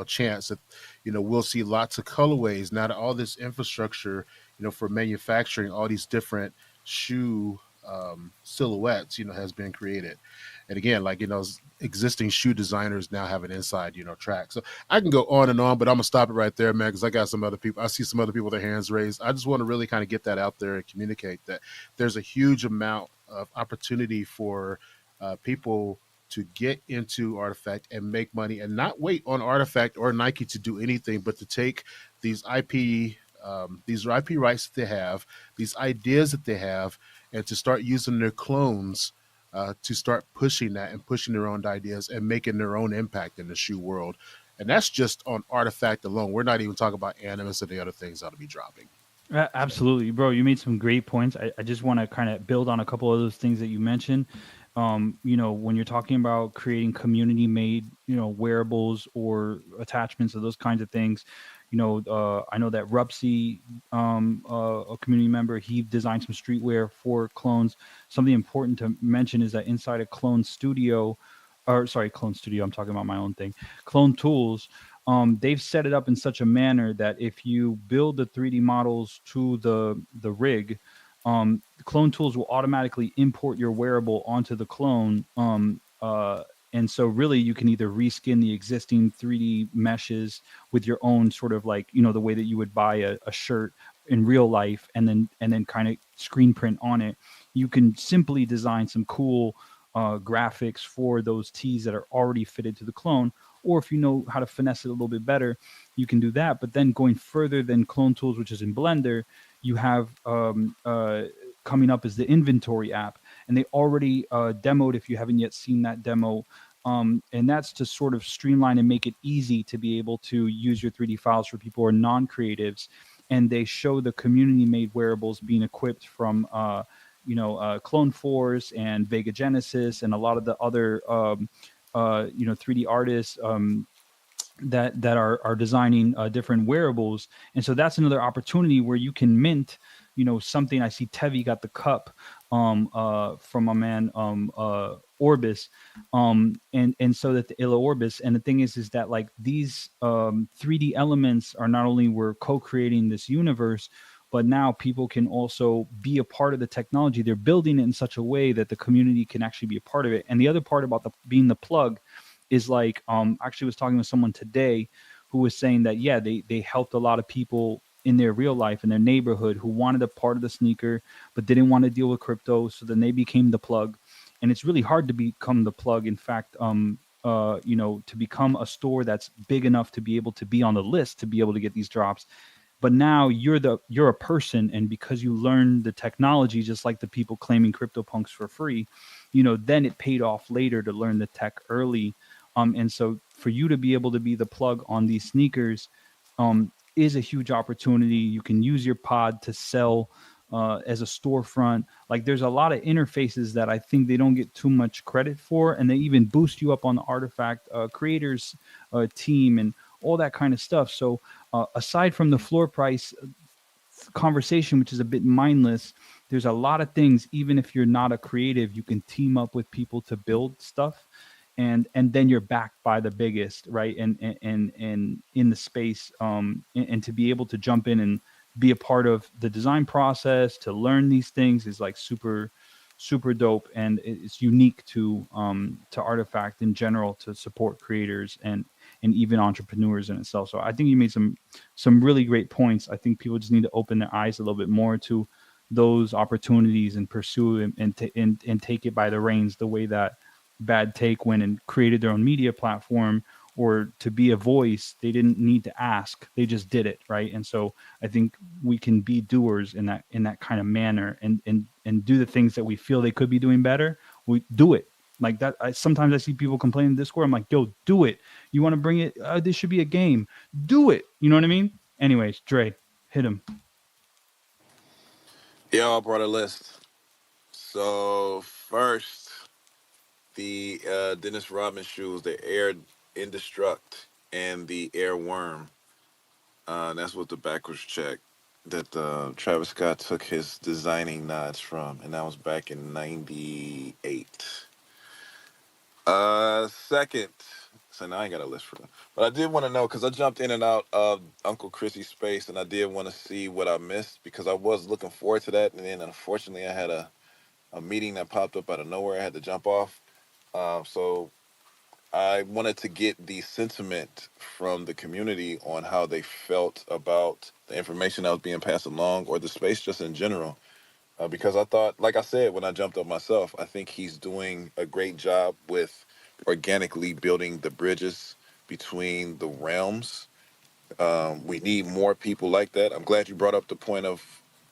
chance that, we'll see lots of colorways. Now that all this infrastructure, for manufacturing all these different shoe silhouettes, has been created. And again, like, existing shoe designers now have an inside, track. So I can go on and on, but I'm gonna stop it right there, man, because I got some other people. I see some other people with their hands raised. I just want to really kind of get that out there and communicate that there's a huge amount of opportunity for people to get into Artifact and make money, and not wait on Artifact or Nike to do anything, but to take these IP rights that they have, these ideas that they have, and to start using their clones to start pushing that and pushing their own ideas and making their own impact in the shoe world. And that's just on Artifact alone. We're not even talking about Animus and the other things that'll be dropping. Absolutely, bro. You made some great points. I just want to kind of build on a couple of those things that you mentioned. When you're talking about creating community-made, wearables or attachments or those kinds of things, I know that Rupsy, a community member, he designed some streetwear for clones. Something important to mention is that inside a Clone Studio, I'm talking about my own thing, Clone Tools, they've set it up in such a manner that if you build the 3D models to the rig, Clone Tools will automatically import your wearable onto the clone. And so really you can either reskin the existing 3D meshes with your own sort of like, the way that you would buy a shirt in real life and then kind of screen print on it. You can simply design some cool graphics for those tees that are already fitted to the clone. Or if you know how to finesse it a little bit better, you can do that. But then going further than Clone Tools, which is in Blender, you have coming up is the inventory app. And they already demoed, if you haven't yet seen that demo, and that's to sort of streamline and make it easy to be able to use your 3D files for people who are non-creatives. And they show the community-made wearables being equipped from, Clone Force and Vega Genesis and a lot of the other, 3D artists that are designing different wearables. And so that's another opportunity where you can mint, something. I see Tevi got the cup from my man Orbis, and so that the Illa Orbis. And the thing is that like these 3D elements are not only we're co-creating this universe, but now people can also be a part of the technology. They're building it in such a way that the community can actually be a part of it. And the other part about being the plug is like, actually was talking with someone today who was saying that, yeah, they helped a lot of people in their real life, in their neighborhood, who wanted a part of the sneaker, but didn't want to deal with crypto. So then they became the plug. And it's really hard to become the plug. In fact, to become a store that's big enough to be able to be on the list, to be able to get these drops. But now you're a person, and because you learn the technology, just like the people claiming CryptoPunks for free, then it paid off later to learn the tech early. And so for you to be able to be the plug on these sneakers is a huge opportunity. You can use your pod to sell as a storefront. Like there's a lot of interfaces that I think they don't get too much credit for, and they even boost you up on the Artifact creators team and all that kind of stuff. So aside from the floor price conversation, which is a bit mindless, there's a lot of things. Even if you're not a creative, you can team up with people to build stuff. and then you're backed by the biggest, right? And in the space, and to be able to jump in and be a part of the design process, to learn these things is like super dope, and it's unique to Artifact in general to support creators and even entrepreneurs in itself. So I think you made some really great points. I think people just need to open their eyes a little bit more to those opportunities and pursue and take it by the reins, the way that Bad Take went and created their own media platform, or to be a voice. They didn't need to ask, they just did it, right? And so I think we can be doers in that kind of manner, and do the things that we feel they could be doing better. We do it like that. Sometimes I see people complain in Discord. I'm like, yo, do it. You want to bring it, this should be a game, do it. You know what I mean? Anyways, Dre, hit him. Yeah, I brought a list. So first, the Dennis Rodman shoes, the Air Indestruct and the Air Worm. That's what the backwards check that Travis Scott took his designing nods from, and that was back in '98. Second, so now I ain't got a list for them, but I did want to know because I jumped in and out of Uncle Chrissy's space, and I did want to see what I missed because I was looking forward to that, and then unfortunately I had a meeting that popped up out of nowhere. I had to jump off. So I wanted to get the sentiment from the community on how they felt about the information that was being passed along or the space just in general. Because I thought, like I said, when I jumped up myself, I think he's doing a great job with organically building the bridges between the realms. We need more people like that. I'm glad you brought up the point of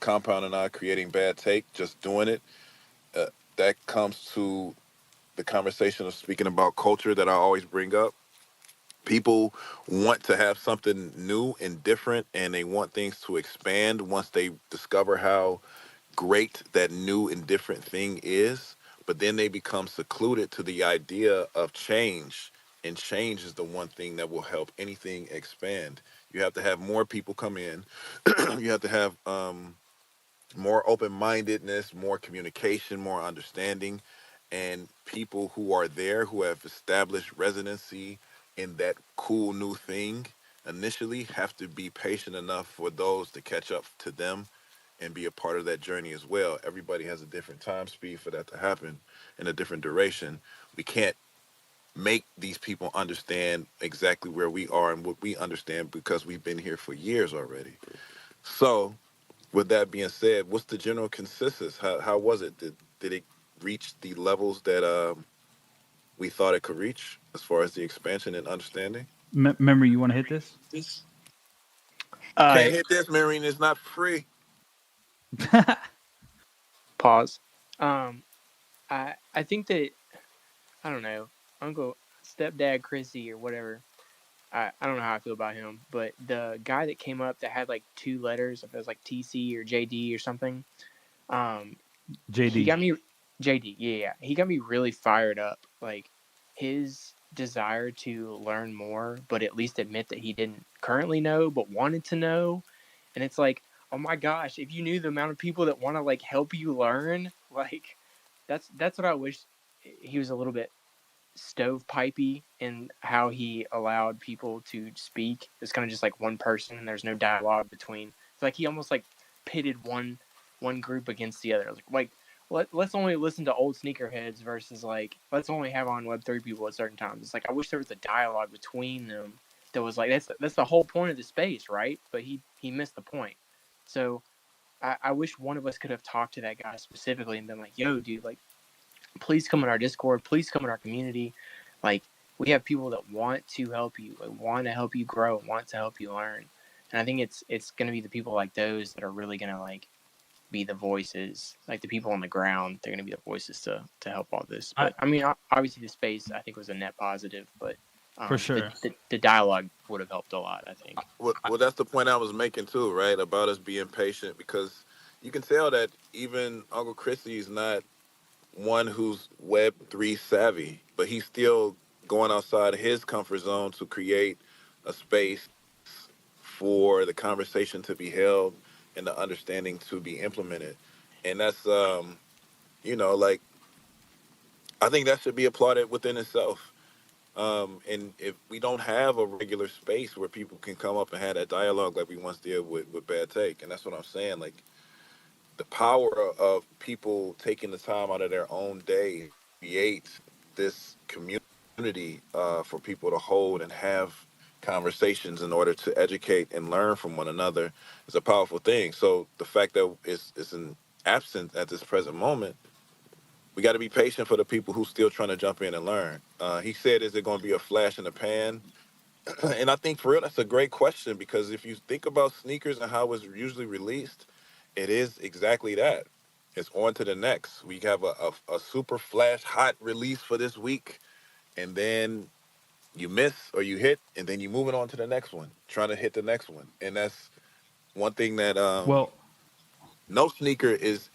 Compound and I creating Bad Take, just doing it. Uh, that comes to the conversation of speaking about culture that I always bring up. People want to have something new and different, and they want things to expand once they discover how great that new and different thing is. But then they become secluded to the idea of change, and change is the one thing that will help anything expand. You have to have more people come in. You have to have more open-mindedness, more communication, more understanding, and people who are there who have established residency in that cool new thing initially have to be patient enough for those to catch up to them and be a part of that journey as well. Everybody has a different time speed for that to happen in a different duration. We can't make these people understand exactly where we are and what we understand because we've been here for years already. So with that being said, what's the general consensus? How was it? Did it reach the levels that we thought it could reach as far as the expansion and understanding? Memory, you want to hit this? Can't hit this, Marine. It's not free. Pause. I think that, I don't know, Uncle Stepdad Chrissy or whatever. I don't know how I feel about him, but the guy that came up that had like two letters, if it was like TC or JD or something, JD. he got me JD. Yeah, he got me really fired up. Like his desire to learn more, but at least admit that he didn't currently know, but wanted to know. And it's like, oh my gosh, if you knew the amount of people that want to like help you learn, like that's what I wish. He was a little bit stovepipey in how he allowed people to speak. It's kind of just like one person, and there's no dialogue between. It's like he almost like pitted one group against the other. Like let's only listen to old sneakerheads versus like let's only have on Web3 people at certain times. It's like I wish there was a dialogue between them that was like that's the whole point of the space, right? But he missed the point. So I wish one of us could have talked to that guy specifically and been like, yo, dude, like please come in our Discord, please come in our community. Like we have people that want to help you, like, want to help you grow, want to help you learn. And I think it's going to be the people like those that are really going to like be the voices, like the people on the ground. They're going to be the voices to help all this. But I mean, obviously the space I think was a net positive, but for sure the dialogue would have helped a lot, I think. Well, that's the point I was making too, right? About us being patient because you can tell that even Uncle Chrissy is not one who's Web3 savvy, but he's still going outside his comfort zone to create a space for the conversation to be held and the understanding to be implemented. And that's, like, I think that should be applauded within itself. And if we don't have a regular space where people can come up and have that dialogue like we once did with Bad Take, and that's what I'm saying. Like the power of people taking the time out of their own day to create this community for people to hold and have conversations in order to educate and learn from one another is a powerful thing. So the fact that it's an absent at this present moment, we got to be patient for the people who still trying to jump in and learn. He said, is it going to be a flash in the pan? And I think for real, that's a great question, because if you think about sneakers and how it's usually released, it is exactly that. It's on to the next. We have a super flash hot release for this week, and then you miss or you hit, and then you moving on to the next one, trying to hit the next one. And that's one thing that Well, no sneaker is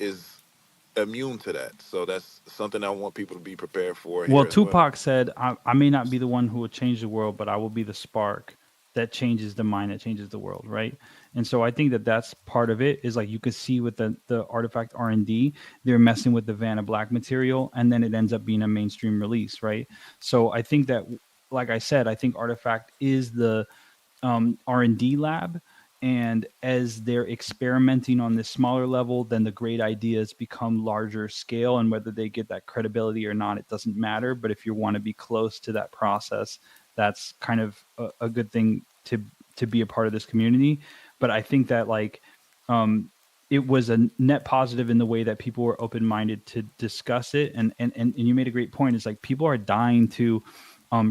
immune to that. So that's something I want people to be prepared for Well, here as well. Tupac said, I may not be the one who will change the world, but I will be the spark that changes the mind, that changes the world, right? And so I think that that's part of it. Is like you could see with the Artifact R&D, they're messing with the Vanna Black material, and then it ends up being a mainstream release, right? So I think that, like I said, I think Artifact is the R&D lab, and as they're experimenting on this smaller level, then the great ideas become larger scale, and whether they get that credibility or not, it doesn't matter. But if you want to be close to that process, that's kind of a good thing to be a part of this community. But I think that like it was a net positive in the way that people were open-minded to discuss it, and you made a great point. It's like people are dying to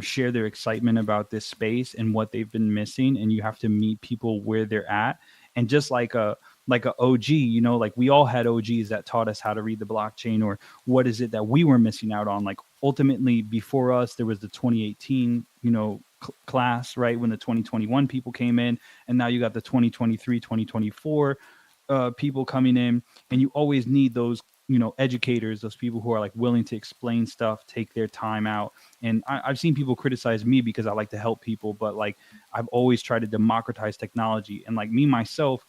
share their excitement about this space and what they've been missing, and you have to meet people where they're at. And just like a OG, you know, like we all had OGs that taught us how to read the blockchain, or what is it that we were missing out on. Like ultimately before us, there was the 2018, you know, class, right? When the 2021 people came in, and now you got the 2023, 2024 people coming in, and you always need those, you know, educators, those people who are like willing to explain stuff, take their time out. And I've seen people criticize me because I like to help people, but like I've always tried to democratize technology. And like me myself,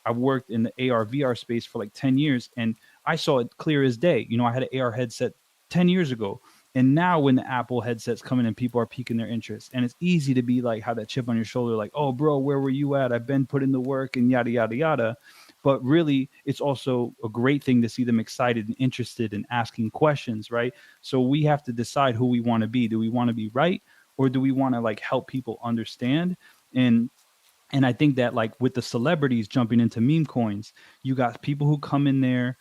I've worked in the AR VR space for like 10 years, and I saw it clear as day. You know, I had an AR headset 10 years ago, and now when the Apple headsets come in and people are piquing their interest, and it's easy to be like, have that chip on your shoulder, like, oh bro, where were you at? I've been putting the work and yada, yada, yada. But really, it's also a great thing to see them excited and interested in asking questions, right? So we have to decide who we want to be. Do we want to be right, or do we want to like help people understand? And I think that like with the celebrities jumping into meme coins, you got people who come in there,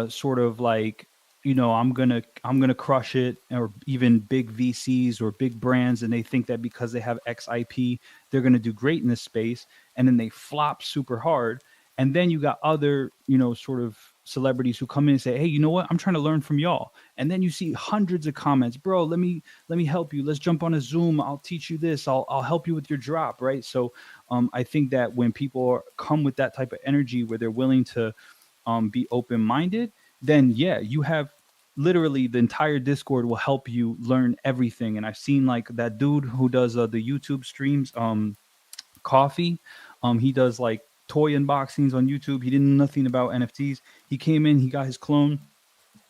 sort of like, you know, I'm gonna crush it, or even big VCs or big brands, and they think that because they have X IP, they're gonna do great in this space, and then they flop super hard. And then you got other, you know, sort of celebrities who come in and say, hey, you know what? I'm trying to learn from y'all. And then you see hundreds of comments, bro, let me help you. Let's jump on a Zoom. I'll teach you this. I'll help you with your drop. Right. So I think that when people come with that type of energy where they're willing to be open-minded, then yeah, you have literally the entire Discord will help you learn everything. And I've seen like that dude who does the YouTube streams, Coffee. He does like toy unboxings on YouTube. He didn't know nothing about NFTs. He came in, he got his clone,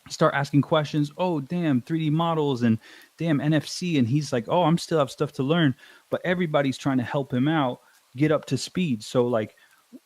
start asking questions. Oh, damn, 3D models and damn NFC. And he's like, oh, I'm still have stuff to learn. But everybody's trying to help him out, get up to speed. So like,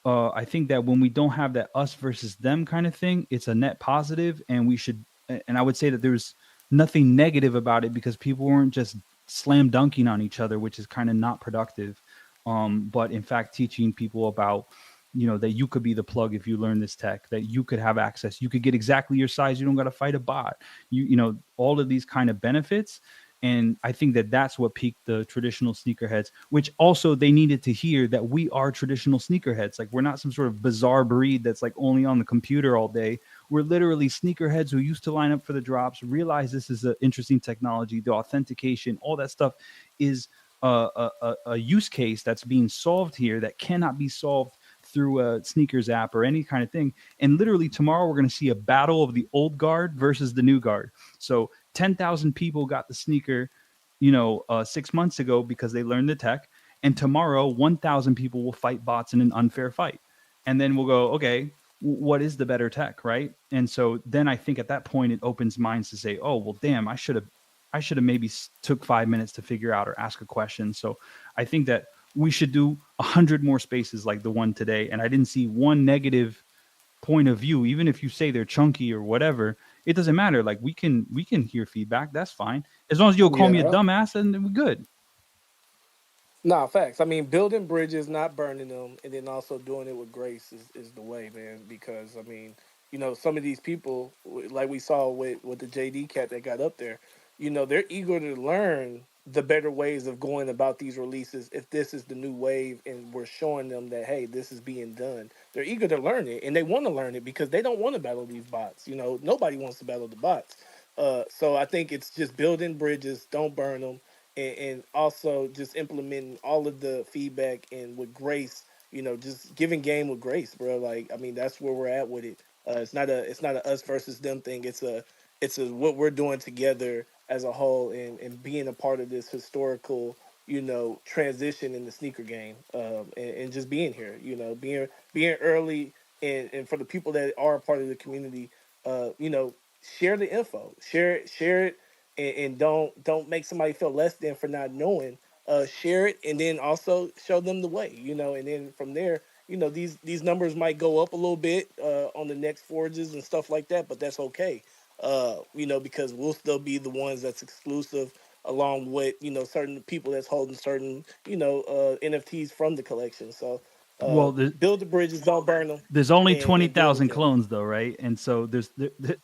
I think that when we don't have that us versus them kind of thing, it's a net positive, and we should, and I would say that there's nothing negative about it, because people weren't just slam dunking on each other, which is kind of not productive. But in fact, teaching people about, you know, that you could be the plug if you learn this tech, that you could have access, you could get exactly your size, you don't got to fight a bot, you know, all of these kind of benefits. And I think that that's what piqued the traditional sneakerheads, which also they needed to hear that we are traditional sneakerheads. Like we're not some sort of bizarre breed that's like only on the computer all day. We're literally sneakerheads who used to line up for the drops, realize this is an interesting technology, the authentication, all that stuff is a use case that's being solved here that cannot be solved through a sneakers app or any kind of thing. And literally tomorrow we're going to see a battle of the old guard versus the new guard. So 10,000 people got the sneaker, you know, 6 months ago because they learned the tech. And tomorrow 1,000 people will fight bots in an unfair fight. And then we'll go, okay, what is the better tech, right? And so then I think at that point it opens minds to say, oh well, damn, I should have maybe took 5 minutes to figure out or ask a question. So I think that we should do 100 more spaces like the one today. And I didn't see one negative point of view, even if you say they're chunky or whatever. It doesn't matter. Like we can hear feedback. That's fine. As long as you'll call me a Yeah. dumbass, and then we're good. Nah, facts. I mean, building bridges, not burning them, and then also doing it with grace is the way, man. Because I mean, some of these people, like we saw with the JD cat that got up there, they're eager to learn the better ways of going about these releases. If this is the new wave, and we're showing them that hey, this is being done, they're eager to learn it, and they want to learn it because they don't want to battle these bots. Nobody wants to battle the bots. So I think it's just building bridges, don't burn them, and also just implementing all of the feedback and with grace, just giving game with grace, bro. Like, I mean, that's where we're at with it. It's not a us versus them thing. It's a what we're doing together as a whole, and being a part of this historical, transition in the sneaker game, and just being here, being early, and for the people that are a part of the community, share the info, share it, and don't make somebody feel less than for not knowing. Share it, and then also show them the way, and then from there, these numbers might go up a little bit on the next forges and stuff like that, but that's okay. Because we'll still be the ones that's exclusive, along with certain people that's holding certain NFTs from the collection. So Well, build the bridges, don't burn them, there's only and build with 20,000 them. clones though, right? And so there's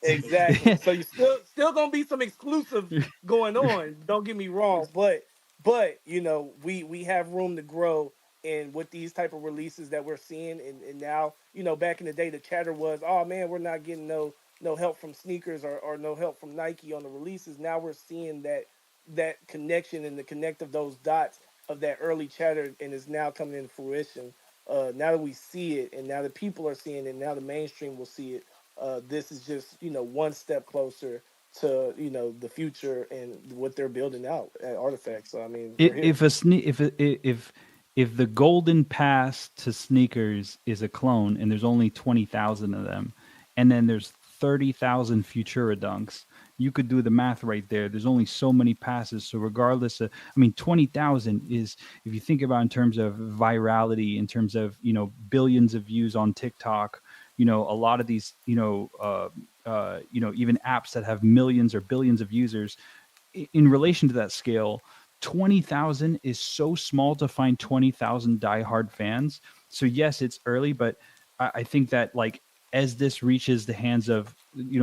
Exactly. So you still gonna be some exclusive going on. Don't get me wrong, but we have room to grow, and with these type of releases that we're seeing, and now back in the day the chatter was, oh man, we're not getting no help from sneakers, or no help from Nike on the releases. Now we're seeing that connection and the connect of those dots of that early chatter, and it's now coming into fruition. Now that we see it, and now that people are seeing it, now the mainstream will see it. This is just one step closer to the future and what they're building out at Artifacts. So I mean, we're here. If the golden pass to sneakers is a clone and there's only 20,000 of them, and then there's 30,000 Futura dunks, you could do the math right there. There's only so many passes. So regardless of, I mean, 20,000 is, if you think about in terms of virality, in terms of, billions of views on TikTok, a lot of these, even apps that have millions or billions of users, in relation to that scale, 20,000 is so small to find 20,000 diehard fans. So yes, it's early, but I think that like as this reaches the hands of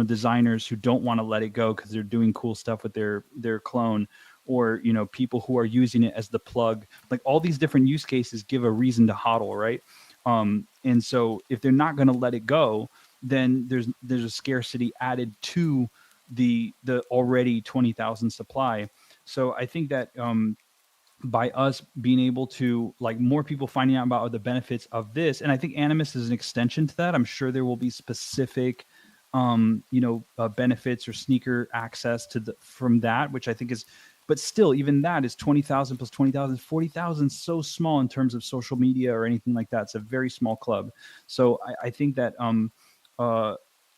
designers who don't want to let it go because they're doing cool stuff with their clone, or people who are using it as the plug, like all these different use cases give a reason to hodl, right? And so if they're not going to let it go, then there's a scarcity added to the already 20,000 supply. So I think that by us being able to, like, more people finding out about the benefits of this, and I think Animus is an extension to that. I'm sure there will be specific benefits or sneaker access to from that, which I think is, but still, even that is 20,000 plus 20,000, 40,000, so small in terms of social media or anything like that. It's a very small club. So I think that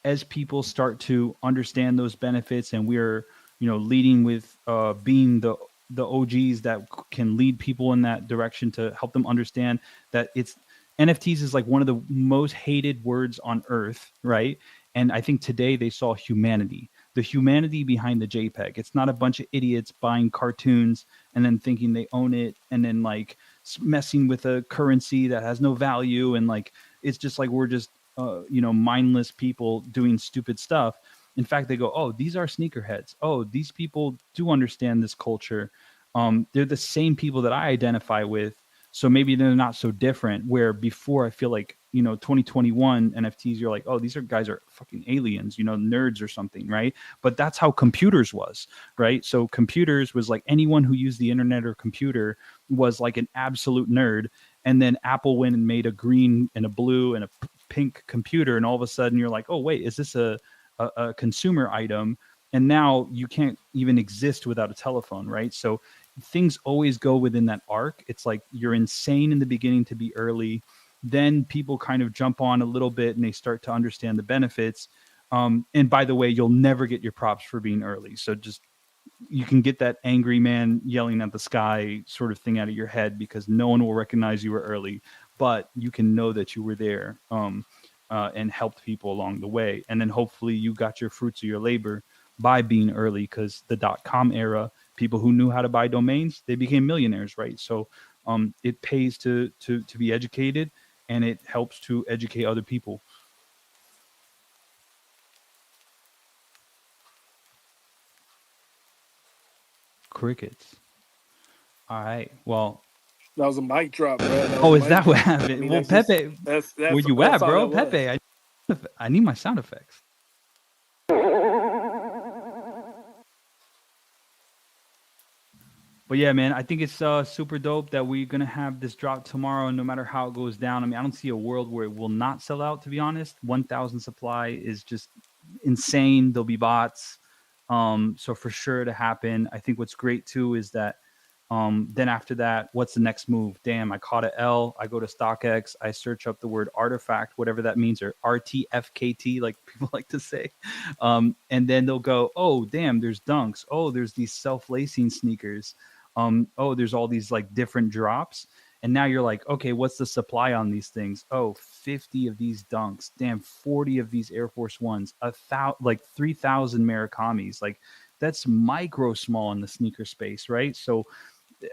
as people start to understand those benefits, and we're leading with being the OGs that can lead people in that direction to help them understand that it's NFTs is like one of the most hated words on earth, right? And I think today they saw humanity, the humanity behind the JPEG. It's not a bunch of idiots buying cartoons and then thinking they own it, and then like messing with a currency that has no value. And like, it's just like, we're just, mindless people doing stupid stuff. In fact, they go, oh, these are sneakerheads. Oh, these people do understand this culture. They're the same people that I identify with. So maybe they're not so different, where before I feel like, 2021 NFTs, you're like, oh, these guys are fucking aliens, nerds or something, right? But that's how computers was, right? So computers was like anyone who used the internet or computer was like an absolute nerd. And then Apple went and made a green and a blue and a pink computer. And all of a sudden you're like, oh, wait, is this a consumer item? And now you can't even exist without a telephone, right? So things always go within that arc. It's like you're insane in the beginning to be early. then people kind of jump on a little bit and they start to understand the benefits. And by the way, you'll never get your props for being early. So just, you can get that angry man yelling at the sky sort of thing out of your head, because no one will recognize you were early, but you can know that you were there and helped people along the way. And then hopefully you got your fruits of your labor by being early, because the .com era, people who knew how to buy domains, they became millionaires, right? So it pays to be educated, and it helps to educate other people. Crickets. All right. Well, That was a mic drop, bro. oh, is that what happened? I mean, Well, that's Pepe, just, where you at, bro? Pepe, I need my sound effects. But yeah, man, I think it's super dope that we're going to have this drop tomorrow, and no matter how it goes down, I mean, I don't see a world where it will not sell out, to be honest. 1,000 supply is just insane. There'll be bots. So for sure to happen. I think what's great too is that then after that, what's the next move? Damn, I caught a L. I go to StockX. I search up the word artifact, whatever that means, or RTFKT, like people like to say. And then they'll go, oh, damn, there's dunks. Oh, there's these self-lacing sneakers. Oh, there's all these like different drops. And now you're like, okay, what's the supply on these things? Oh, 50 of these dunks. Damn, 40 of these Air Force Ones. Like 3,000 Mirakamis. Like that's micro small in the sneaker space, right? So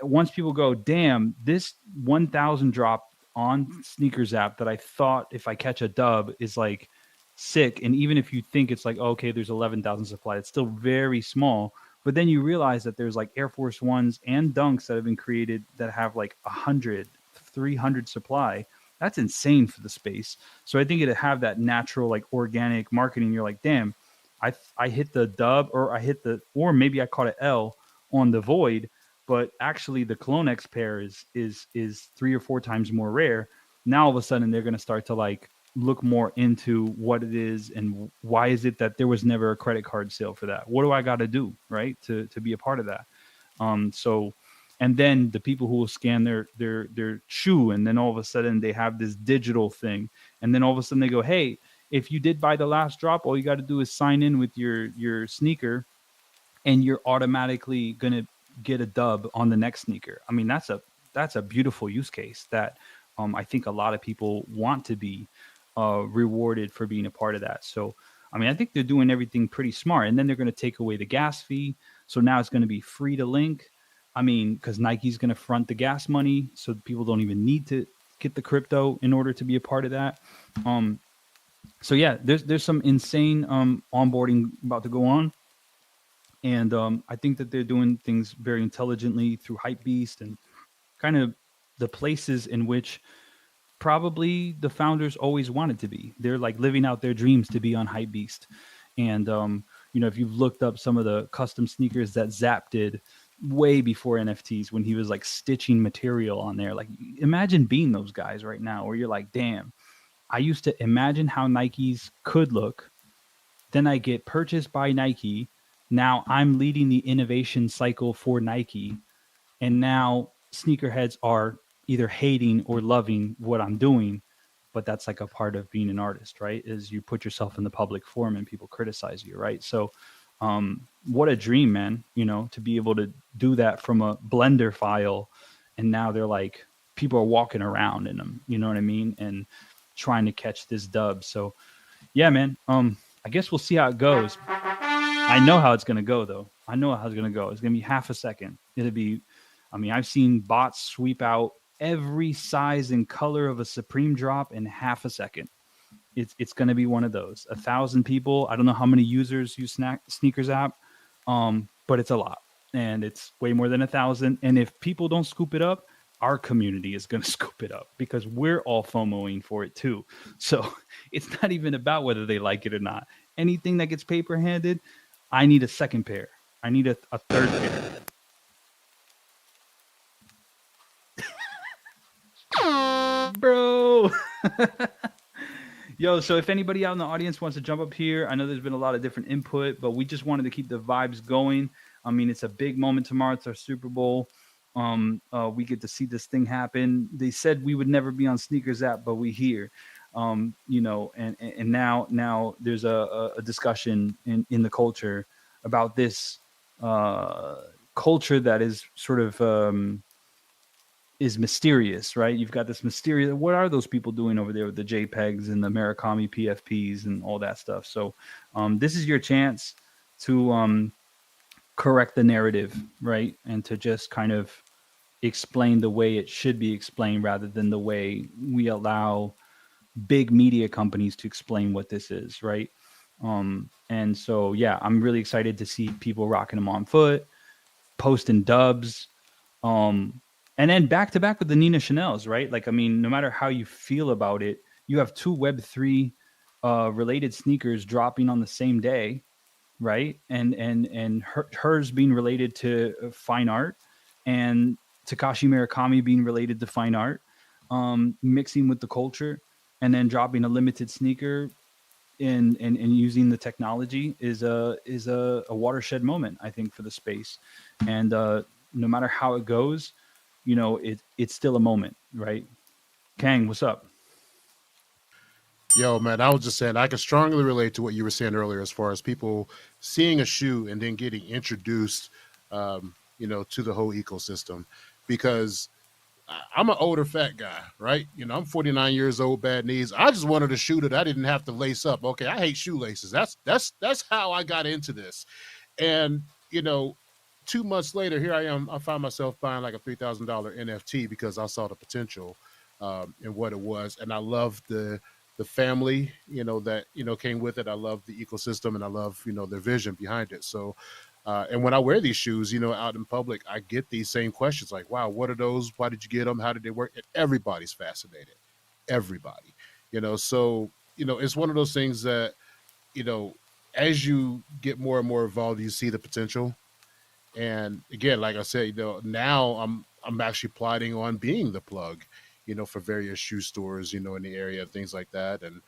once people go, damn, this 1,000 drop on Sneakers app that I thought if I catch a dub is like sick. And even if you think it's like, okay, there's 11,000 supply, it's still very small. But then you realize that there's like Air Force Ones and dunks that have been created that have like 100, 300 supply. That's insane for the space. So I think it'd have that natural, like organic marketing. You're like, damn, I hit the dub, or maybe I caught an L on the void, but actually the CloneX pair is 3 or 4 times more rare. Now all of a sudden they're going to start to like look more into what it is and why is it that there was never a credit card sale for that? What do I got to do, right, to be a part of that? So, and then the people who will scan their shoe, and then all of a sudden they have this digital thing, and then all of a sudden they go, hey, if you did buy the last drop, all you got to do is sign in with your sneaker, and you're automatically gonna get a dub on the next sneaker. I mean, that's a beautiful use case that I think a lot of people want to be rewarded for being a part of that. So, I mean, I think they're doing everything pretty smart. And then they're going to take away the gas fee. So now it's going to be free to link. I mean, because Nike's going to front the gas money, so people don't even need to get the crypto in order to be a part of that. So yeah, there's some insane onboarding about to go on. And I think that they're doing things very intelligently through Hypebeast and kind of the places in which probably the founders always wanted to be. They're like living out their dreams to be on Hypebeast. And, if you've looked up some of the custom sneakers that Zap did way before NFTs, when he was like stitching material on there, like imagine being those guys right now, where you're like, damn, I used to imagine how Nikes could look. Then I get purchased by Nike. Now I'm leading the innovation cycle for Nike. And now sneakerheads are either hating or loving what I'm doing, but that's like a part of being an artist, right? Is you put yourself in the public forum and people criticize you, right? So what a dream, man, to be able to do that from a Blender file. And now they're like, people are walking around in them, you know what I mean? And trying to catch this dub. So yeah, man, I guess we'll see how it goes. I know how it's going to go, though. I know how it's going to go. It's going to be half a second. I've seen bots sweep out every size and color of a Supreme drop in half a second. It's going to be one of those. 1,000 people. I don't know how many users use Sneakers app, but it's a lot. And it's way more than 1,000. And if people don't scoop it up, our community is going to scoop it up because we're all FOMOing for it too. So it's not even about whether they like it or not. Anything that gets paper handed, I need a second pair. I need a third pair. Bro. Yo, so if anybody out in the audience wants to jump up here, I know there's been a lot of different input, but we just wanted to keep the vibes going. I mean, it's a big moment tomorrow. It's our Super Bowl. We get to see this thing happen. They said we would never be on Sneakers app, but we here. And now there's a discussion in the culture about this culture that is sort of is mysterious, right? You've got this mysterious. What are those people doing over there with the JPEGs and the Murakami PFPs and all that stuff? So this is your chance to correct the narrative, right? And to just kind of explain the way it should be explained rather than the way we allow big media companies to explain what this is, right? And so, yeah, I'm really excited to see people rocking them on foot, posting dubs, and then back to back with the Nina Chanel's, right? Like, I mean, no matter how you feel about it, you have two Web3 related sneakers dropping on the same day, right? And hers being related to fine art, and Takashi Murakami being related to fine art, mixing with the culture, and then dropping a limited sneaker and using the technology is a watershed moment, I think, for the space. And no matter how it goes, you know, it's still a moment, right? Kang, what's up? Yo, man, I was just saying I can strongly relate to what you were saying earlier as far as people seeing a shoe and then getting introduced, to the whole ecosystem. Because I'm an older fat guy, right? You know, I'm 49 years old, bad knees. I just wanted a shoe that I didn't have to lace up. Okay, I hate shoelaces. That's how I got into this. And, 2 months later, here I am. I find myself buying like a $3,000 NFT because I saw the potential in what it was. And I love the family, that, came with it. I love the ecosystem and I love, the vision behind it. So, and when I wear these shoes, out in public, I get these same questions like, wow, what are those? Why did you get them? How did they work? And everybody's fascinated. Everybody, so, it's one of those things that, as you get more and more involved, you see the potential. And again, like I said, now I'm actually plotting on being the plug, for various shoe stores, in the area, things like that. And,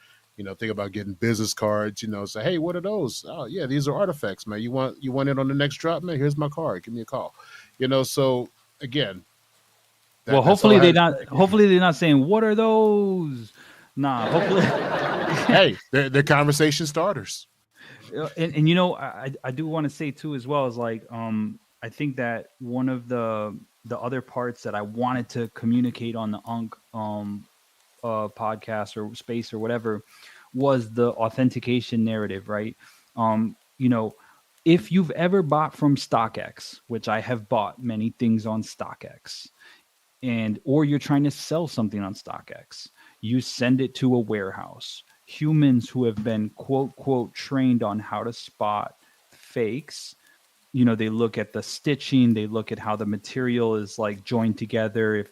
think about getting business cards, say, hey, what are those? Oh yeah, these are artifacts, man. You want it on the next drop, man? Here's my card. Give me a call. So again, well, hopefully they're not saying, what are those? Nah, hopefully. Hey, they're conversation starters. And I do want to say too, as well, as like, I think that one of the other parts that I wanted to communicate on the podcast or space or whatever was the authentication narrative, right? If you've ever bought from StockX, which I have bought many things on StockX, or you're trying to sell something on StockX, you send it to a warehouse. Humans who have been quote trained on how to spot fakes, they look at the stitching, they look at how the material is like joined together. If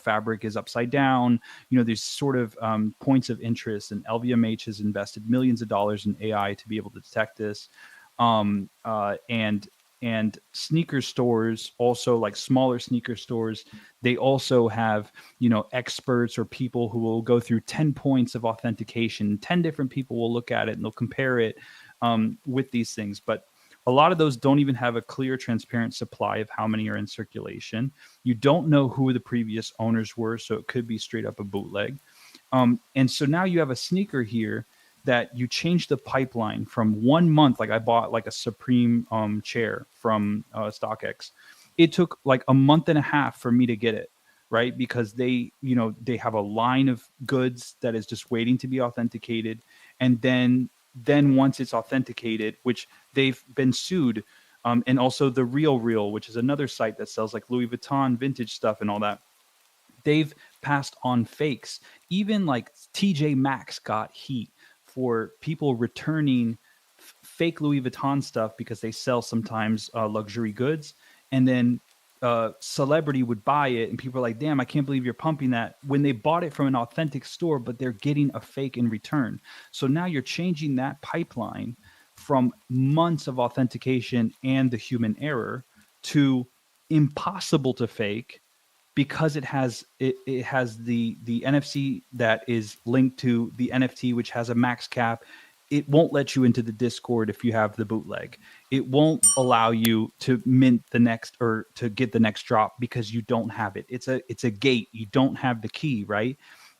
fabric is upside down, there's sort of points of interest, and LVMH has invested millions of dollars in AI to be able to detect this. And sneaker stores, also like smaller sneaker stores, they also have, experts or people who will go through 10 points of authentication. 10 different people will look at it and they'll compare it with these things. But a lot of those don't even have a clear, transparent supply of how many are in circulation. You don't know who the previous owners were, so it could be straight up a bootleg. And so now you have a sneaker here that you change the pipeline from 1 month. Like I bought like a Supreme chair from StockX. It took like a month and a half for me to get it, right? Because they have a line of goods that is just waiting to be authenticated. And then once it's authenticated, which they've been sued, and also the Real, which is another site that sells like Louis Vuitton vintage stuff and all that, they've passed on fakes. Even like TJ Maxx got heat for people returning fake Louis Vuitton stuff because they sell sometimes luxury goods, and then celebrity would buy it and people are like, damn, I can't believe you're pumping that, when they bought it from an authentic store, but they're getting a fake in return. So now you're changing that pipeline from months of authentication and the human error to impossible to fake, because it has the NFC that is linked to the NFT, which has a max cap. It won't let you into the Discord if you have the bootleg. it won't allow you to mint the next or to get the next drop because you don't have it. It's a gate. You don't have the key, right?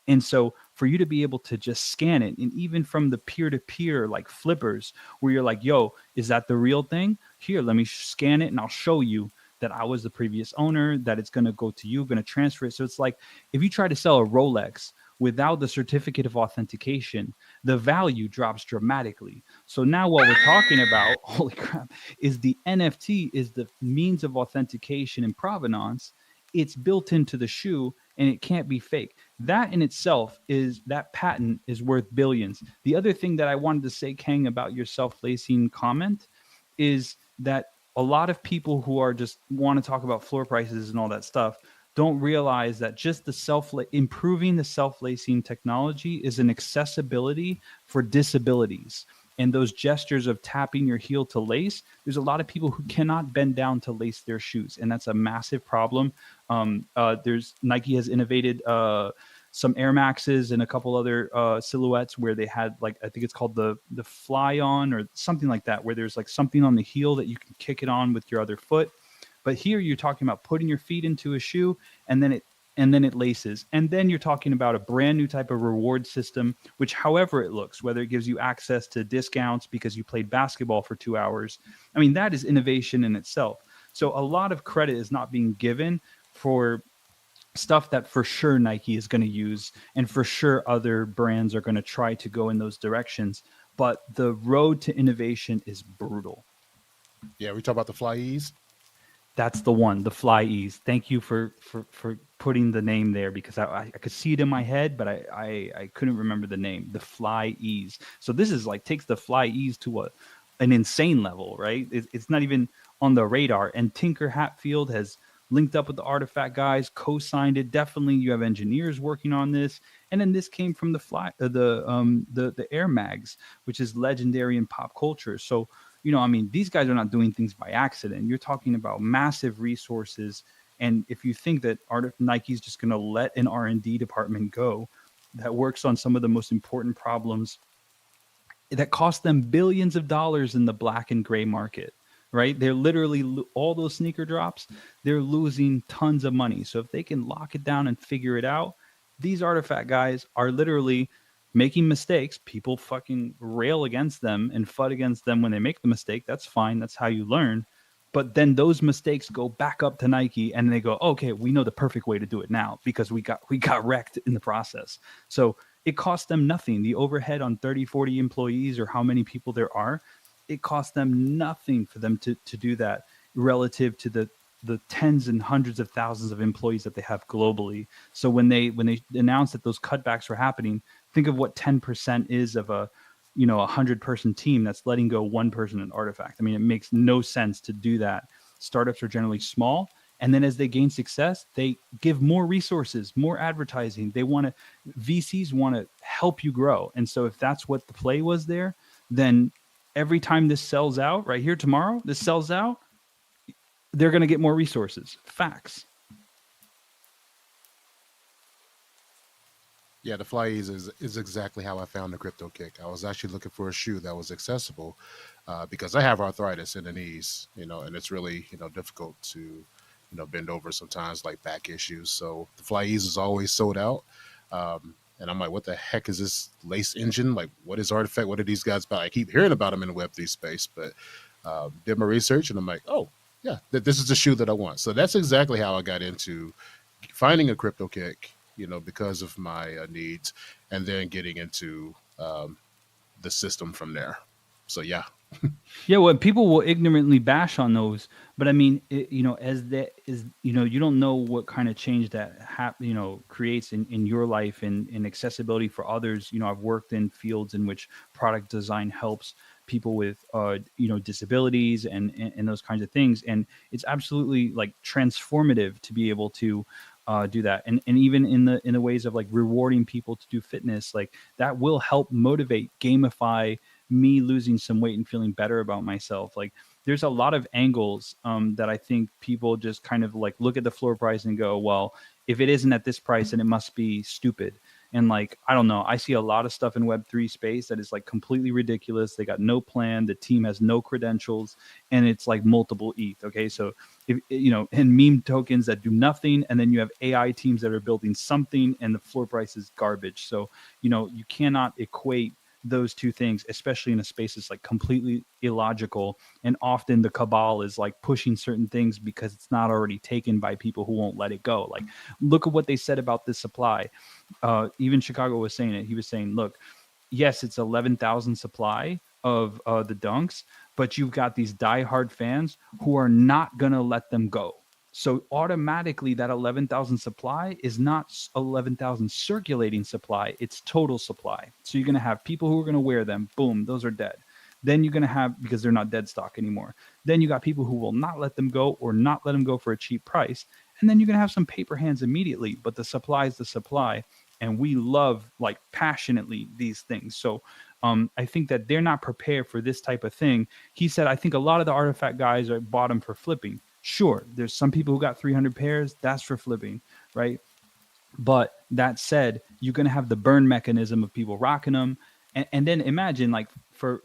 And so for you to be able to just scan it, and even from the peer-to-peer like flippers where you're like, yo, is that the real thing? Here, let me scan it and I'll show you that I was the previous owner, that it's going to go to you, going to transfer it. So it's like if you try to sell a Rolex without the certificate of authentication, the value drops dramatically. So now what we're talking about, holy crap, is the NFT is the means of authentication and provenance. It's built into the shoe and it can't be fake. That in itself is, that patent is worth billions. The other thing that I wanted to say, Kang, about your self-lacing comment is that a lot of people who are just want to talk about floor prices and all that stuff don't realize that just the improving the self-lacing technology is an accessibility for disabilities. And those gestures of tapping your heel to lace, there's a lot of people who cannot bend down to lace their shoes. And that's a massive problem. There's Nike has innovated some Air Maxes and a couple other silhouettes where they had like, I think it's called the fly on or something like that, where there's like something on the heel that you can kick it on with your other foot. But here you're talking about putting your feet into a shoe and then it laces. And then you're talking about a brand new type of reward system, which however it looks, whether it gives you access to discounts because you played basketball for 2 hours. I mean, that is innovation in itself. So a lot of credit is not being given for stuff that for sure Nike is going to use and for sure other brands are going to try to go in those directions. But the road to innovation is brutal. Yeah, we talk about the Fly Ease. That's the one, the Fly Ease. Thank you for putting the name there because I could see it in my head, but I couldn't remember the name. The Fly Ease. So this is like takes the Fly Ease to an insane level, right? It's not even on the radar. And Tinker Hatfield has linked up with the Artifact guys, co-signed it. Definitely, you have engineers working on this. And then this came from the Air Mags, which is legendary in pop culture. So, you know, I mean, these guys are not doing things by accident. You're talking about massive resources. And if you think that Nike's just going to let an R&D department go that works on some of the most important problems that cost them billions of dollars in the black and gray market, right? They're literally, all those sneaker drops, they're losing tons of money. So if they can lock it down and figure it out, these Artifact guys are literally making mistakes. People fucking rail against them and FUD against them when they make the mistake. That's fine. That's how you learn. But then those mistakes go back up to Nike and they go, okay, we know the perfect way to do it now because we got wrecked in the process. So it costs them nothing. The overhead on 30, 40 employees or how many people there are, it costs them nothing for them to do that relative to the tens and hundreds of thousands of employees that they have globally. So when they announced that those cutbacks were happening, think of what 10% is of a 100-person team that's letting go one person in Artifact. I mean, it makes no sense to do that. Startups are generally small. And then as they gain success, they give more resources, more advertising. VCs want to help you grow. And so if that's what the play was there, then every time this sells out right here tomorrow, this sells out, they're going to get more resources. Facts. Yeah, the Fly Ease is exactly how I found the Crypto Kick. I was actually looking for a shoe that was accessible because I have arthritis in the knees, and it's really, difficult to, bend over sometimes, like back issues. So the Fly Ease is always sold out. And I'm like, what the heck is this lace engine? Like, what is Artifact? What are these guys about? I keep hearing about them in the Web3 space, but did my research and I'm like, oh, yeah, this is the shoe that I want. So that's exactly how I got into finding a Crypto Kick, because of my needs, and then getting into the system from there. So, yeah. Yeah, well, people will ignorantly bash on those, but I mean, as that is, you don't know what kind of change that creates in your life and accessibility for others. I've worked in fields in which product design helps people with disabilities and those kinds of things, and it's absolutely like transformative to be able to do that, and even in the ways of like rewarding people to do fitness, like that will help motivate, gamify me losing some weight and feeling better about myself. Like there's a lot of angles that I think people just kind of like look at the floor price and go, well, if it isn't at this price, then it must be stupid. And like, I don't know, I see a lot of stuff in Web3 space that is like completely ridiculous. They got no plan. The team has no credentials, and it's like multiple ETH. Okay. So if, you know, and meme tokens that do nothing. And then you have AI teams that are building something, and the floor price is garbage. So, you know, you cannot equate those two things, especially in a space that's like completely illogical. And often the cabal is like pushing certain things because it's not already taken by people who won't let it go. Like, look at what they said about this supply. Even Chicago was saying it. He was saying, look, yes, it's 11,000 supply of the dunks, but you've got these diehard fans who are not going to let them go. So automatically that 11,000 supply is not 11,000 circulating supply. It's total supply. So you're going to have people who are going to wear them. Boom, those are dead. Then you're going to have, because they're not dead stock anymore. Then you got people who will not let them go or not let them go for a cheap price. And then you're going to have some paper hands immediately, but the supply is the supply. And we love, like, passionately these things. So I think that they're not prepared for this type of thing. He said, I think a lot of the artifact guys are bottom for flipping. Sure, there's some people who got 300 pairs. That's for flipping, right? But that said, you're going to have the burn mechanism of people rocking them. And then imagine, like, for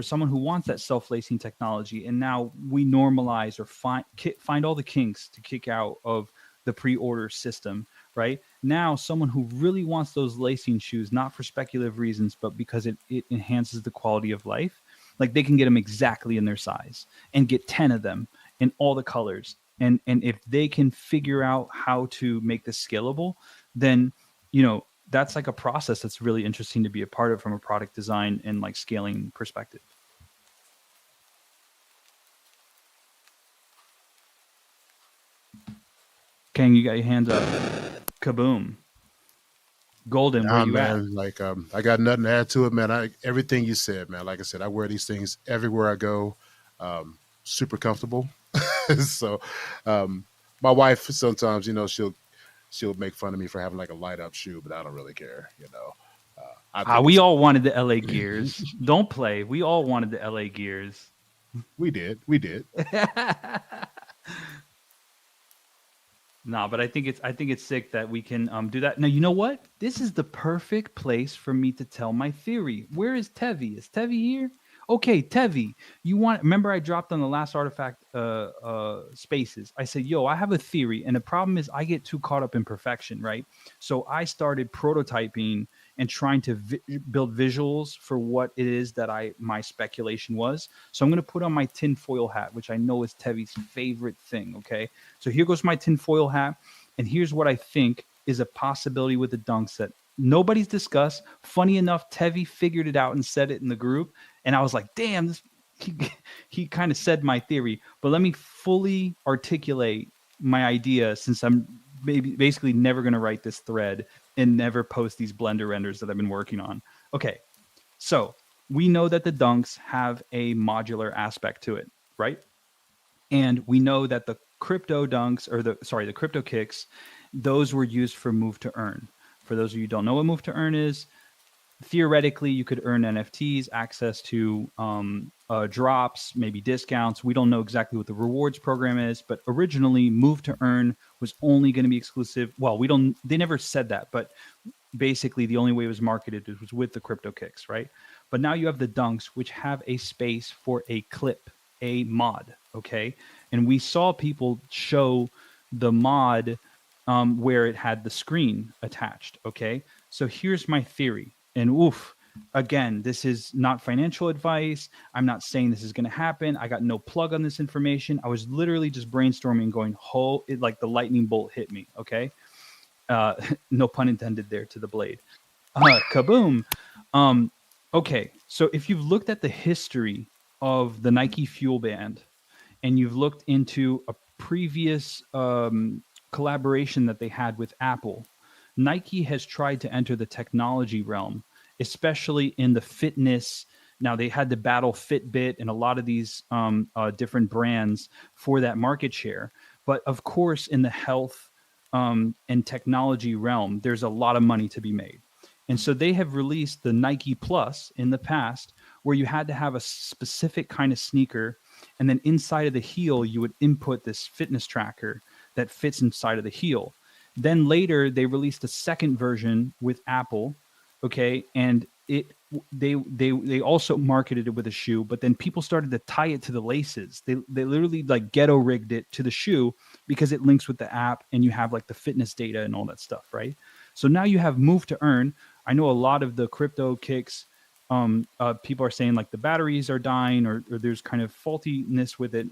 someone who wants that self-lacing technology, and now we normalize or find all the kinks to kick out of the pre-order system, right? Now, someone who really wants those lacing shoes, not for speculative reasons, but because it enhances the quality of life, like, they can get them exactly in their size and get 10 of them in all the colors. And if they can figure out how to make this scalable, then, you know, that's like a process that's really interesting to be a part of from a product design and like scaling perspective. Kang, you got your hands up. Kaboom. Golden, where you man, at? like I got nothing to add to it, man. Everything you said, man. Like I said, I wear these things everywhere I go. Super comfortable. So my wife sometimes, you know, she'll make fun of me for having like a light up shoe, but I don't really care, you know. We all wanted the LA Gears. Don't play. We all wanted the LA Gears. We did. No, but I think it's sick that we can do that. Now, you know what? This is the perfect place for me to tell my theory. Where is Tevi? Is Tevi here? Okay, Tevi, remember I dropped on the last artifact spaces. I said, yo, I have a theory. And the problem is I get too caught up in perfection, right? So I started prototyping and trying to build visuals for what it is that my speculation was. So I'm going to put on my tinfoil hat, which I know is Tevi's favorite thing, okay? So here goes my tinfoil hat. And here's what I think is a possibility with the dunks that nobody's discussed. Funny enough, Tevi figured it out and said it in the group. And I was like, damn, he kind of said my theory. But let me fully articulate my idea, since I'm basically never going to write this thread and never post these Blender renders that I've been working on. Okay, so we know that the dunks have a modular aspect to it, right? And we know that the crypto dunks, or the crypto kicks, those were used for move to earn. For those of you who don't know what move to earn is, theoretically, you could earn NFTs, access to drops, maybe discounts. We don't know exactly what the rewards program is, but originally move to earn was only going to be exclusive. Well, they never said that, but basically the only way it was marketed was with the crypto kicks, right? But now you have the dunks, which have a space for a clip, a mod, okay? And we saw people show the mod where it had the screen attached, okay? So here's my theory. And again, this is not financial advice. I'm not saying this is going to happen. I got no plug on this information. I was literally just brainstorming, going, like the lightning bolt hit me, okay? No pun intended there to the blade. Kaboom. Okay, so if you've looked at the history of the Nike Fuel Band and you've looked into a previous collaboration that they had with Apple, Nike has tried to enter the technology realm, especially in the fitness. Now, they had to battle Fitbit and a lot of these different brands for that market share. But of course, in the health and technology realm, there's a lot of money to be made. And so they have released the Nike Plus in the past, where you had to have a specific kind of sneaker. And then inside of the heel, you would input this fitness tracker that fits inside of the heel. Then later they released a second version with Apple, okay, and they also marketed it with a shoe, but then people started to tie it to the laces. They literally like ghetto rigged it to the shoe because it links with the app and you have like the fitness data and all that stuff, right? So now you have Move to Earn. I know a lot of the crypto kicks, people are saying like the batteries are dying or there's kind of faultiness with it.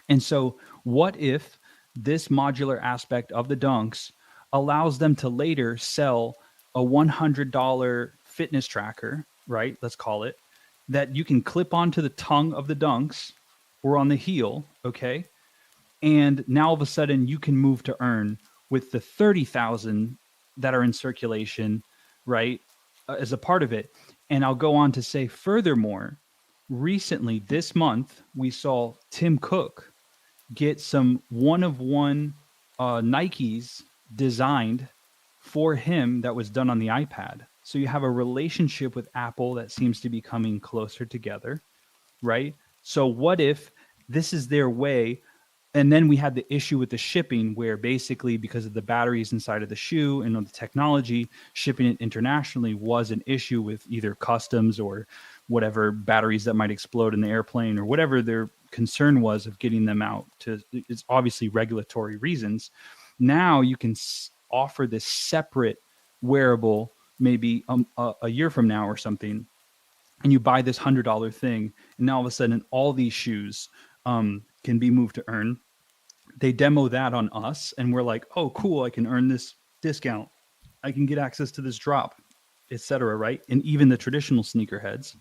And so what if this modular aspect of the dunks allows them to later sell a $100 fitness tracker, right? Let's call it, that you can clip onto the tongue of the dunks or on the heel, okay? And now all of a sudden you can Move to Earn with the 30,000 that are in circulation, right? As a part of it. And I'll go on to say, furthermore, recently this month, we saw Tim Cook get some one-of-one Nikes designed for him that was done on the iPad. So you have a relationship with Apple that seems to be coming closer together, right? So what if this is their way? And then we had the issue with the shipping where basically because of the batteries inside of the shoe and the technology, shipping it internationally was an issue with either customs or whatever batteries that might explode in the airplane or whatever their concern was of getting them out to, it's obviously regulatory reasons. Now you can offer this separate wearable maybe a year from now or something, and you buy this $100 thing, and now all of a sudden all these shoes can be Moved to Earn. They demo that on us, and we're like, oh, cool, I can earn this discount. I can get access to this drop, etc. Right? And even the traditional sneakerheads.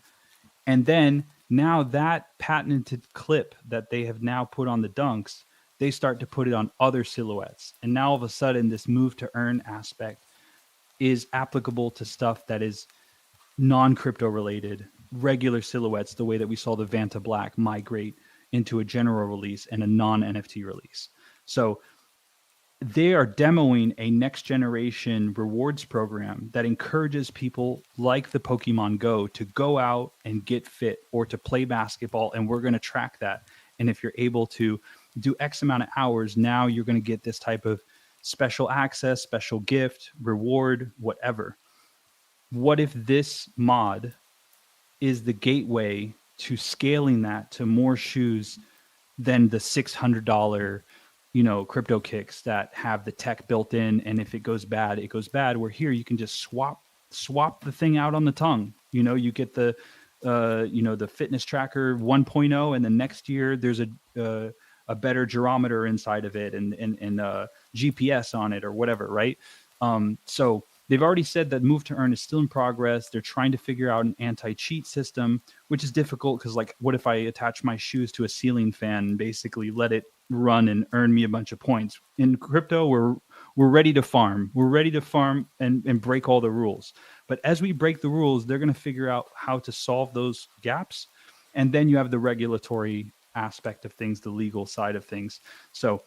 And then now that patented clip that they have now put on the dunks, they start to put it on other silhouettes. And now all of a sudden, this Move to Earn aspect is applicable to stuff that is non-crypto related, regular silhouettes, the way that we saw the Vanta Black migrate into a general release and a non-NFT release. So they are demoing a next generation rewards program that encourages people like the Pokemon Go to go out and get fit or to play basketball. And we're going to track that. And if you're able to do X amount of hours, now you're going to get this type of special access, special gift, reward, whatever. What if this mod is the gateway to scaling that to more shoes than the $600, crypto kicks that have the tech built in, and if it goes bad, it goes bad. Where here you can just swap the thing out on the tongue. You get the the fitness tracker 1.0, and the next year there's a better gyrometer inside of it and GPS on it or whatever, right? So they've already said that Move to Earn is still in progress. They're trying to figure out an anti-cheat system, which is difficult because, like, what if I attach my shoes to a ceiling fan and basically let it run and earn me a bunch of points? In crypto, we're ready to farm. We're ready to farm and break all the rules. But as we break the rules, they're going to figure out how to solve those gaps. And then you have the regulatory aspect of things, the legal side of things. So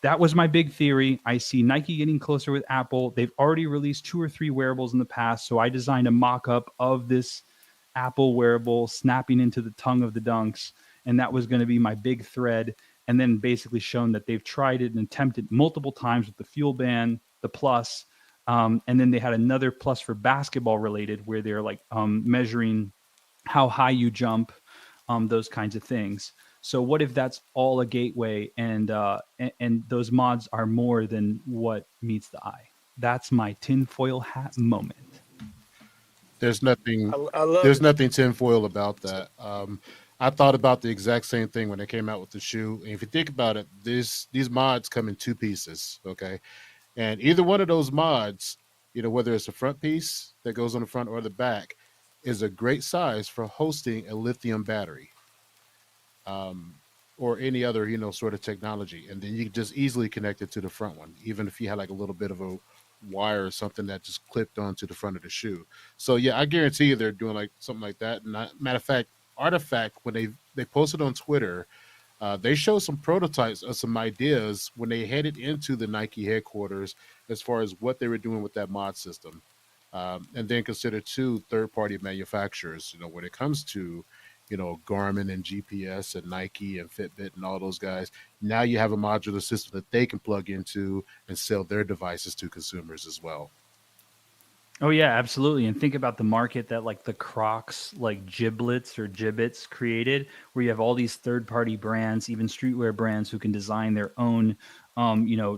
that was my big theory. I see Nike getting closer with Apple. They've already released 2 or 3 wearables in the past. So I designed a mock-up of this Apple wearable snapping into the tongue of the dunks. And that was going to be my big thread. And then basically shown that they've tried it and attempted multiple times with the Fuel Band, the Plus. And then they had another Plus for basketball related where they're like measuring how high you jump, those kinds of things. So what if that's all a gateway and those mods are more than what meets the eye? That's my tinfoil hat moment. There's nothing. I love There's it. nothing tinfoil about that. I thought about the exact same thing when they came out with the shoe. And if you think about it, these mods come in 2 pieces, okay? And either one of those mods, whether it's a front piece that goes on the front or the back, is a great size for hosting a lithium battery. Or any other, sort of technology. And then you can just easily connect it to the front one, even if you had like a little bit of a wire or something that just clipped onto the front of the shoe. So yeah, I guarantee you they're doing like something like that. And matter of fact, Artifact, when they posted on Twitter, they showed some prototypes of some ideas when they headed into the Nike headquarters as far as what they were doing with that mod system. And then consider 2 third-party manufacturers, when it comes to, Garmin and GPS and Nike and Fitbit and all those guys. Now you have a modular system that they can plug into and sell their devices to consumers as well. Oh yeah, absolutely. And think about the market that like the Crocs, like Giblets or Gibbets created, where you have all these third-party brands, even streetwear brands who can design their own.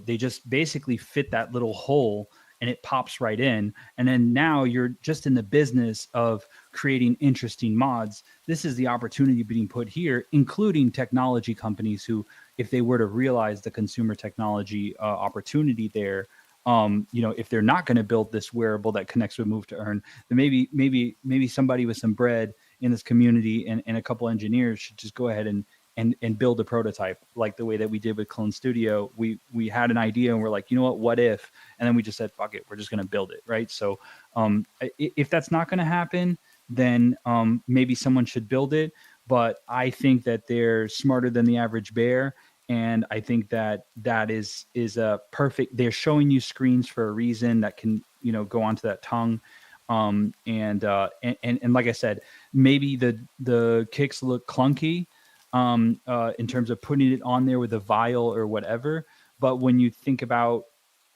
They just basically fit that little hole and it pops right in. And then now you're just in the business of creating interesting mods. This is the opportunity being put here, including technology companies who, if they were to realize the consumer technology opportunity there, if they're not going to build this wearable that connects with Move to Earn, then maybe somebody with some bread in this community and a couple engineers should just go ahead and build a prototype, like the way that we did with Clone Studio. We had an idea and we're like, what if? And then we just said, fuck it, we're just going to build it, right? So if that's not going to happen, then maybe someone should build it. But I think that they're smarter than the average bear. And I think that is a perfect. They're showing you screens for a reason that can go onto that tongue, and like I said, maybe the kicks look clunky in terms of putting it on there with a vial or whatever. But when you think about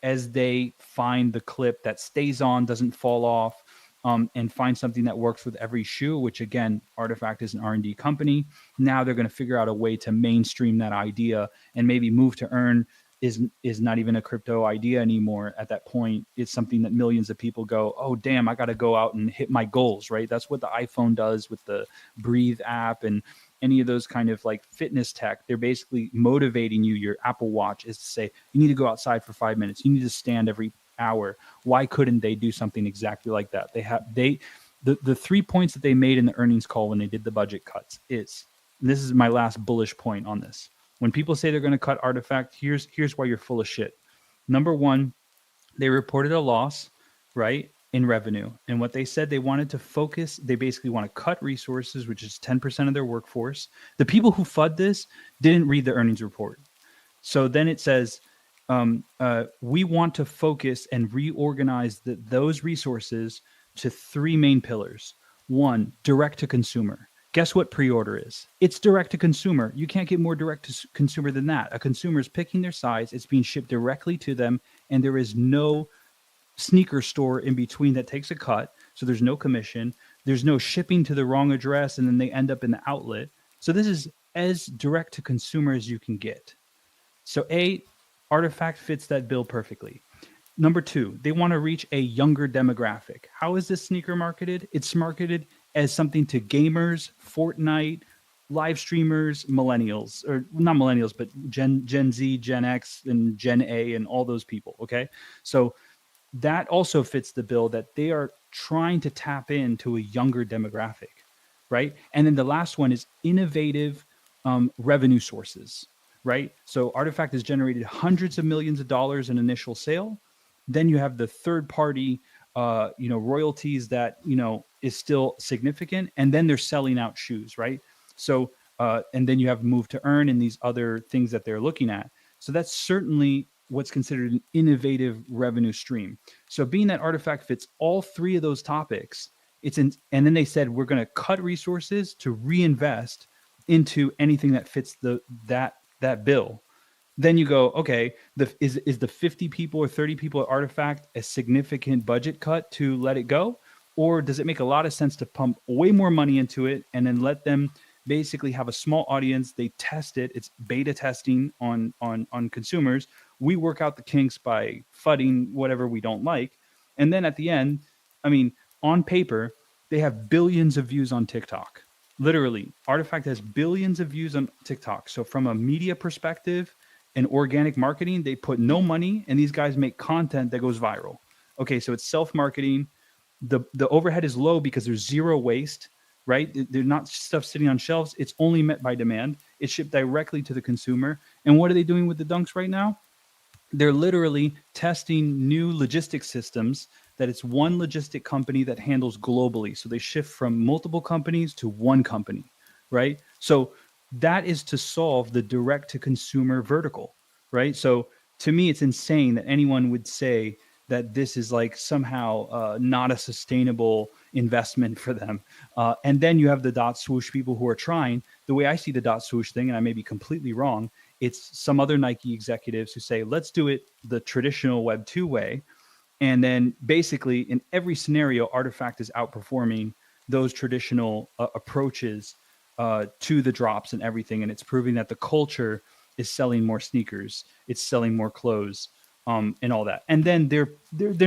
as they find the clip that stays on, doesn't fall off, and find something that works with every shoe, which again, Artifact is an R&D company. Now they're going to figure out a way to mainstream that idea, and maybe Move to Earn is not even a crypto idea anymore. At that point, it's something that millions of people go, oh, damn, I got to go out and hit my goals, right? That's what the iPhone does with the Breathe app and any of those kind of like fitness tech. They're basically motivating you. Your Apple Watch is to say, you need to go outside for 5 minutes. You need to stand every hour. Why couldn't they do something exactly like that? The 3 points that they made in the earnings call when they did the budget cuts is, and this is my last bullish point on this. When people say they're going to cut Artifact, here's why you're full of shit. Number one, they reported a loss, right, in revenue. And what they said, they wanted to focus, they basically want to cut resources, which is 10% of their workforce. The people who FUD this didn't read the earnings report. So then it says, we want to focus and reorganize those resources to 3 main pillars. 1, direct to consumer. Guess what pre-order is? It's direct to consumer. You can't get more direct to consumer than that. A consumer is picking their size. It's being shipped directly to them, and there is no sneaker store in between that takes a cut. So there's no commission. There's no shipping to the wrong address, and then they end up in the outlet. So this is as direct to consumer as you can get. So Artifact fits that bill perfectly. Number 2, they want to reach a younger demographic. How is this sneaker marketed? It's marketed as something to gamers, Fortnite, live streamers, millennials, or not millennials, but Gen Z, Gen X, and Gen A, and all those people. Okay. So that also fits the bill, that they are trying to tap into a younger demographic, right? And then the last one is innovative revenue sources. Right. So Artifact has generated hundreds of millions of dollars in initial sale. Then you have the third party, royalties that, is still significant. And then they're selling out shoes. Right. So and then you have Move to Earn and these other things that they're looking at. So that's certainly what's considered an innovative revenue stream. So being that Artifact fits all 3 of those topics, and then they said, we're going to cut resources to reinvest into anything that fits that bill. Then you go, okay, is the 50 people or 30 people at Artifact a significant budget cut to let it go? Or does it make a lot of sense to pump way more money into it and then let them basically have a small audience? They test it. It's beta testing on consumers. We work out the kinks by fudding whatever we don't like. And then at the end, I mean, on paper, they have billions of views on TikTok. Literally, Artifact has billions of views on TikTok. So from a media perspective and organic marketing, they put no money and these guys make content that goes viral. Okay, so it's self-marketing. The overhead is low because there's zero waste, right? They're not stuff sitting on shelves. It's only met by demand. It's shipped directly to the consumer. And what are they doing with the dunks right now? They're literally testing new logistics systems that it's one logistic company that handles globally. So they shift from multiple companies to one company, right? So that is to solve the direct to consumer vertical, right? So to me, it's insane that anyone would say that this is like somehow not a sustainable investment for them. And then you have the dot swoosh people who are trying. The way I see the dot swoosh thing, and I may be completely wrong, it's some other Nike executives who say, let's do it the traditional Web 2 way. And then basically in every scenario, Artifact is outperforming those traditional approaches to the drops and everything. And it's proving that the culture is selling more sneakers, it's selling more clothes, and all that. And then their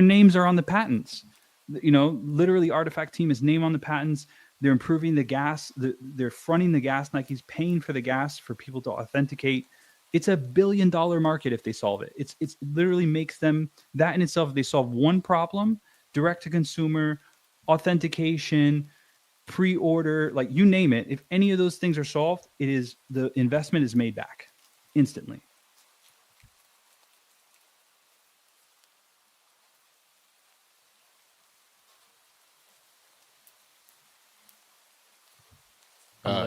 names are on the patents. Literally Artifact team is name on the patents. They're improving the gas. They're fronting the gas. Nike's paying for the gas for people to authenticate. It's $1 billion market if they solve it. It's literally makes them that in itself. If they solve one problem, direct to consumer, authentication, pre-order, like you name it. If any of those things are solved, the investment is made back instantly.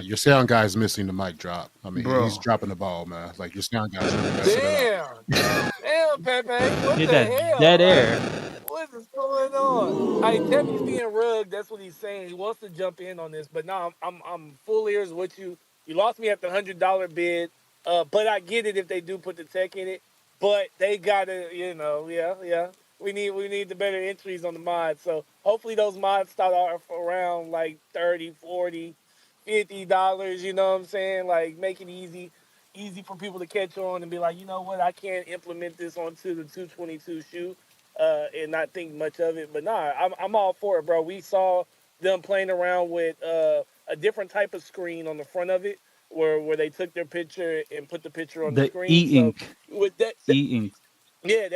Your sound guy's missing the mic drop. I mean, Bro. he's dropping the ball, man. Like your sound guy's really messing it up. Damn, Pepe, what Hit the that hell? dead Like, air. what is going on? Hey, Tevy's being rugged. That's what he's saying. He wants to jump in on this, but no, I'm full ears with you. You lost me at the $100 bid, but I get it if they do put the tech in it. But they gotta, yeah. We need the better entries on the mods. So hopefully those mods start off around like 30, 40, $50. You know what I'm saying? Like make it easy for people to catch on and be like, you know what, I can't implement this onto the 222 shoe and not think much of it. But nah, I'm all for it, bro. We saw them playing around with a different type of screen on the front of it where they took their picture and put the picture on the The screen. So e-ink. with that, E-ink. yeah,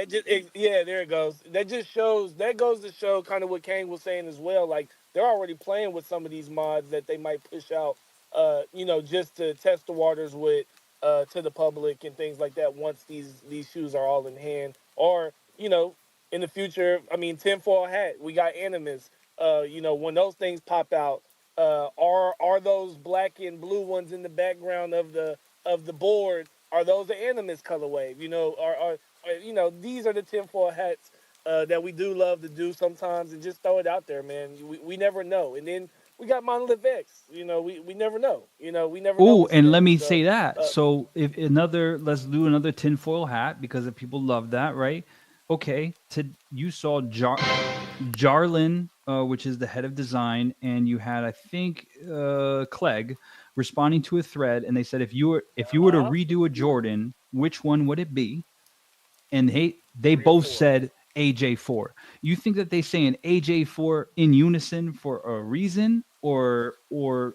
there it goes. That goes to show kind of what Kane was saying as well. Like they're already playing with some of these mods that they might push out, just to test the waters with to the public and things like that. Once these shoes are all in hand, or in the future, I mean, tinfoil hat. We got Animus. When those things pop out, are those black and blue ones in the background of the board? Are those the Animus colorway? These are the tinfoil hats that we do love to do sometimes, and just throw it out there, man. We never know. And then we got Monolith X. We never know. We never know. Oh, what's and let coming. me So, say that. So let's do another tinfoil hat because if people love that, right? Okay, you saw Jarlin, which is the head of design, and you had I think Clegg responding to a thread, and they said if you were to redo a Jordan, which one would it be? And they both said AJ4. You think that they say an AJ4 in unison for a reason or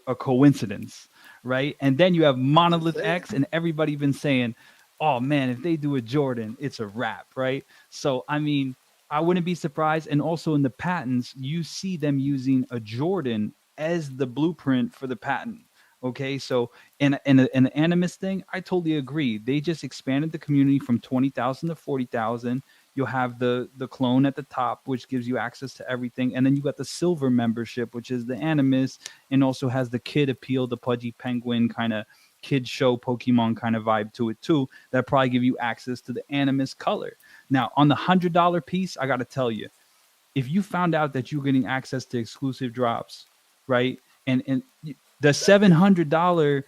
a coincidence, right? And then you have Monolith X, and everybody been saying, "Oh man, if they do a Jordan, it's a wrap," right? So I mean, I wouldn't be surprised. And also in the patents, you see them using a Jordan as the blueprint for the patent. Okay, so and the Animus thing, I totally agree. They just expanded the community from 20,000 to 40,000. You'll have the clone at the top, which gives you access to everything, and then you got the silver membership, which is the Animus, and also has the kid appeal, the Pudgy Penguin kind of kid show Pokemon kind of vibe to it too. That probably give you access to the Animus color. Now on the $100 piece, I got to tell you, if you found out that you're getting access to exclusive drops, right, and the $700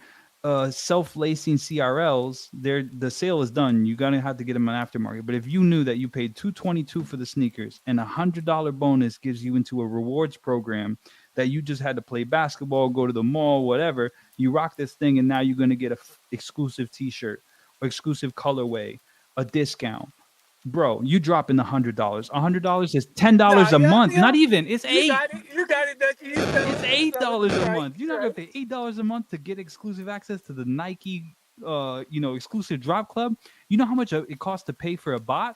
self-lacing CRLs, the sale is done. You're gonna have to get them on aftermarket. But if you knew that you paid $222 for the sneakers and $100 bonus gives you into a rewards program that you just had to play basketball, go to the mall, whatever, you rock this thing, and now you're gonna get a exclusive T-shirt or exclusive colorway, a discount. Bro, you dropping the $100. $100 is $10 a month. Not even. It's $8. You got it, Dutchie. It's $8 a month. You're not gonna pay $8 a month to get exclusive access to the Nike, exclusive drop club. You know how much it costs to pay for a bot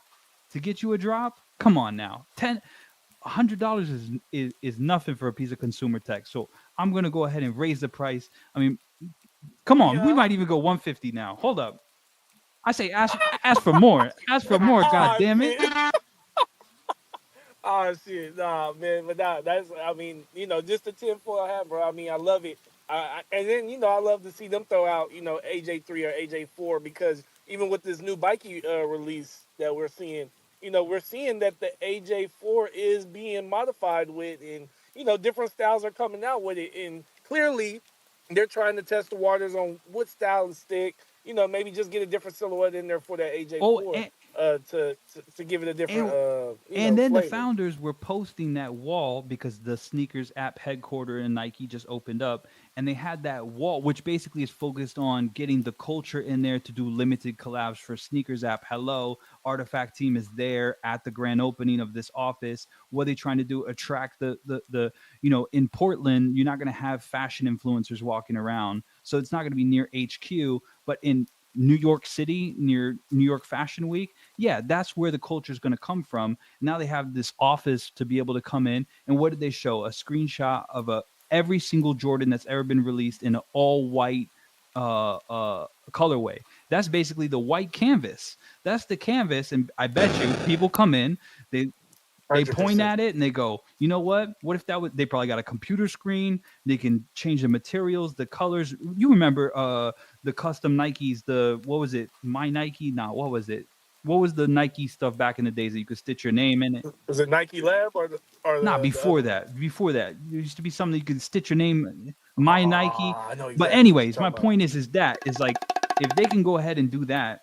to get you a drop? Come on now, $100 is nothing for a piece of consumer tech. So I'm gonna go ahead and raise the price. I mean, come on, we might even go $150 now. Hold up. I say ask for more. Ask for more. God damn it. Oh shit, nah, man, but that's I mean, just the tinfoil hat, bro. I mean, I love it. And then I love to see them throw out AJ3 or AJ4 because even with this new bikey release that we're seeing that the AJ4 is being modified with, and different styles are coming out with it, and clearly they're trying to test the waters on what style to stick. Maybe just get a different silhouette in there for that Oh, AJ4 to give it a different and and then the flavor. founders were posting that wall because the sneakers app headquarter in Nike just opened up, and they had that wall, which basically is focused on getting the culture in there to do limited collabs for sneakers app. Hello, Artifact team is there at the grand opening of this office. What are they trying to do? Attract the in Portland, you're not going to have fashion influencers walking around, so it's not going to be near HQ, but in New York City, near New York Fashion Week, yeah, that's where the culture is going to come from. Now they have this office to be able to come in. And what did they show? A screenshot of every single Jordan that's ever been released in an all white colorway. That's basically the white canvas. That's the canvas. And I bet you people come in, they point 100%. at it and they go, you know what? What if that was, they probably got a computer screen. They can change the materials, the colors. You remember the custom Nikes, what was it? My Nike? No, what was it? What was the Nike stuff back in the days that you could stitch your name in it? Was it Nike Lab or Nah, the other before one? that. Before that. There used to be something you could stitch your name, My Nike. I know But exactly what you're anyways, my talking about. point is like if they can go ahead and do that,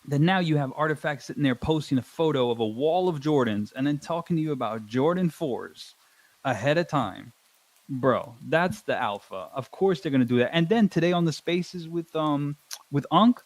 then now you have Artifacts sitting there posting a photo of a wall of Jordans and then talking to you about Jordan 4s ahead of time. Bro, that's the alpha. Of course they're gonna do that. And then today on the spaces with Unk,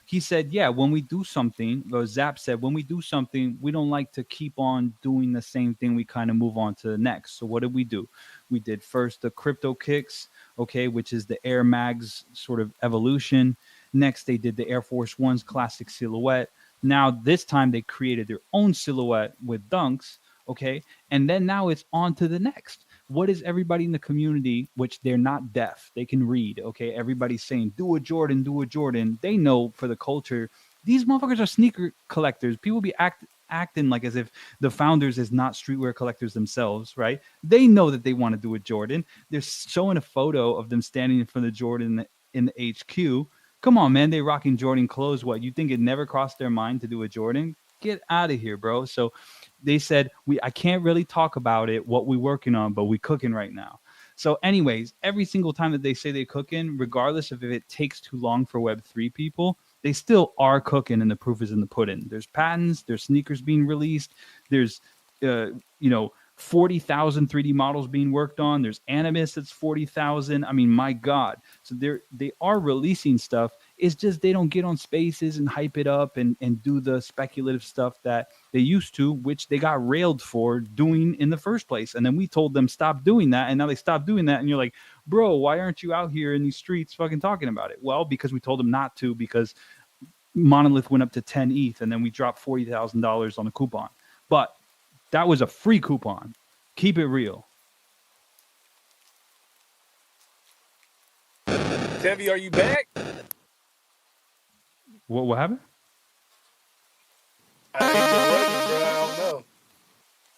he said, yeah, when we do something, or Zap said, when we do something, we don't like to keep on doing the same thing. We kind of move on to the next. So what did we do? We did first the Crypto Kicks, okay, which is the Air Mags sort of evolution. Next, they did the Air Force One's classic silhouette. Now, this time they created their own silhouette with Dunks, okay? And then now it's on to the next. What is everybody in the community, which they're not deaf, they can read, okay? Everybody's saying, do a Jordan, do a Jordan. They know for the culture, these motherfuckers are sneaker collectors. People be acting like as if the founders is not streetwear collectors themselves, right? They know that they want to do a Jordan. They're showing a photo of them standing in front of Jordan in the HQ. Come on, man. They rocking Jordan clothes. What, you think it never crossed their mind to do a Jordan? Get out of here, bro. So they said, I can't really talk about it, what we working on, but we cooking right now. So anyways, every single time that they say they cooking, regardless of if it takes too long for Web3 people, they still are cooking, and the proof is in the pudding. There's patents, there's sneakers being released, there's 40,000 3D models being worked on. There's Animus that's 40,000. I mean, my God. So they are releasing stuff. It's just they don't get on spaces and hype it up and do the speculative stuff that they used to, which they got railed for doing in the first place. And then we told them stop doing that, and now they stopped doing that. And you're like, bro, why aren't you out here in these streets fucking talking about it? Well, because we told them not to, because Monolith went up to 10 ETH, and then we dropped $40,000 on the coupon. But that was a free coupon. Keep it real. Tevi, are you back? What happened? I think you're working, bro. I don't know.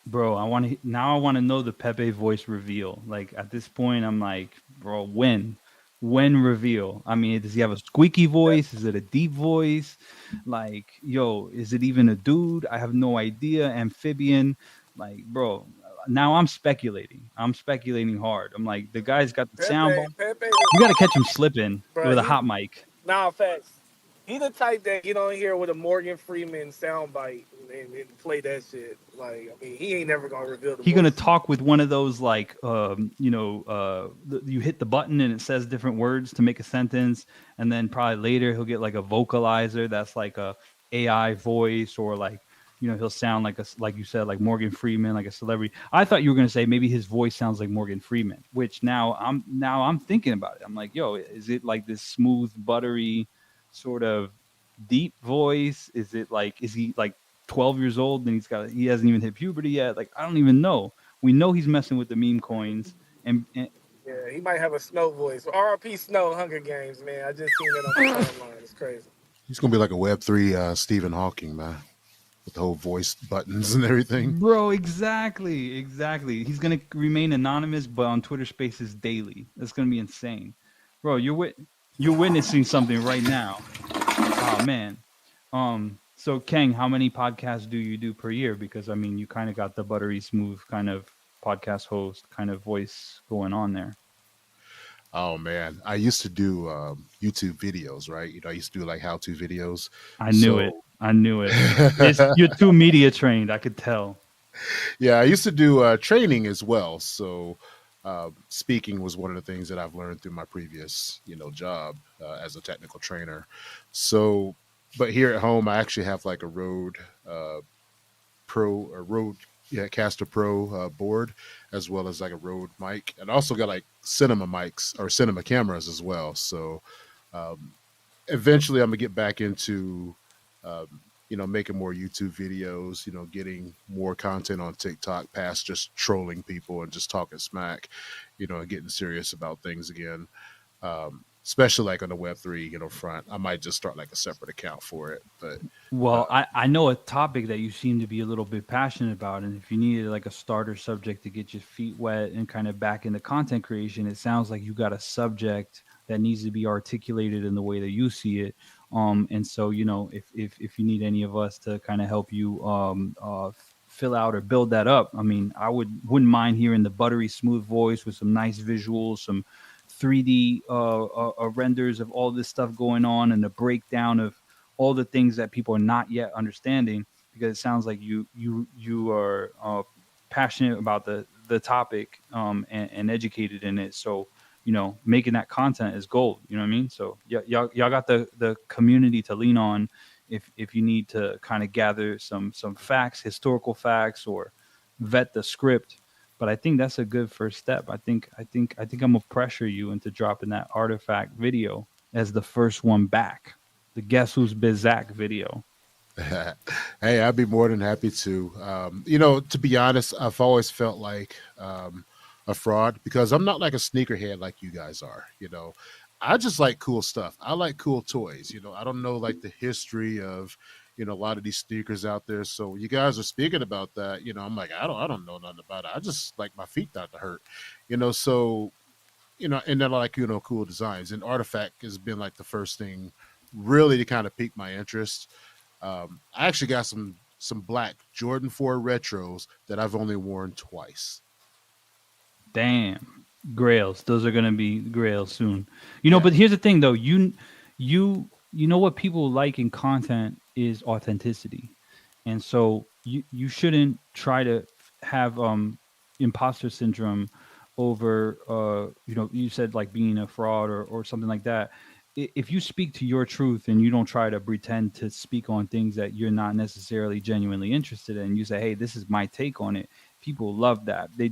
Bro, I want to know the Pepe voice reveal. Like at this point, I'm like, bro, when reveal? I mean, does he have a squeaky voice? Is it a deep voice? Like, yo, is it even a dude? I have no idea. Amphibian, like, bro. Now I'm speculating. I'm speculating hard. I'm like, the guy's got the sound bar. Pepe, You got to catch him slipping bro, with a hot mic. nah, facts. He the type that get on here with a Morgan Freeman soundbite and play that shit. Like, I mean, he ain't never gonna reveal the He's gonna voice. talk with one of those like you hit the button and it says different words to make a sentence, and then probably later he'll get like a vocalizer that's like a AI voice, or like he'll sound like you said, like Morgan Freeman, like a celebrity. I thought you were gonna say maybe his voice sounds like Morgan Freeman, which now I'm thinking about it. I'm like, yo, is it like this smooth, buttery, sort of deep voice? Is it like, is he like 12 years old and he hasn't even hit puberty yet? Like, I don't even know. We know he's messing with the meme coins, and Yeah, he might have a Snow voice. RP Snow, Hunger Games, man. I just seen that on my timeline. It's crazy. He's gonna be like a Web3 Stephen Hawking, man, with the whole voice buttons and everything. Bro, exactly. He's gonna remain anonymous, but on Twitter Spaces daily. That's gonna be insane, bro. You're witnessing something right now. Oh man. So Kang, how many podcasts do you do per year? Because I mean, you kind of got the buttery smooth kind of podcast host kind of voice going on there. Oh man, I used to do YouTube videos, right? I used to do like how-to videos. I knew it. So I knew it. You're too media trained. I could tell. yeah, I used to do training as well. So speaking was one of the things that I've learned through my previous, job as a technical trainer. So, but here at home, I actually have like a Rode Caster Pro board, as well as like a Rode mic, and also got like cinema mics or cinema cameras as well. So um, eventually, I'm gonna get back into making more YouTube videos, getting more content on TikTok past just trolling people and just talking smack, and getting serious about things again. Especially like on the Web3, front. I might just start like a separate account for it. But Well, I know a topic that you seem to be a little bit passionate about, and if you needed like a starter subject to get your feet wet and kind of back into content creation, it sounds like you got a subject that needs to be articulated in the way that you see it. And so, if you need any of us to kind of help you fill out or build that up, I mean, wouldn't mind hearing the buttery smooth voice with some nice visuals, some 3D renders of all this stuff going on, and the breakdown of all the things that people are not yet understanding, because it sounds like you are passionate about the topic and educated in it. So making that content is gold. You know what I mean? So y'all got the community to lean on if you need to kind of gather some facts, historical facts, or vet the script. But I think that's a good first step. I think I'm gonna pressure you into dropping that artifact video as the first one back. The Guess Who's Bizak video. hey, I'd be more than happy to. To be honest, I've always felt like a fraud because I'm not like a sneakerhead like you guys are. I just like cool stuff. I like cool toys. I don't know like the history of a lot of these sneakers out there. So you guys are speaking about that. I'm like, I don't know nothing about it. I just like my feet not to hurt. So and then like cool designs, and Artifact has been like the first thing really to kind of pique my interest. I actually got some black Jordan 4 retros that I've only worn twice. Damn, grails. Those are gonna be grails soon. Yeah. But here's the thing, though. You know what people like in content is authenticity, and so you shouldn't try to have imposter syndrome over you said like being a fraud or something like that. If you speak to your truth and you don't try to pretend to speak on things that you're not necessarily genuinely interested in, you say, hey, this is my take on it. People love that. They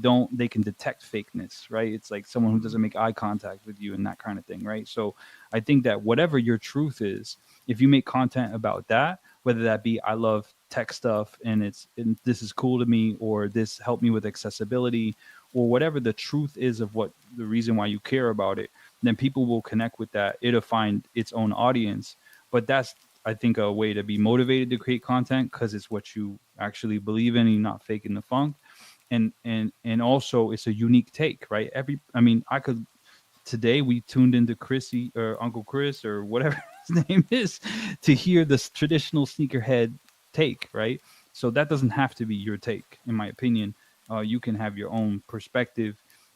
can detect fakeness, right? It's like someone who doesn't make eye contact with you and that kind of thing, right? So I think that whatever your truth is, if you make content about that, whether that be I love tech stuff and this is cool to me, or this helped me with accessibility, or whatever the truth is of what the reason why you care about it, then people will connect with that. It'll find its own audience. But that's, I think, a way to be motivated to create content because it's what you actually believe in and you're not faking the funk. And also it's a unique take, right? Today we tuned into Chrissy or Uncle Chris or whatever his name is to hear this traditional sneakerhead take, right? So that doesn't have to be your take, in my opinion. You can have your own perspective,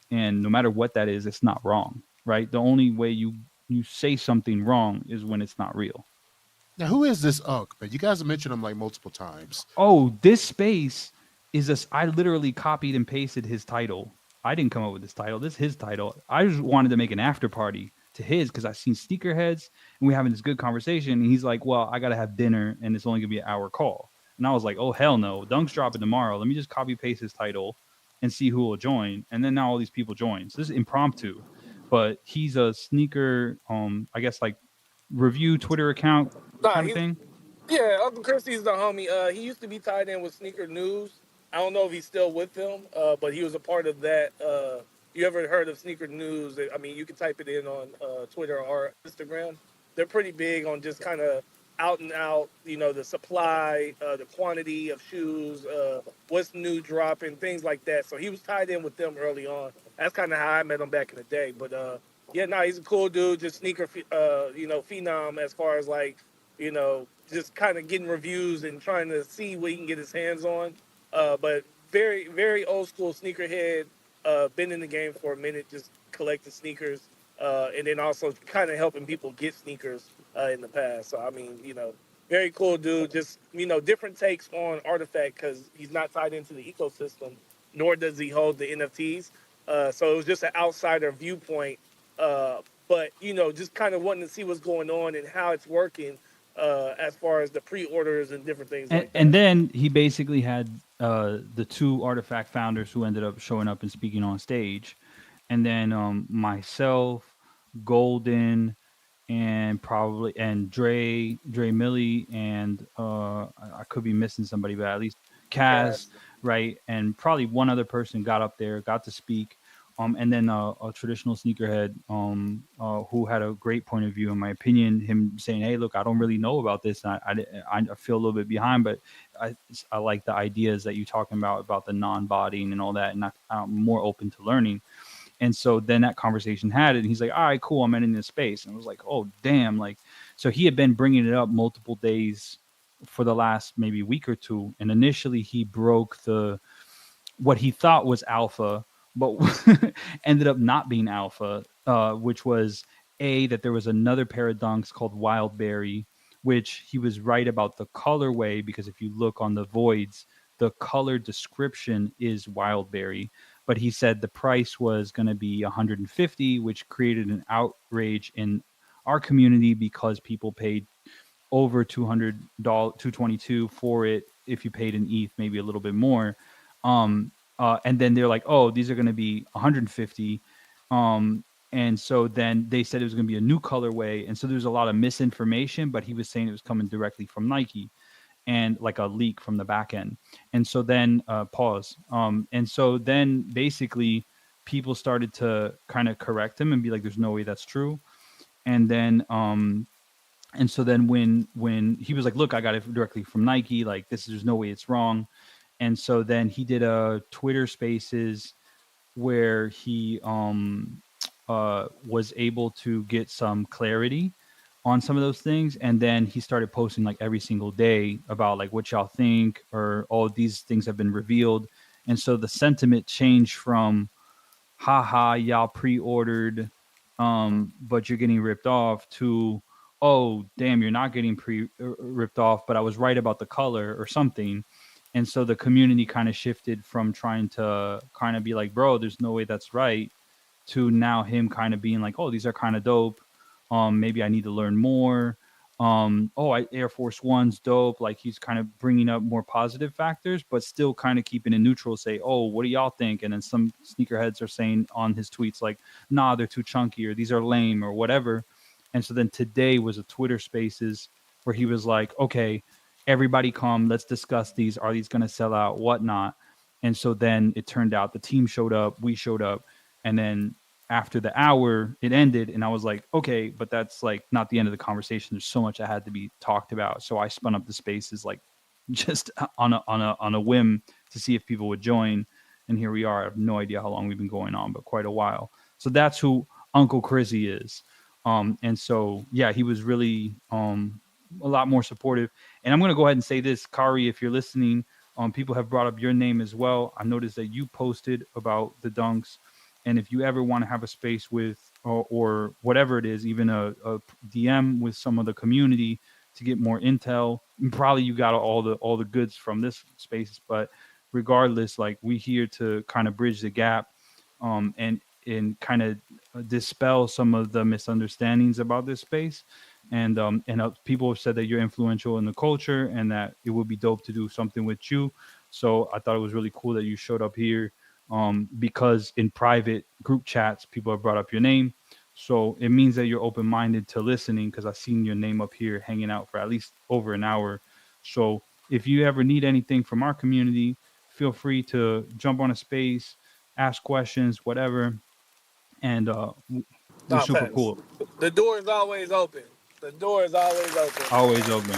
and no matter what that is, it's not wrong, right? The only way you say something wrong is when it's not real. Now, who is this Unk? But you guys have mentioned him like multiple times. Oh, this space is I literally copied and pasted his title. I didn't come up with this title. This is his title. I just wanted to make an after party to his because I've seen sneakerheads and we're having this good conversation. And he's like, well, I got to have dinner and it's only going to be an hour call. And I was like, oh, hell no. Dunk's dropping tomorrow. Let me just copy paste his title and see who will join. And then now all these people join. So this is impromptu. But he's a sneaker, I guess, like review Twitter account kind of thing. Yeah, Uncle Chrissy's the homie. He used to be tied in with Sneaker News. I don't know if he's still with them, but he was a part of that. You ever heard of Sneaker News? I mean, you can type it in on Twitter or Instagram. They're pretty big on just kind of out and out, the supply, the quantity of shoes, what's new dropping, things like that. So he was tied in with them early on. That's kind of how I met him back in the day. But he's a cool dude, just sneaker, phenom as far as like, just kind of getting reviews and trying to see what he can get his hands on. But very, very old school sneakerhead. Been in the game for a minute, just collecting sneakers, and then also kind of helping people get sneakers in the past. So I mean, very cool dude. Just different takes on Artifact because he's not tied into the ecosystem, nor does he hold the NFTs. So it was just an outsider viewpoint. But just kind of wanting to see what's going on and how it's working as far as the pre-orders and different things like that. And then he basically had the two Artifact founders who ended up showing up and speaking on stage, and then myself, Golden, and Dre Millie, and I could be missing somebody, but at least Kaz, right? And probably one other person got up there, got to speak. And then a traditional sneakerhead who had a great point of view, in my opinion, him saying, hey, look, I don't really know about this. And I feel a little bit behind, but I like the ideas that you're talking about the non-bodying and all that. And I'm more open to learning. And so then that conversation had it. And he's like, all right, cool. I'm in this space. And I was like, oh, damn. So he had been bringing it up multiple days for the last maybe week or two. And initially he broke what he thought was alpha, but ended up not being alpha, which was that there was another pair of dunks called Wildberry, which he was right about the colorway, because if you look on the voids, the color description is Wildberry. But he said the price was going to be $150, which created an outrage in our community because people paid over $200, $222 for it. If you paid in ETH, maybe a little bit more. And then they're like, oh, these are going to be 150. And so then they said it was going to be a new colorway. And so there's a lot of misinformation, but he was saying it was coming directly from Nike and like a leak from the back end. And so then and so then basically people started to kind of correct him and be like, there's no way that's true. And then, and so then when he was like, look, I got it directly from Nike, like there's no way it's wrong. And so then he did a Twitter Spaces where he was able to get some clarity on some of those things. And then he started posting like every single day about like what y'all think, or all these things have been revealed. And so the sentiment changed from, haha, y'all pre-ordered, but you're getting ripped off, to, oh, damn, you're not getting ripped off, but I was right about the color or something. And so the community kind of shifted from trying to kind of be like, bro, there's no way that's right, to now him kind of being like, oh, these are kind of dope. Maybe I need to learn more. Air Force One's dope. Like he's kind of bringing up more positive factors, but still kind of keeping it neutral. Say, oh, what do y'all think? And then some sneakerheads are saying on his tweets like, nah, they're too chunky, or these are lame, or whatever. And so then today was a Twitter Spaces where he was like, okay, everybody come, let's discuss these. Are these going to sell out? Whatnot. And so then it turned out the team showed up, we showed up. And then after the hour, it ended. And I was like, okay, but that's like not the end of the conversation. There's so much that had to be talked about. So I spun up the Spaces like just on a whim to see if people would join. And here we are. I have no idea how long we've been going on, but quite a while. So that's who Uncle Chrissy is. And so, yeah, he was really a lot more supportive. And I'm going to go ahead and say this, Kari, if you're listening, people have brought up your name as well. I noticed that you posted about the dunks. And if you ever want to have a space with, or whatever it is, even a DM with some of the community to get more intel, and probably you got all the goods from this space. But regardless, like we here to kind of bridge the gap, and kind of dispel some of the misunderstandings about this space. And people have said that you're influential in the culture and that it would be dope to do something with you. So I thought it was really cool that you showed up here, because in private group chats, people have brought up your name. So it means that you're open-minded to listening, because I've seen your name up here hanging out for at least over an hour. So if you ever need anything from our community, feel free to jump on a space, ask questions, whatever. And we're super cool. The door is always open. The door is always open. Always open.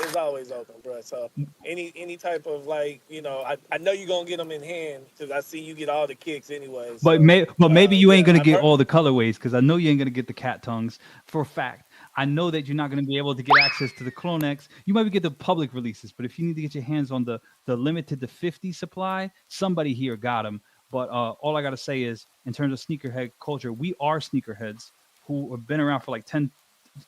It's always open, bro. So any type of like, I know you're gonna get them in hand, because I see you get all the kicks anyways. But maybe you ain't gonna get all the colorways, because I know you ain't gonna get the cat tongues for a fact. I know that you're not going to be able to get access to the CloneX. You might get the public releases, but if you need to get your hands on the limited to 50 supply, somebody here got them. But all I got to say is, in terms of sneakerhead culture, we are sneakerheads who have been around for like 10,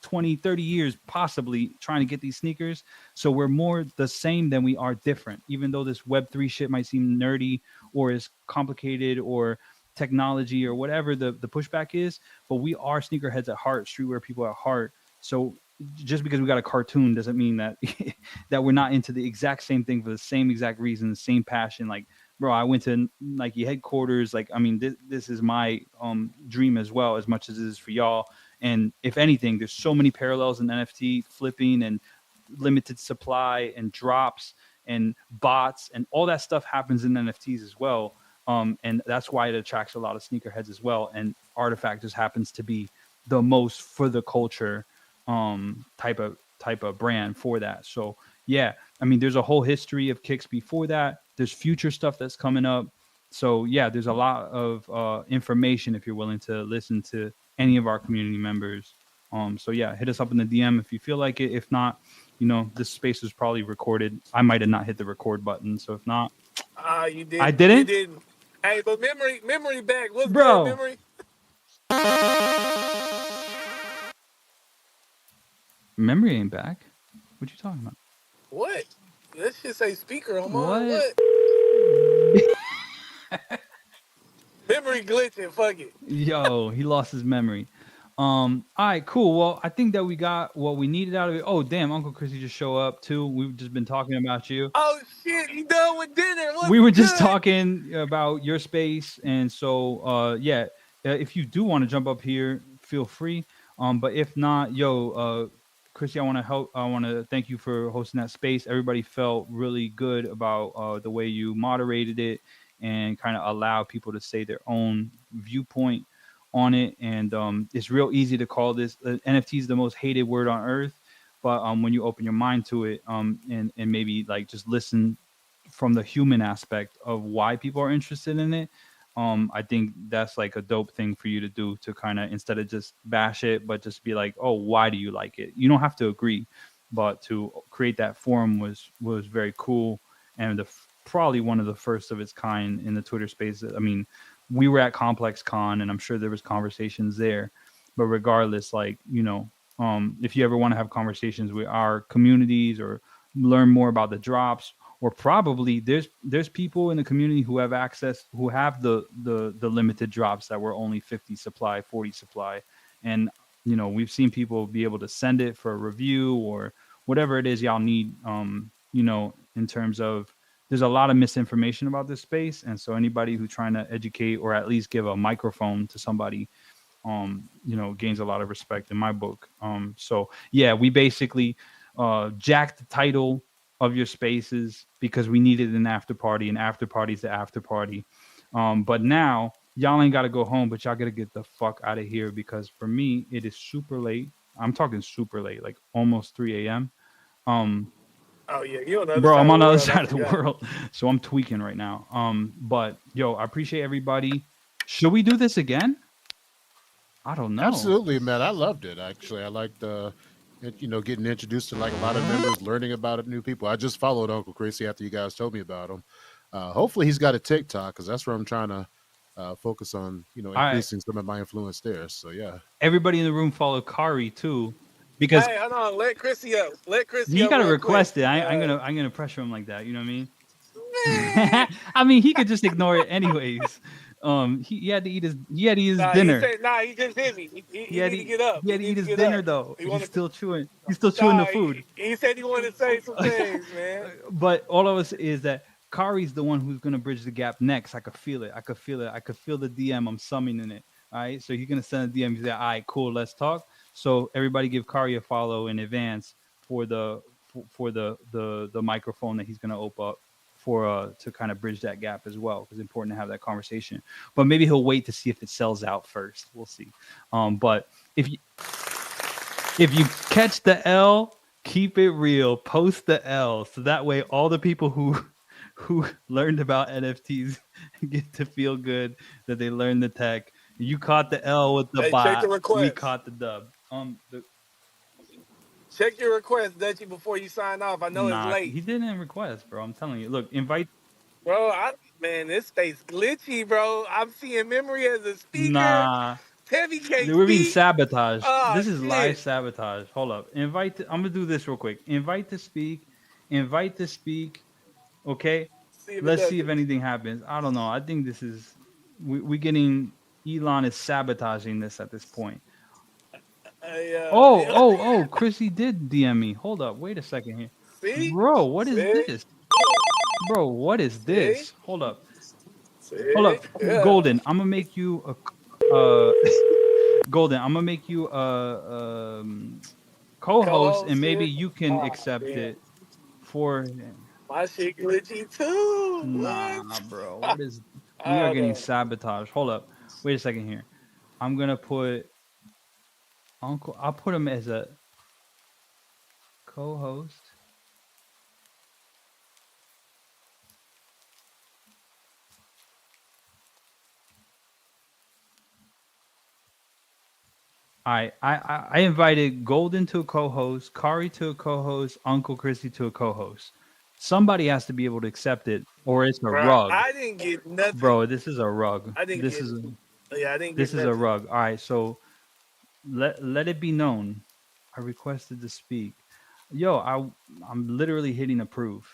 20, 30 years, possibly trying to get these sneakers. So we're more the same than we are different, even though this Web3 shit might seem nerdy or is complicated or technology or whatever the pushback is. But we are sneakerheads at heart, streetwear people at heart. So just because we got a cartoon doesn't mean that that we're not into the exact same thing for the same exact reason, the same passion. Like, bro, I went to Nike headquarters. Like, I mean, this is my dream as well, as much as it is for y'all. And if anything, there's so many parallels in NFT flipping and limited supply and drops and bots and all that stuff happens in NFTs as well. And that's why it attracts a lot of sneakerheads as well. And Artifact just happens to be the most for the culture type of brand for that. So yeah, I mean, there's a whole history of kicks before that. There's future stuff that's coming up. So yeah, there's a lot of information if you're willing to listen to any of our community members. So yeah, hit us up in the DM if you feel like it. If not, you know, this space was probably recorded. I might have not hit the record button. So if not, You did. I didn't. You didn't. Hey, but memory back. What's Bro. good, memory? Memory ain't back. What you talking about? What? That shit say speaker on What? mine. What? Memory glitching. Fuck it. Yo, he lost his memory. All right, cool. Well, I think that we got what we needed out of it. Oh, damn, Uncle Chrissy just show up too. We've just been talking about you. Oh shit, you done with dinner? What's We were just good? talking about your space, and so yeah, if you do want to jump up here, feel free. But if not, yo, Chrissy, I want to thank you for hosting that space. Everybody felt really good about the way you moderated it and kind of allow people to say their own viewpoint on it. And it's real easy to call this NFT is the most hated word on earth. But when you open your mind to it and maybe like just listen from the human aspect of why people are interested in it, I think that's like a dope thing for you to do, to kind of, instead of just bash it, but just be like, oh, why do you like it? You don't have to agree, but to create that forum was very cool. And probably one of the first of its kind in the Twitter space. I mean, we were at Complex Con and I'm sure there was conversations there, but regardless, like, you know, if you ever want to have conversations with our communities or learn more about the drops, or probably there's people in the community who have access, who have the limited drops that were only 50 supply, 40 supply. And, you know, we've seen people be able to send it for a review or whatever it is y'all need, you know, in terms of, there's a lot of misinformation about this space. And so anybody who's trying to educate or at least give a microphone to somebody, you know, gains a lot of respect in my book. So yeah, we basically jacked the title of your spaces because we needed an after party, and after party's the after party. But now y'all ain't got to go home, but y'all got to get the fuck out of here, because for me, it is super late. I'm talking super late, like almost 3 a.m. Oh yeah, you're on the other Bro, side I'm on the other of the side of the world. world, so I'm tweaking right now. But yo, I appreciate everybody. Should we do this again? I don't know. Absolutely, man. I loved it. Actually, I liked you know, getting introduced to like a lot of members, learning about new people. I just followed Uncle Chrissy after you guys told me about him. Hopefully, he's got a TikTok, because that's where I'm trying to focus on, you know, increasing some of my influence there. So yeah, everybody in the room follow Kari too, because Hey, hold on. Let Chrissy up. Let Chrissy you up gotta real request quick. it. I'm gonna pressure him like that. You know what I mean? I mean, he could just ignore it anyways. He had to eat his dinner. He just hit me. He need to get up. He had to eat his get dinner up. though. He He's wanted still chewing. He's still chewing the food. He said he wanted to say some things, man. But all of us is that Kari's the one who's gonna bridge the gap next. I could feel it. I could feel the DM. I'm summoning it. All right. So he's gonna send a DM. He's like, all right, cool, let's talk. So everybody give Kari a follow in advance for the microphone that he's gonna open up for to kind of bridge that gap as well, because it's important to have that conversation. But maybe he'll wait to see if it sells out first. We'll see. But if you catch the L, keep it real. Post the L, so that way all the people who learned about NFTs get to feel good that they learned the tech. You caught the L with the bot. We caught the dub. Check your request, Dutchie, before you sign off. I know it's Nah, late. he didn't request, bro. I'm telling you. Look, invite. Bro, man, this space glitchy, bro. I'm seeing memory as a speaker. Nah, Tevi can't we're being speak. sabotaged. Oh This is live shit. sabotage. Hold up. I'm gonna do this real quick. Invite to speak. Invite to speak. Okay. See if it Let's does see if it. anything happens. I don't know. I think this is we getting Elon is sabotaging this at this point. Oh, Chrissy did DM me. Hold up. Wait a second here. See? Bro, what is See? this? Bro, what is See? this? Hold up. Hold See? up. Yeah. Golden, I'm gonna make you a Golden, I'm gonna make you a co-host and Co-host maybe shit. you can Oh accept man. it for My shit glitchy too. nah, What? bro. What is we are I getting know. sabotaged. Hold up. Wait a second here. I'm gonna put Uncle I'll put him as a co-host. I invited Golden to a co-host, Kari to a co-host, Uncle Chrissy to a co-host. Somebody has to be able to accept it, or it's a Bro, rug, I didn't get nothing. bro. This is a rug. I didn't get I didn't get This is a nothing. rug. All right, so let it be known. I requested to speak. Yo, I'm literally hitting approve.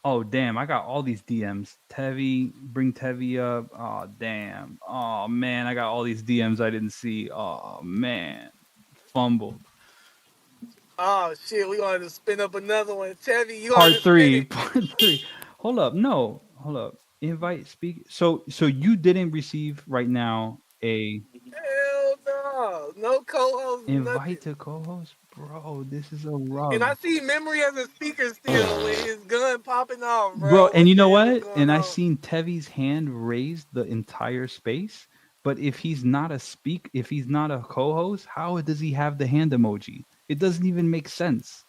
Oh damn, I got all these DMs. Tevi, bring Tevi up. Oh damn. Oh man, I got all these DMs I didn't see. Oh man. Fumbled. Oh shit, we gonna have to spin up another one. Tevi, you gonna have Part to spin three. it. Part three. Hold up. No. Hold up. Invite speak. So you didn't receive right now a Hell no. No co-host, nothing. invite to co-host? Bro, this is a And I rug. see memory as a speaker still with his gun popping off, Bro, bro. and What you the know hell is what? going And I on? seen Tevi's hand raised the entire space. But if he's not if he's not a co-host, how does he have the hand emoji? It doesn't even make sense.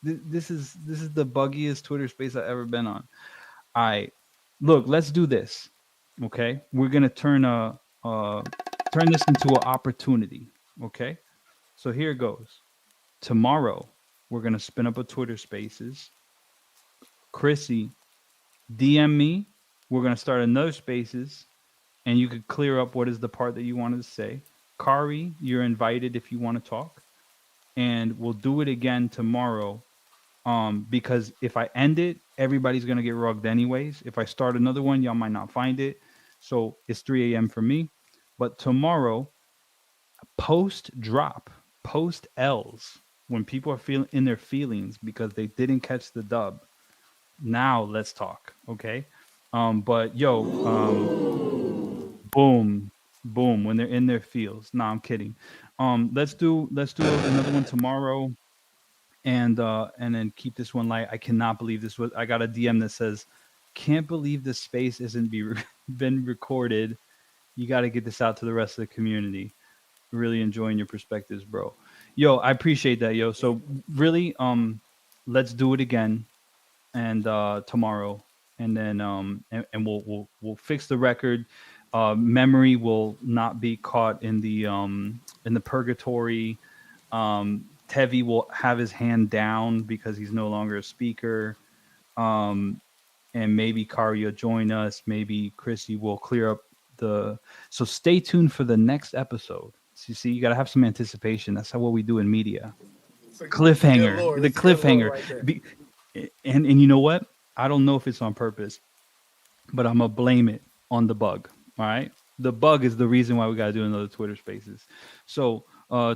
This is the buggiest Twitter space I've ever been on. I look, let's do this. Okay, we're gonna turn this into an opportunity. Okay, so here goes. Tomorrow we're gonna spin up a Twitter Spaces. Chrissy, DM me. We're gonna start another Spaces, and you could clear up what is the part that you wanted to say. Kari, you're invited if you want to talk, and we'll do it again tomorrow. Because if I end it, everybody's gonna get rugged anyways. If I start another one, y'all might not find it. So it's 3 a.m. for me. But tomorrow, post drop, post L's when people are feeling in their feelings because they didn't catch the dub. Now let's talk, okay? But yo, boom, boom when they're in their feels. Nah, I'm kidding. Let's do another one tomorrow and then keep this one light. I cannot believe this was. I got a DM that says, "Can't believe this space isn't been recorded. You got to get this out to the rest of the community. Really enjoying your perspectives, bro. Yo, I appreciate that, yo. So really, let's do it again and tomorrow, and then and we'll fix the record. Memory will not be caught in the purgatory. Tevi will have his hand down because he's no longer a speaker. Um, and maybe Kari will join us. Maybe Chrissy will clear up the. So stay tuned for the next episode. So you see, you got to have some anticipation. That's how what we do in media. It's a good Cliffhanger, lord. the It's a good lord cliffhanger. right there. And you know what? I don't know if it's on purpose, but I'm gonna blame it on the bug. All right, the bug is the reason why we gotta do another Twitter Spaces. So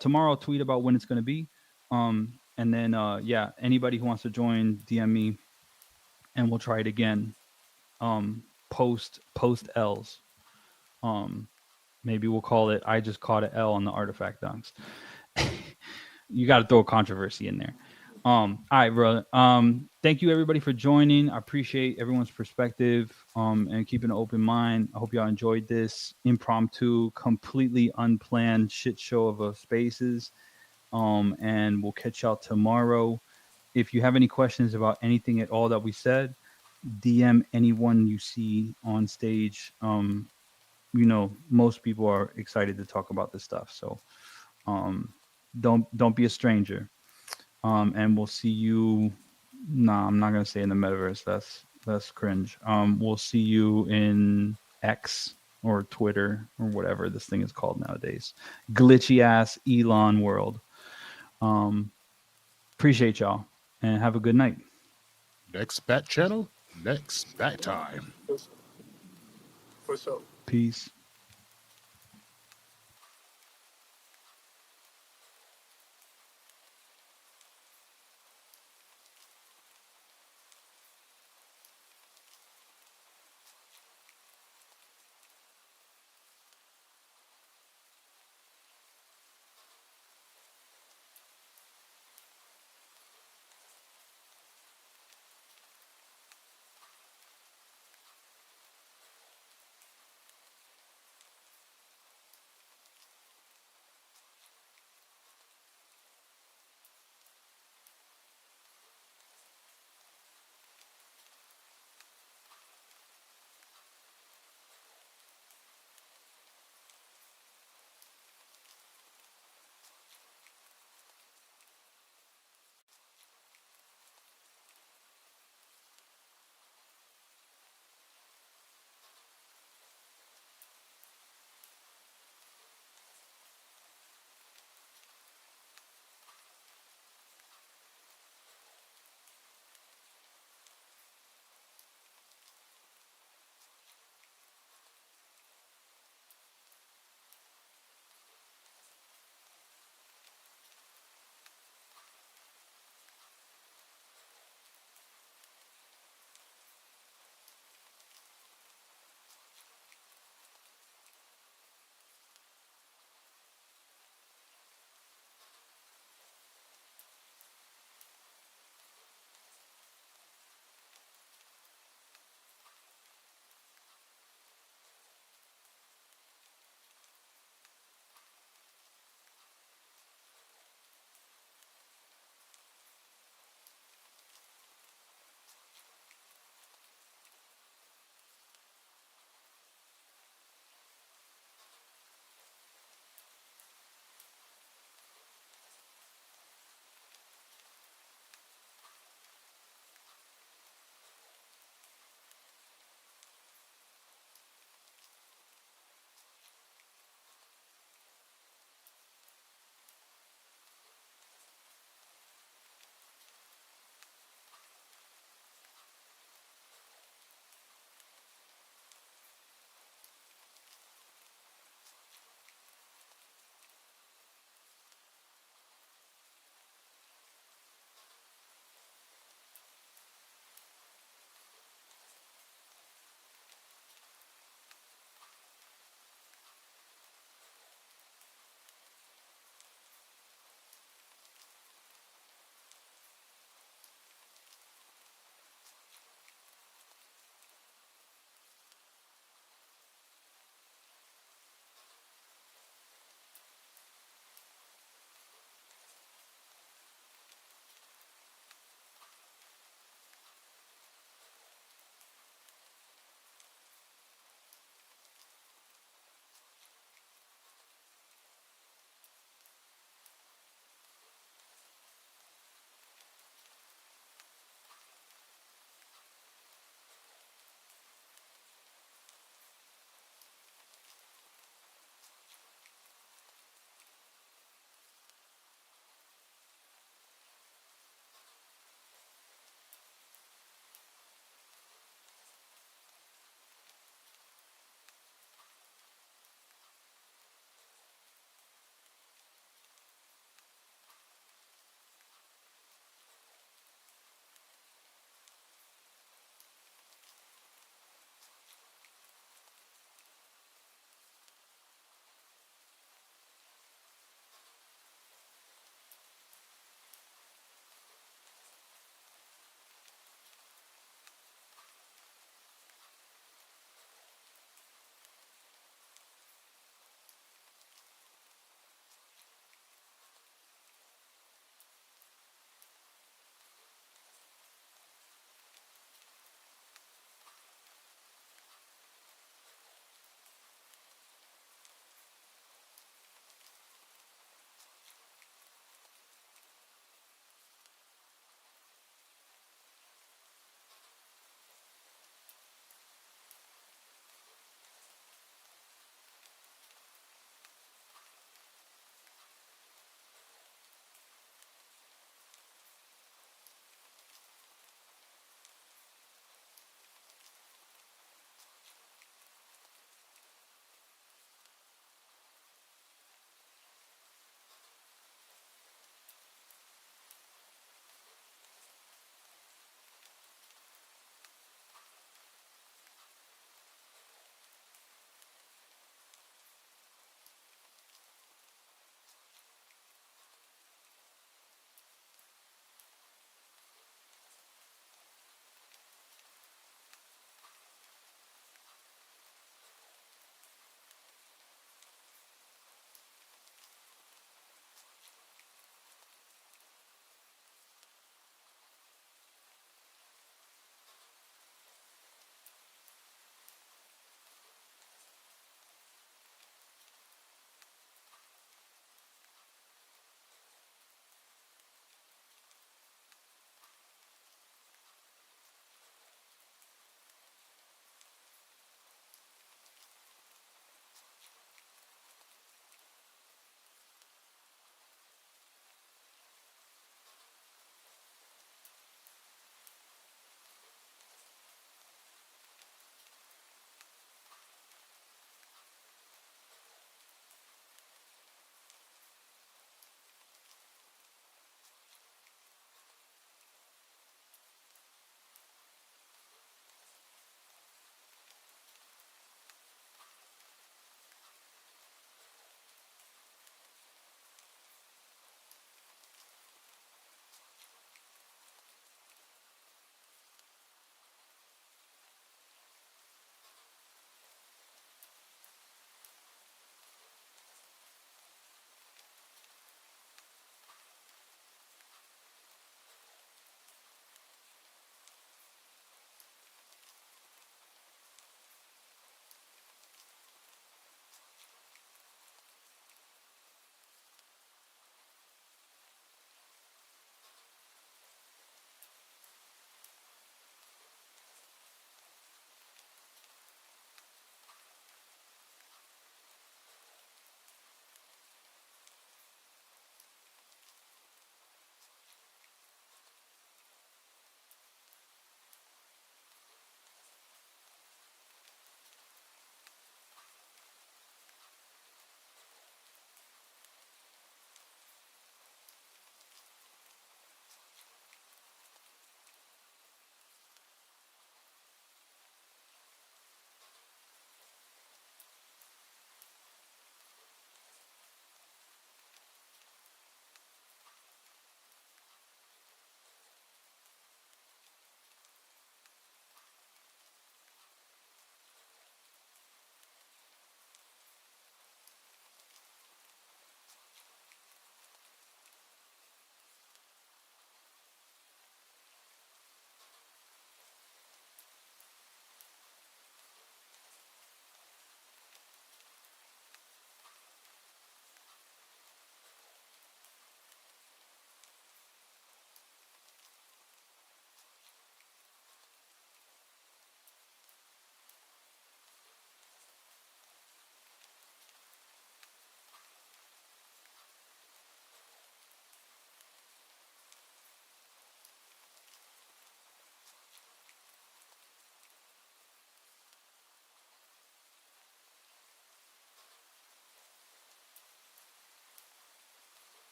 tomorrow I'll tweet about when it's gonna be. And then yeah, anybody who wants to join, DM me, and we'll try it again. Post L's. Um, maybe we'll call it. I just caught an L on the artifact dunks. You got to throw a controversy in there. All right, brother. Thank you everybody for joining. I appreciate everyone's perspective. And keeping an open mind. I hope y'all enjoyed this impromptu, completely unplanned shit show of a spaces. And we'll catch y'all tomorrow. If you have any questions about anything at all that we said, DM anyone you see on stage. Most people are excited to talk about this stuff. So don't be a stranger. And we'll see you. Nah, I'm not gonna say in the metaverse. That's cringe. We'll see you in X or Twitter or whatever this thing is called nowadays. Glitchy ass Elon world. Appreciate y'all and have a good night. Next bat channel, next bat time. For sure. Peace.